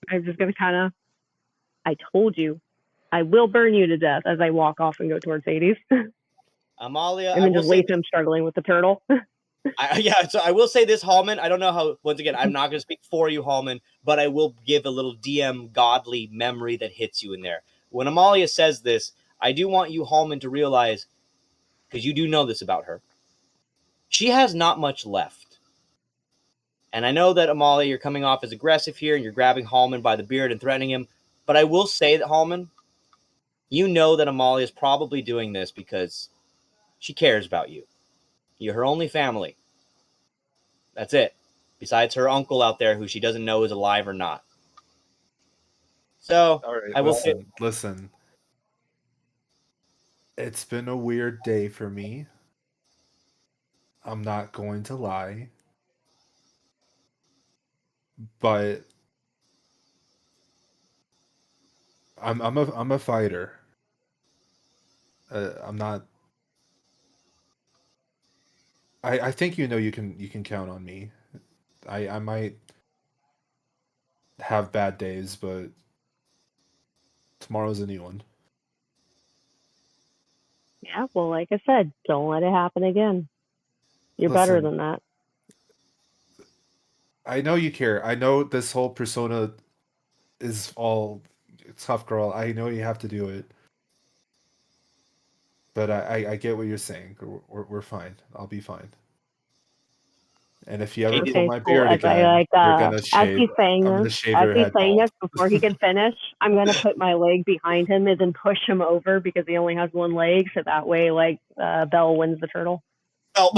Speaker 8: I'm just gonna kind of. I told you, I will burn you to death as I walk off and go towards Hades.
Speaker 1: Amalia,
Speaker 8: and then just leave him struggling with the turtle.
Speaker 1: So I will say this, Halmon. I don't know how. Once again, I'm not going to speak for you, Halmon, but I will give a little DM godly memory that hits you in there. When Amalia says this, I do want you, Halmon, to realize, because you do know this about her, she has not much left. And I know that, Amalia, you're coming off as aggressive here, and you're grabbing Halmon by the beard and threatening him. But I will say that, Halmon, you know that Amalia is probably doing this because she cares about you. You're her only family. That's it. Besides her uncle out there who she doesn't know is alive or not. So,
Speaker 12: all right,
Speaker 1: I will
Speaker 12: listen. It's been a weird day for me. I'm not going to lie. But I'm a fighter. I'm not. I think you can count on me. I might have bad days, but tomorrow's a new one.
Speaker 8: Yeah, well, like I said, don't let it happen again. You're better than that.
Speaker 12: I know you care. I know this whole persona is all tough girl. I know you have to do it. But I get what you're saying. We're fine. I'll be fine. And if you ever pull my beard again, you're gonna shave. I'm gonna shave your head bald.
Speaker 8: This, before he can finish, I'm gonna put my leg behind him and then push him over because he only has one leg, so that way, like, Belle wins the turtle.
Speaker 1: Oh,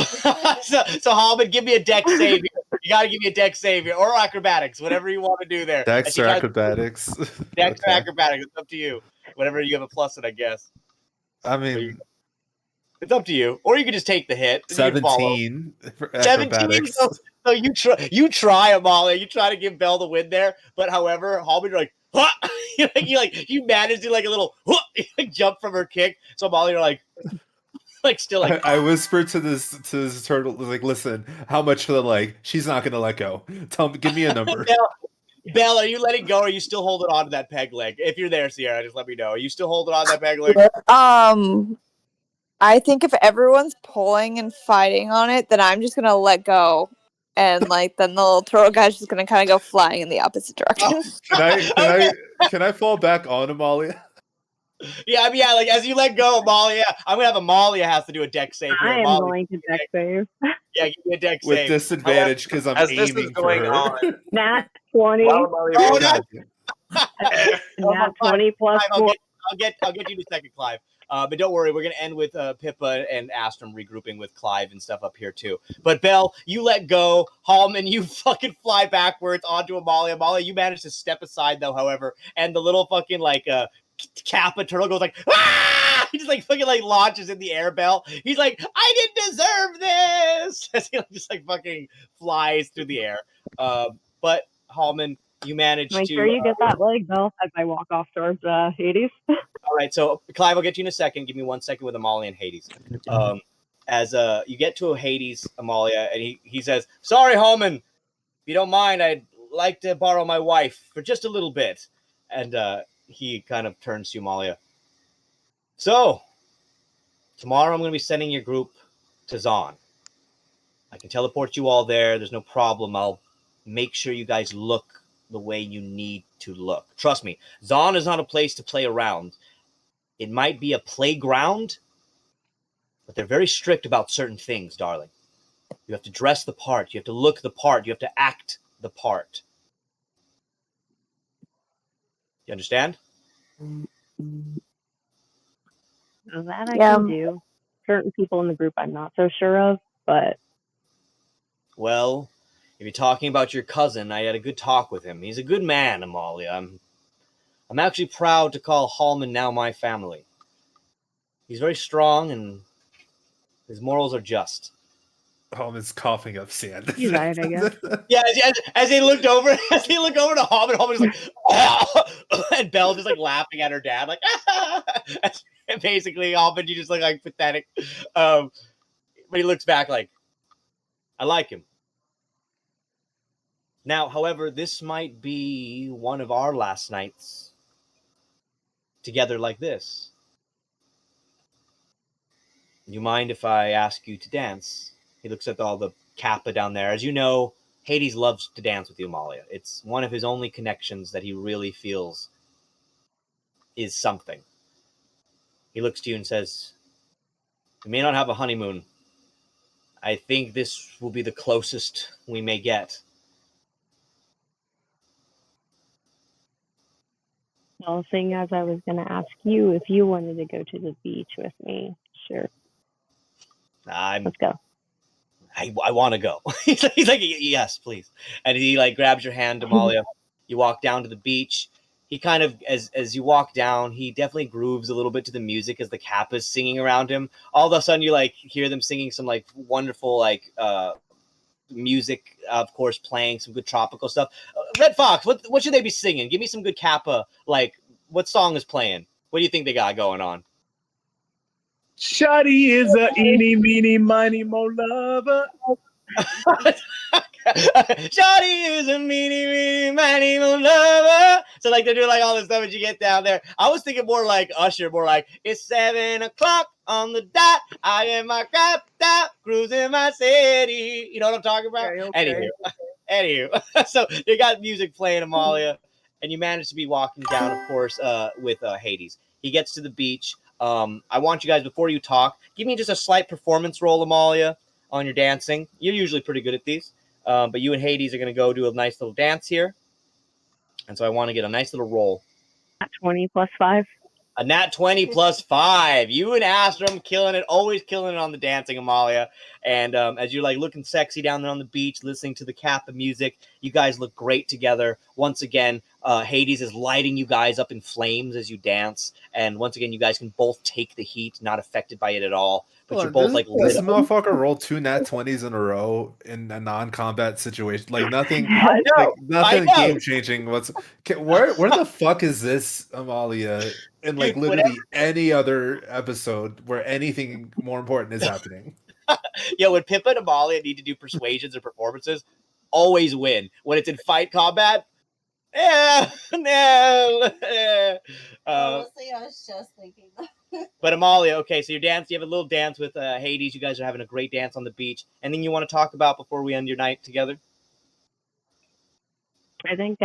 Speaker 1: so Halmon, give me a deck save. You got to give me a deck save or acrobatics, whatever you want to do there.
Speaker 12: Dex or acrobatics.
Speaker 1: Dex or acrobatics. It's up to you. Whatever you have a plus in, I guess.
Speaker 12: I mean,
Speaker 1: it's up to you, or you can just take the hit.
Speaker 12: 17 for
Speaker 1: 17. So you try, Amalia. You try to give Belle the win there, but however, Halmon, you're like, huh! you manage to like a little jump from her kick. So Amalia, you're like still like.
Speaker 12: I whispered to this turtle, like, listen, how much for the leg? She's not gonna let go. Give me a number.
Speaker 1: Belle, are you letting go, or are you still holding on to that peg leg? If you're there, Sierra, just let me know. Are you still holding on to that peg leg?
Speaker 14: I think if everyone's pulling and fighting on it, then I'm just gonna let go, and like then the little turtle guy's just gonna kind of go flying in the opposite direction.
Speaker 12: Can I fall back on Amalia?
Speaker 1: Yeah, I mean, yeah, like as you let go, Amalia, I'm gonna have Amalia has to do a deck save here.
Speaker 8: I am going to deck save.
Speaker 1: Yeah, give me a deck
Speaker 12: with
Speaker 1: save.
Speaker 12: disadvantage because I'm aiming for her.
Speaker 8: Nat 20. Nat 20 plus 4.
Speaker 1: I'll get you in a second, Clive. But don't worry, we're gonna end with Pippa and Astrum regrouping with Clive and stuff up here too. But Belle, you let go. Halmon, you fucking fly backwards onto Amalia. Amalia, you manage to step aside though, however, and the little fucking like Kappa turtle goes like, ah! He just like fucking like launches in the air. Belle, he's like, I didn't deserve this. As he just like fucking flies through the air. But Halmon, you manage to
Speaker 8: make sure you get that leg, Belle, as I walk off towards Hades.
Speaker 1: All right, so Clive, I'll get you in a second. Give me 1 second with Amalia and Hades. As you get to Hades, Amalia, and he says, sorry, Halmon, if you don't mind, I'd like to borrow my wife for just a little bit. And he kind of turns to Amalia. So, tomorrow I'm going to be sending your group to Zon. I can teleport you all there. There's no problem. I'll make sure you guys look the way you need to look. Trust me, Zon is not a place to play around. It might be a playground, but they're very strict about certain things, darling. You have to dress the part. You have to look the part. You have to act the part. You understand?
Speaker 8: That I can do. Certain people in the group I'm not so sure of, but...
Speaker 1: Well, if you're talking about your cousin, I had a good talk with him. He's a good man, Amalia. I'm actually proud to call Halmon now my family. He's very strong, and his morals are just.
Speaker 12: Halmon's coughing up sand.
Speaker 8: He's right, I guess.
Speaker 1: Yeah, as he looked over to Halmon, Halmon's like, oh! And Belle just like laughing at her dad, like, and basically, Halmon, you just look like pathetic. But he looks back like, I like him. Now, however, this might be one of our last nights together like this. You mind if I ask you to dance? He looks at all the Kappa down there. As you know, Hades loves to dance with you, Amalia. It's one of his only connections that he really feels is something. He looks to you and says, we may not have a honeymoon. I think this will be the closest we may get.
Speaker 8: Well, seeing as I was going to ask you if you wanted to go to the beach with me, sure. Let's go.
Speaker 1: I want to go. He's like, yes, please. And he like grabs your hand, Amalia. You walk down to the beach. He kind of, as you walk down, he definitely grooves a little bit to the music as the Kappa's singing around him. All of a sudden, you like hear them singing some like wonderful like music, of course, playing some good tropical stuff. Red Fox, what should they be singing? Give me some good Kappa. Like, what song is playing? What do you think they got going on?
Speaker 9: Shawty is a eeny, meeny, miny, mo lover.
Speaker 1: Shawty is a meeny, meeny, miny, mo lover. So like they're doing like all this stuff as you get down there. I was thinking more like Usher, more like it's 7 o'clock on the dot. I am my crap top, cruising my city. You know what I'm talking about? Okay. Anywho. So they got music playing, Amalia, and you manage to be walking down, of course, with Hades. He gets to the beach. I want you guys, before you talk, give me just a slight performance roll, Amalia, on your dancing. You're usually pretty good at these, but you and Hades are going to go do a nice little dance here. And so I want to get a nice little roll.
Speaker 8: 20 plus 5.
Speaker 1: A nat 20 plus 5. You and Astrum killing it, always killing it on the dancing, Amalia. And as you're like looking sexy down there on the beach, listening to the Kappa music, you guys look great together. Once again, Hades is lighting you guys up in flames as you dance. And once again, you guys can both take the heat, not affected by it at all. But you're both like
Speaker 12: this motherfucker rolled 2 nat 20s in a row in a non-combat situation. Like nothing, nothing game changing. Where the fuck is this, Amalia? In like literally any other episode where anything more important is happening.
Speaker 1: Yeah, when Pippa and Amalia need to do persuasions or performances, always win. When it's in fight combat,
Speaker 10: Honestly, I was just thinking that.
Speaker 1: But Amalia, okay, so you have a little dance with Hades. You guys are having a great dance on the beach. Anything you want to talk about before we end your night together?
Speaker 8: I think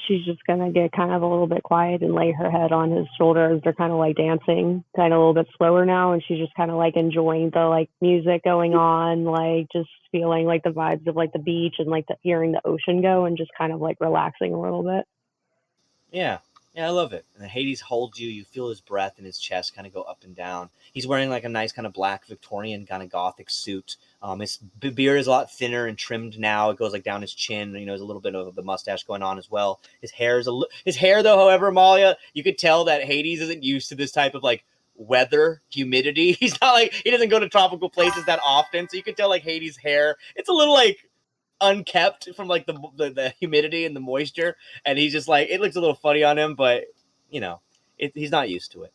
Speaker 8: she's just going to get kind of a little bit quiet and lay her head on his shoulder as they're kind of like dancing kind of a little bit slower now. And she's just kind of like enjoying the like music going on, like just feeling like the vibes of like the beach and like hearing the ocean go and just kind of like relaxing a little bit.
Speaker 1: Yeah, I love it. And then Hades holds you. You feel his breath and his chest kind of go up and down. He's wearing like a nice kind of black Victorian kind of gothic suit. His beard is a lot thinner and trimmed now. It goes like down his chin. You know, there's a little bit of the mustache going on as well. His hair though, however, Amalia, you could tell that Hades isn't used to this type of like weather, humidity. He's not like, he doesn't go to tropical places that often. So you could tell like Hades' hair, it's a little like unkept from like the humidity and the moisture, and he's just like, it looks a little funny on him, but you know, he's not used to it.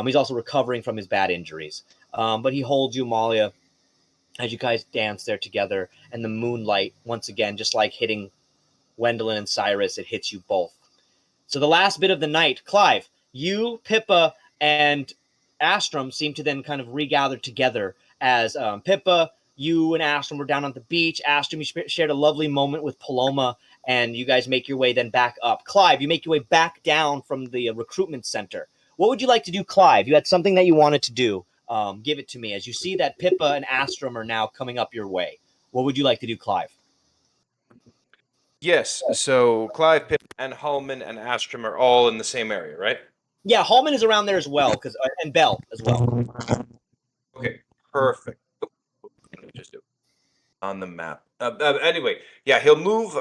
Speaker 1: He's also recovering from his bad injuries, but he holds you, Amalia, as you guys dance there together, and the moonlight once again, just like hitting Wendeline and Sirus, it hits you both. So the last bit of the night, Clive, you, Pippa, and Astrum seem to then kind of regather together as Pippa, you and Astrum were down on the beach. Astrum, you shared a lovely moment with Paloma, and you guys make your way then back up. Clive, you make your way back down from the recruitment center. What would you like to do, Clive? You had something that you wanted to do. Give it to me. As you see that Pippa and Astrum are now coming up your way. What would you like to do, Clive?
Speaker 11: Yes, so Clive, Pip, and Halmon and Astrum are all in the same area, right?
Speaker 1: Yeah, Halmon is around there as well, and Bell as well.
Speaker 11: Okay, perfect. Just do it on the map. Anyway, yeah, he'll move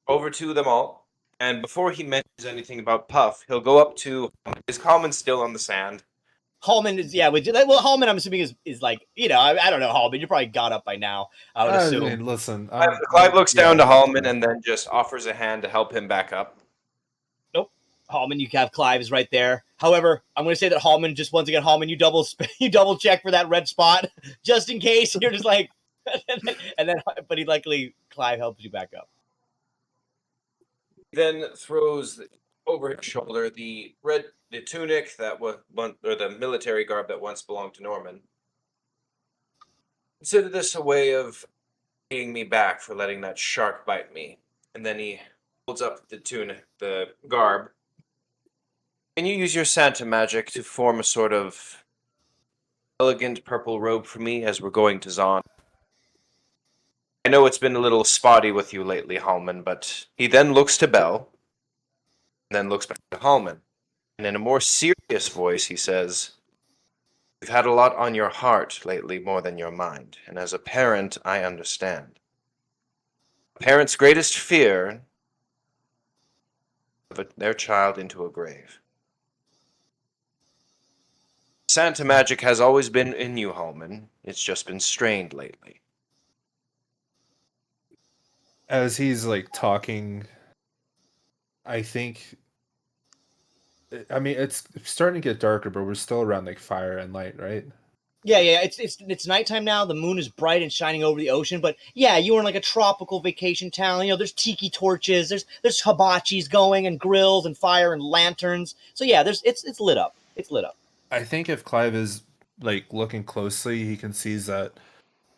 Speaker 11: over to them all, and before he mentions anything about Puff, he'll go up to, is Halmon still on the sand?
Speaker 1: Halmon is, yeah. Halmon, I'm assuming is like, you know, I don't know, Halmon. You probably got up by now. I would assume.
Speaker 12: I mean, listen,
Speaker 11: Clive looks down to Halmon and then just offers a hand to help him back up.
Speaker 1: Nope, Halmon, you have Clive is right there. However, I'm going to say that Halmon, just once again, Halmon, you double check for that red spot just in case. You're just like, and then, but luckily Clive helps you back up.
Speaker 11: Then throws over his shoulder the tunic that was or the military garb that once belonged to Norman. Consider this a way of paying me back for letting that shark bite me. And then he holds up the tunic, the garb. Can you use your Santa magic to form a sort of elegant purple robe for me as we're going to Zon? I know it's been a little spotty with you lately, Halmon, but he then looks to Bell, and then looks back to Halmon. And in a more serious voice, he says, "You've had a lot on your heart lately, more than your mind, and as a parent, I understand. A parent's greatest fear is their child into a grave. Santa magic has always been in you, Halmon. It's just been strained lately."
Speaker 12: As he's like talking, I think, I mean, it's starting to get darker, but we're still around like fire and light, right?
Speaker 1: Yeah. It's nighttime now. The moon is bright and shining over the ocean. But yeah, you were in like a tropical vacation town. You know, there's tiki torches, there's hibachis going, and grills and fire and lanterns. So yeah, it's lit up. It's lit up.
Speaker 12: I think if Clive is like looking closely, he can see that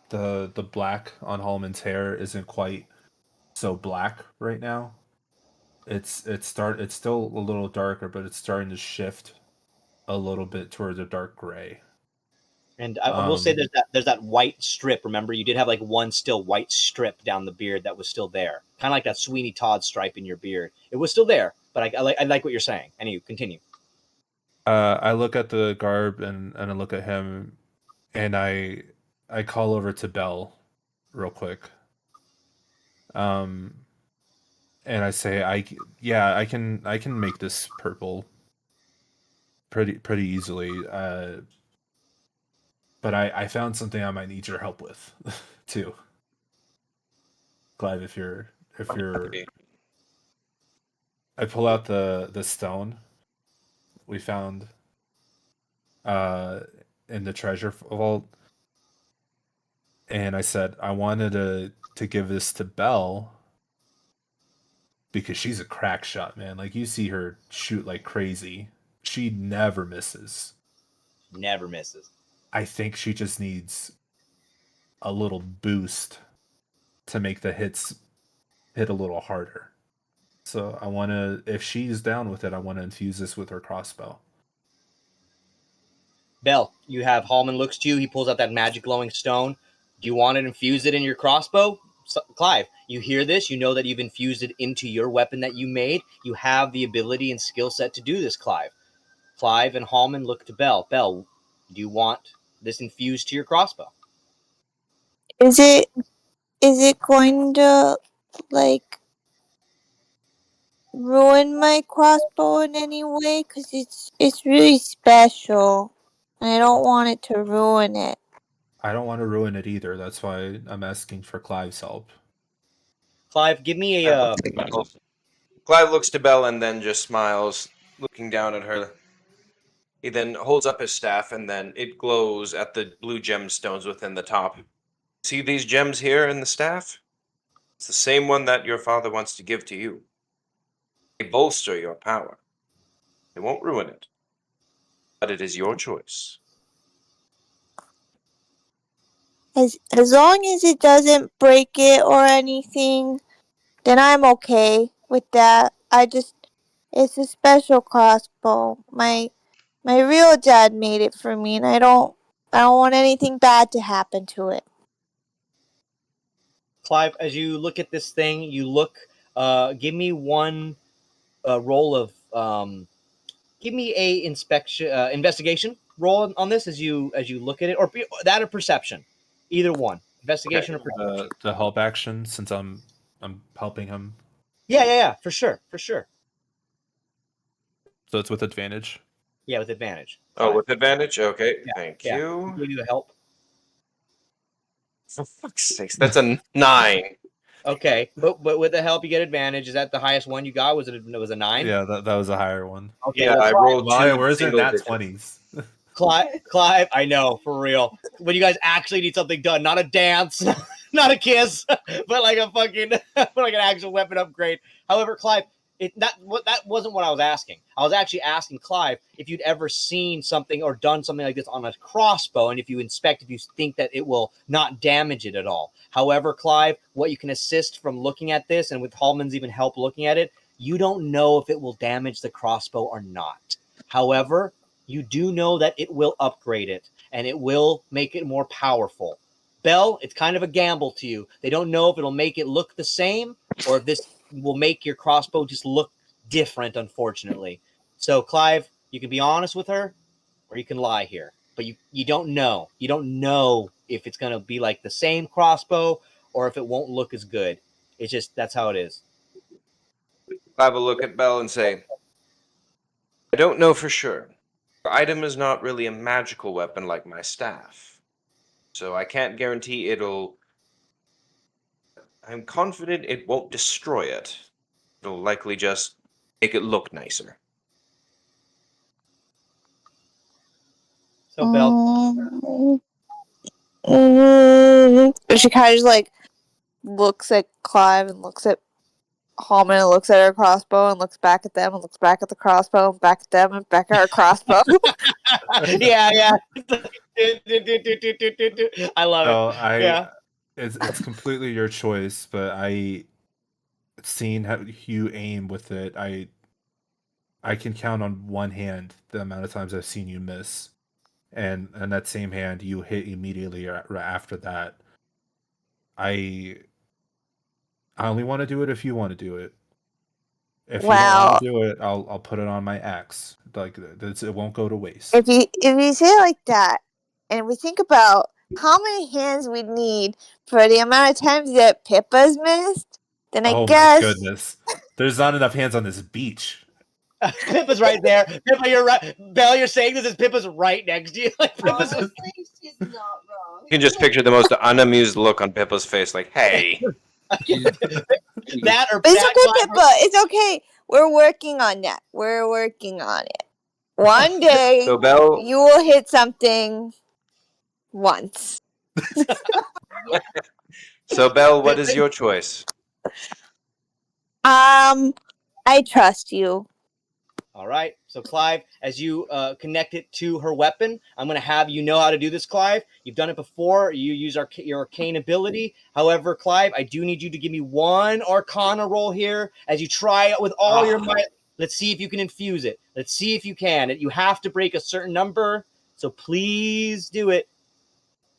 Speaker 12: the black on Halmon's hair isn't quite so black right now. It's still a little darker, but it's starting to shift a little bit towards a dark gray.
Speaker 1: And I will say there's that white strip. Remember, you did have like one still white strip down the beard that was still there, kind of like that Sweeney Todd stripe in your beard. It was still there, but I like what you're saying. And you continue.
Speaker 12: I look at the garb and I look at him, and I call over to Belle real quick. And I say, I can make this purple pretty easily. But I found something I might need your help with too. Clive, if you're I pull out the stone we found in the treasure vault, and I said I wanted to give this to Belle because she's a crack shot, man. Like, you see her shoot like crazy. She never misses.
Speaker 1: Never misses.
Speaker 12: I think she just needs a little boost to make the hits hit a little harder. So I want to, if she's down with it, I want to infuse this with her crossbow.
Speaker 1: Belle, you have Halmon looks to you. He pulls out that magic glowing stone. Do you want to infuse it in your crossbow? Clive, you hear this. You know that you've infused it into your weapon that you made. You have the ability and skill set to do this, Clive. Clive and Halmon look to Belle. Belle, do you want this infused to your crossbow?
Speaker 14: Is it going to, like, ruin my crossbow in any way? Because it's really special. And I don't want it to ruin it.
Speaker 12: I don't want to ruin it either. That's why I'm asking for Clive's help.
Speaker 1: Clive, give me a...
Speaker 11: Clive looks to Belle and then just smiles, looking down at her. He then holds up his staff, and then it glows at the blue gemstones within the top. See these gems here in the staff? It's the same one that your father wants to give to you. They bolster your power. They won't ruin it. But it is your choice.
Speaker 14: As long as it doesn't break it or anything, then I'm okay with that. It's a special crossbow. My real dad made it for me, and I don't want anything bad to happen to it.
Speaker 1: Clive, as you look at this thing, give me one roll of, give me a investigation roll on this as you look at it, or that or perception, either one, investigation or perception.
Speaker 12: The help action, since I'm helping him.
Speaker 1: Yeah, for sure.
Speaker 12: So it's with advantage.
Speaker 1: Yeah, with advantage.
Speaker 11: Oh, with advantage? Okay,
Speaker 1: yeah,
Speaker 11: thank
Speaker 1: yeah.
Speaker 11: you.
Speaker 1: Give you the help.
Speaker 11: For fuck's sakes, that's a 9.
Speaker 1: Okay, but with the help you get advantage. Is that the highest one you got? Was it a 9?
Speaker 12: Yeah, that was a higher one.
Speaker 1: Okay,
Speaker 11: yeah, I rolled 2.
Speaker 12: Where's it nat 20s?
Speaker 1: Clive, I know, for real. When you guys actually need something done, not a dance, not a kiss, but like a fucking, like an actual weapon upgrade. However, Clive, that wasn't what I was asking. I was actually asking Clive if you'd ever seen something or done something like this on a crossbow, and if you think that it will not damage it at all. However, Clive, what you can assist from looking at this, and with Halmon's even help looking at it, you don't know if it will damage the crossbow or not. However, you do know that it will upgrade it, and it will make it more powerful. Belle, it's kind of a gamble to you. They don't know if it'll make it look the same, or if this will make your crossbow just look different, unfortunately. So, Clive, you can be honest with her, or you can lie here. But you don't know. You don't know if it's going to be like the same crossbow, or if it won't look as good. It's just, that's how it is.
Speaker 11: I have a look at Belle and say, I don't know for sure. Your item is not really a magical weapon like my staff. So I can't guarantee it'll... I'm confident it won't destroy it. It'll likely just make it look nicer.
Speaker 1: So, Belle...
Speaker 14: She kind of just, like, looks at Clive and looks at Halmon and looks at her crossbow and looks back at them and looks back at the crossbow and back at them and back at her crossbow.
Speaker 1: yeah. I love it.
Speaker 12: Yeah. It's completely your choice, but seen how you aim with it, I can count on one hand the amount of times I've seen you miss, and that same hand you hit immediately right after that. I only want to do it if you want to do it. If you don't want to do it, I'll put it on my axe. Like it won't go to waste.
Speaker 14: If you say it like that, and we think about how many hands we'd need for the amount of times that Pippa's missed, then I guess.
Speaker 12: My goodness, there's not enough hands on this beach.
Speaker 1: Pippa's right there. Pippa, you're right. Belle, you're saying this is Pippa's right next to you. Like Pippa's.
Speaker 10: Honestly, she's not wrong.
Speaker 11: You can just picture the most unamused look on Pippa's face, like, "Hey."
Speaker 1: That or
Speaker 14: it's okay, Pippa. It's okay. We're working on that. We're working on it. One day,
Speaker 11: So Belle,
Speaker 14: you will hit something once.
Speaker 11: So Belle, what is your choice?
Speaker 14: I trust you.
Speaker 1: All right. So Clive, as you connect it to her weapon, I'm going to have you know how to do this, Clive. You've done it before. You use your arcane ability. However, Clive, I do need you to give me one Arcana roll here as you try it with all your might. Let's see if you can infuse it. Let's see if you can. You have to break a certain number, so please do it.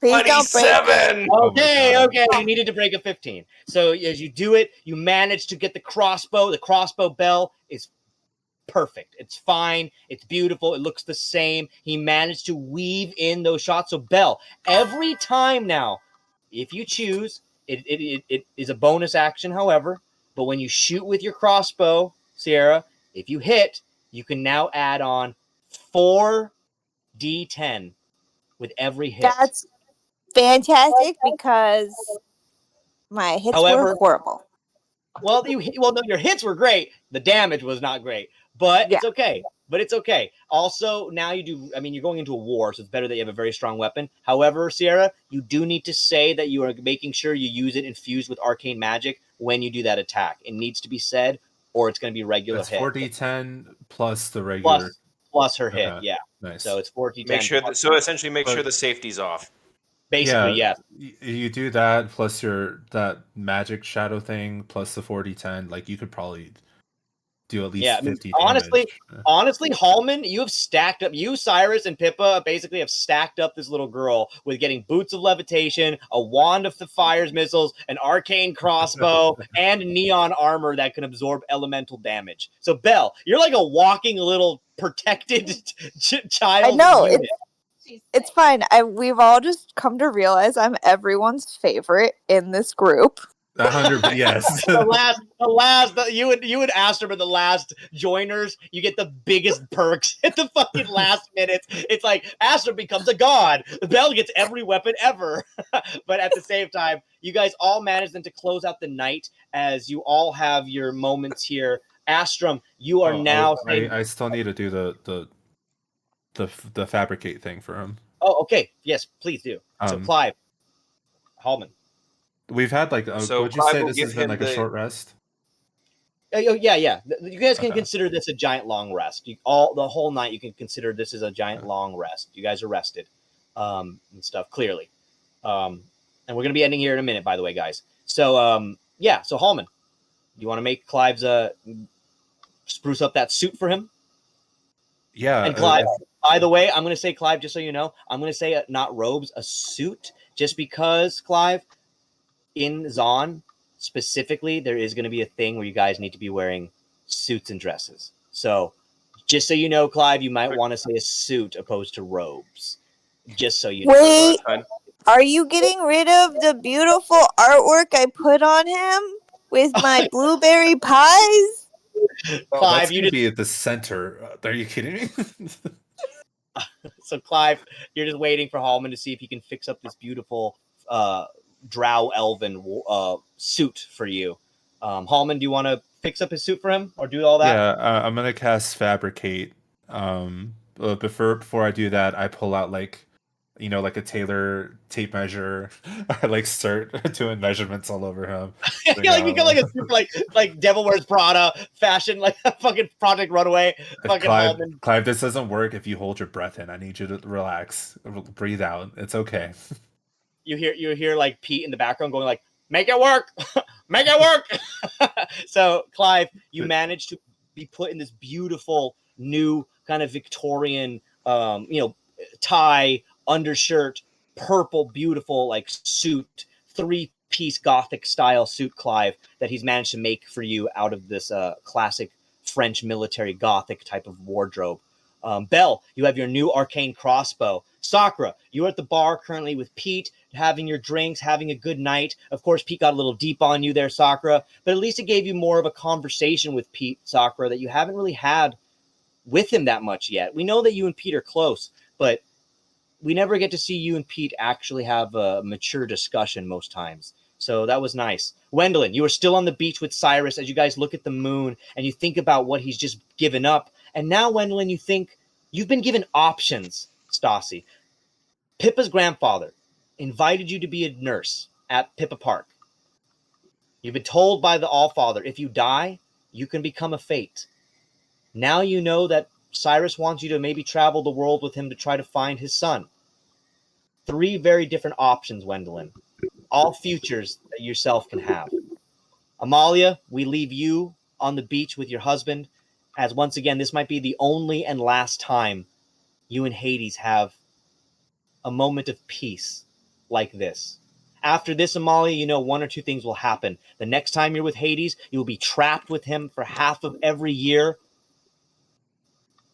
Speaker 14: Please don't break it.
Speaker 1: Okay. You needed to break a 15. So as you do it, you manage to get the crossbow. The crossbow bell is perfect. It's fine. It's beautiful. It looks the same. He managed to weave in those shots. So Belle, every time now, if you choose, it is a bonus action, however, but when you shoot with your crossbow, Sierra, if you hit, you can now add on 4d10 with every hit.
Speaker 14: That's fantastic because my hits were horrible.
Speaker 1: Well, no, your hits were great. The damage was not great, but it's okay. Also, now you're going into a war, so it's better that you have a very strong weapon. However, Sierra, you do need to say that you are making sure you use it infused with arcane magic when you do that attack. It needs to be said, or it's going to be regular
Speaker 12: It's
Speaker 1: hit.
Speaker 12: 4d10 plus the regular.
Speaker 1: Plus her hit, yeah.
Speaker 12: Nice.
Speaker 1: So it's 4d10.
Speaker 11: Make sure essentially make sure the safety's off.
Speaker 1: Basically, yeah.
Speaker 12: You do that plus that magic shadow thing plus the 4d10. Like you could probably do at least 50
Speaker 1: honestly,
Speaker 12: damage.
Speaker 1: Honestly, Halmon, you have stacked up. You, Sirus, and Pippa basically have stacked up this little girl with getting boots of levitation, a wand of the fire's missiles, an arcane crossbow, and neon armor that can absorb elemental damage. So, Belle, you're like a walking little protected child.
Speaker 14: I know. It's fine. We've all just come to realize I'm everyone's favorite in this group.
Speaker 12: 100, yes.
Speaker 1: You and Aster are the last joiners. You get the biggest perks at the fucking last minute. It's like Aster becomes a god. Belle gets every weapon ever. But at the same time, you guys all manage then to close out the night as you all have your moments here. Astrum, you are now.
Speaker 12: I still need to do the fabricate thing for him.
Speaker 1: Oh, okay. Yes, please do. So Clive, Halmon.
Speaker 12: We've had would you say this has been like a short rest?
Speaker 1: Yeah. You guys can consider this a giant long rest. The whole night you can consider this as a giant long rest. You guys are rested, and stuff clearly. And we're gonna be ending here in a minute, by the way, guys. So So Halmon, you want to make Clive's spruce up that suit for him?
Speaker 12: Yeah.
Speaker 1: And Clive, by the way, I'm gonna say Clive, just so you know, I'm gonna say not robes, a suit, just because Clive. In Zon, specifically, there is going to be a thing where you guys need to be wearing suits and dresses. So, just so you know, Clive, you might want to say a suit opposed to robes. Just so you know.
Speaker 14: Wait, are you getting rid of the beautiful artwork I put on him with my blueberry pies?
Speaker 12: Clive, you be at the center. Are you kidding me?
Speaker 1: So, Clive, you're just waiting for Halmon to see if he can fix up this beautiful drow elven suit for you. Halmon, do you want to fix up his suit for him or do all that?
Speaker 12: Yeah, I'm gonna cast fabricate. Before I do that, I pull out like a tailor tape measure. I start doing measurements all over him.
Speaker 1: You become like a super like Devil Wears Prada fashion, like a fucking Project Runaway. Fucking
Speaker 12: Clive, this doesn't work if you hold your breath in. I need you to relax, breathe out. It's okay.
Speaker 1: You hear like Pete in the background going like, Make it work. Make it work. So, Clive, you managed to be put in this beautiful new kind of Victorian, tie, undershirt, purple, beautiful like suit, 3-piece Gothic style suit, Clive, that he's managed to make for you out of this classic French military Gothic type of wardrobe. Belle, you have your new arcane crossbow. Sakura, you're at the bar currently with Pete, having your drinks, having a good night. Of course, Pete got a little deep on you there, Sakura, but at least it gave you more of a conversation with Pete, Sakura, that you haven't really had with him that much yet. We know that you and Pete are close, but we never get to see you and Pete actually have a mature discussion most times. So that was nice. Wendeline, you are still on the beach with Sirus as you guys look at the moon and you think about what he's just given up. And now, Wendeline, you think you've been given options, Stassi. Pippa's grandfather invited you to be a nurse at Pippa Park. You've been told by the Allfather, if you die, you can become a fate. Now you know that Sirus wants you to maybe travel the world with him to try to find his son. 3 very different options, Wendeline. All futures that yourself can have. Amalia, we leave you on the beach with your husband, as once again, this might be the only and last time you and Hades have a moment of peace like this. After this, Amalia, you know 1 or 2 things will happen. The next time you're with Hades, you will be trapped with him for half of every year,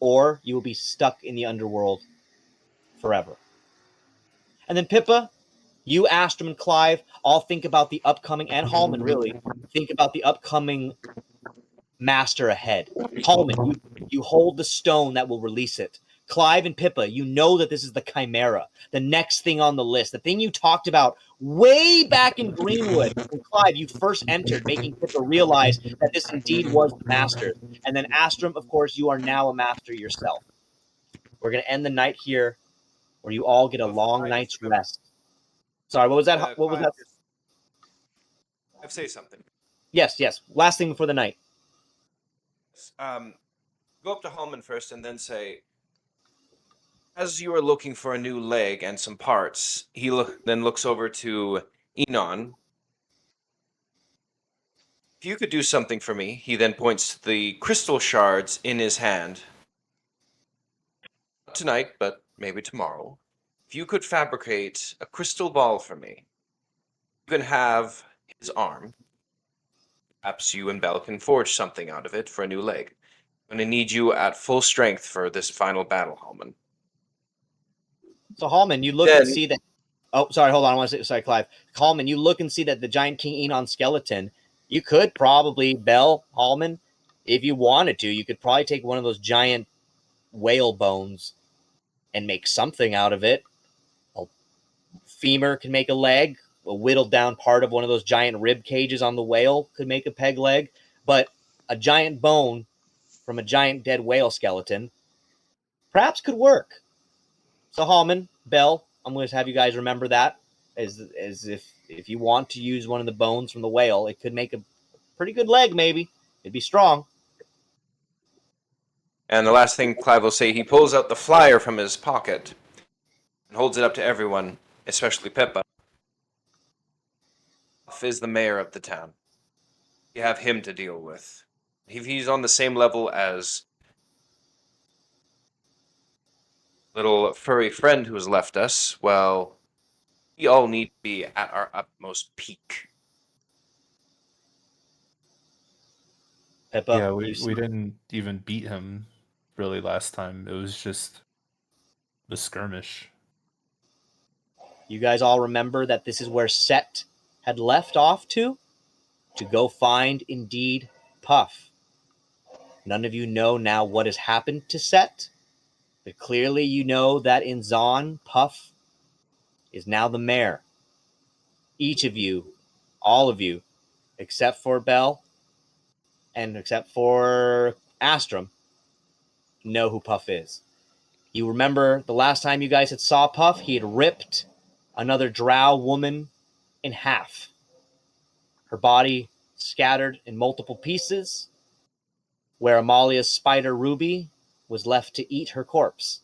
Speaker 1: or you will be stuck in the underworld forever. And then Pippa, you, Astrum, and Clive all think about the upcoming, and Halmon really, think about the upcoming master ahead. Halmon, you hold the stone that will release it. Clive and Pippa, you know that this is the Chimera, the next thing on the list, the thing you talked about way back in Greenwood. And Clive, you first entered, making Pippa realize that this indeed was the master. And then Astrum, of course, you are now a master yourself. We're going to end the night here, where you all get a long night's rest. Sorry, what was that? What was that?
Speaker 11: I've say something.
Speaker 1: Yes. Last thing before the night.
Speaker 11: Go up to Halmon first and then say, as you are looking for a new leg and some parts, he then looks over to Enon. If you could do something for me, he then points to the crystal shards in his hand. Not tonight, but maybe tomorrow. If you could fabricate a crystal ball for me, you can have his arm. Perhaps you and Belle can forge something out of it for a new leg. I'm going to need you at full strength for this final battle, Halmon.
Speaker 1: So, Halmon, you look and see that... Oh, sorry, hold on. I want to say... Sorry, Clive. Halmon, you look and see that the giant King Enon skeleton, you could probably, Belle, Halmon, if you wanted to, you could probably take one of those giant whale bones and make something out of it. A femur can make a leg. A whittled down part of one of those giant rib cages on the whale could make a peg leg. But a giant bone from a giant dead whale skeleton perhaps could work. So Halmon, Belle, I'm going to have you guys remember that as if you want to use one of the bones from the whale, it could make a pretty good leg maybe. It'd be strong.
Speaker 11: And the last thing Clive will say, he pulls out the flyer from his pocket and holds it up to everyone, especially Pippa. Puff is the mayor of the town. You have him to deal with. If he's on the same level as little furry friend who has left us, well, we all need to be at our utmost peak.
Speaker 1: Pippa,
Speaker 12: yeah, we didn't even beat him really last time. It was just the skirmish.
Speaker 1: You guys all remember that this is where Sett had left off to go find indeed Puff. None of you know now what has happened to Sett, but clearly you know that in Zon, Puff is now the mayor. Each of you, all of you, except for Belle and except for Astrum, know who Puff is. You remember the last time you guys had saw Puff, he had ripped another drow woman in half. Her body scattered in multiple pieces, where Amalia's spider Ruby was left to eat her corpse.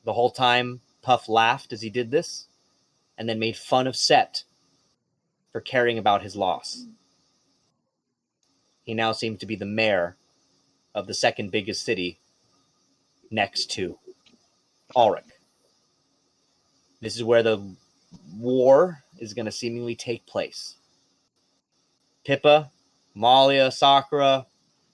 Speaker 1: The whole time, Puff laughed as he did this, and then made fun of Sett for caring about his loss. He now seems to be the mayor of the second biggest city next to Ulrich. This is where the war is going to seemingly take place. Pippa, Amalia, Sakura,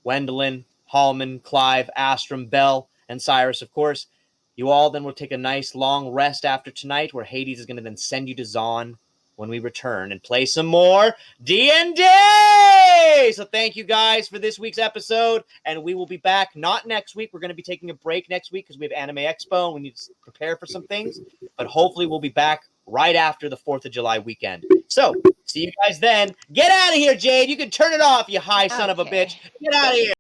Speaker 1: Wendeline, Halmon, Clive, Astrum, Bell, and Sirus, of course. You all then will take a nice long rest after tonight, where Hades is going to then send you to Zon when we return and play some more D&D! So thank you guys for this week's episode, and we will be back not next week. We're going to be taking a break next week because we have Anime Expo and we need to prepare for some things, but hopefully we'll be back right after the 4th of July weekend. So see you guys then. Get out of here, Jade. You can turn it off, you high son of a bitch. Get out of here.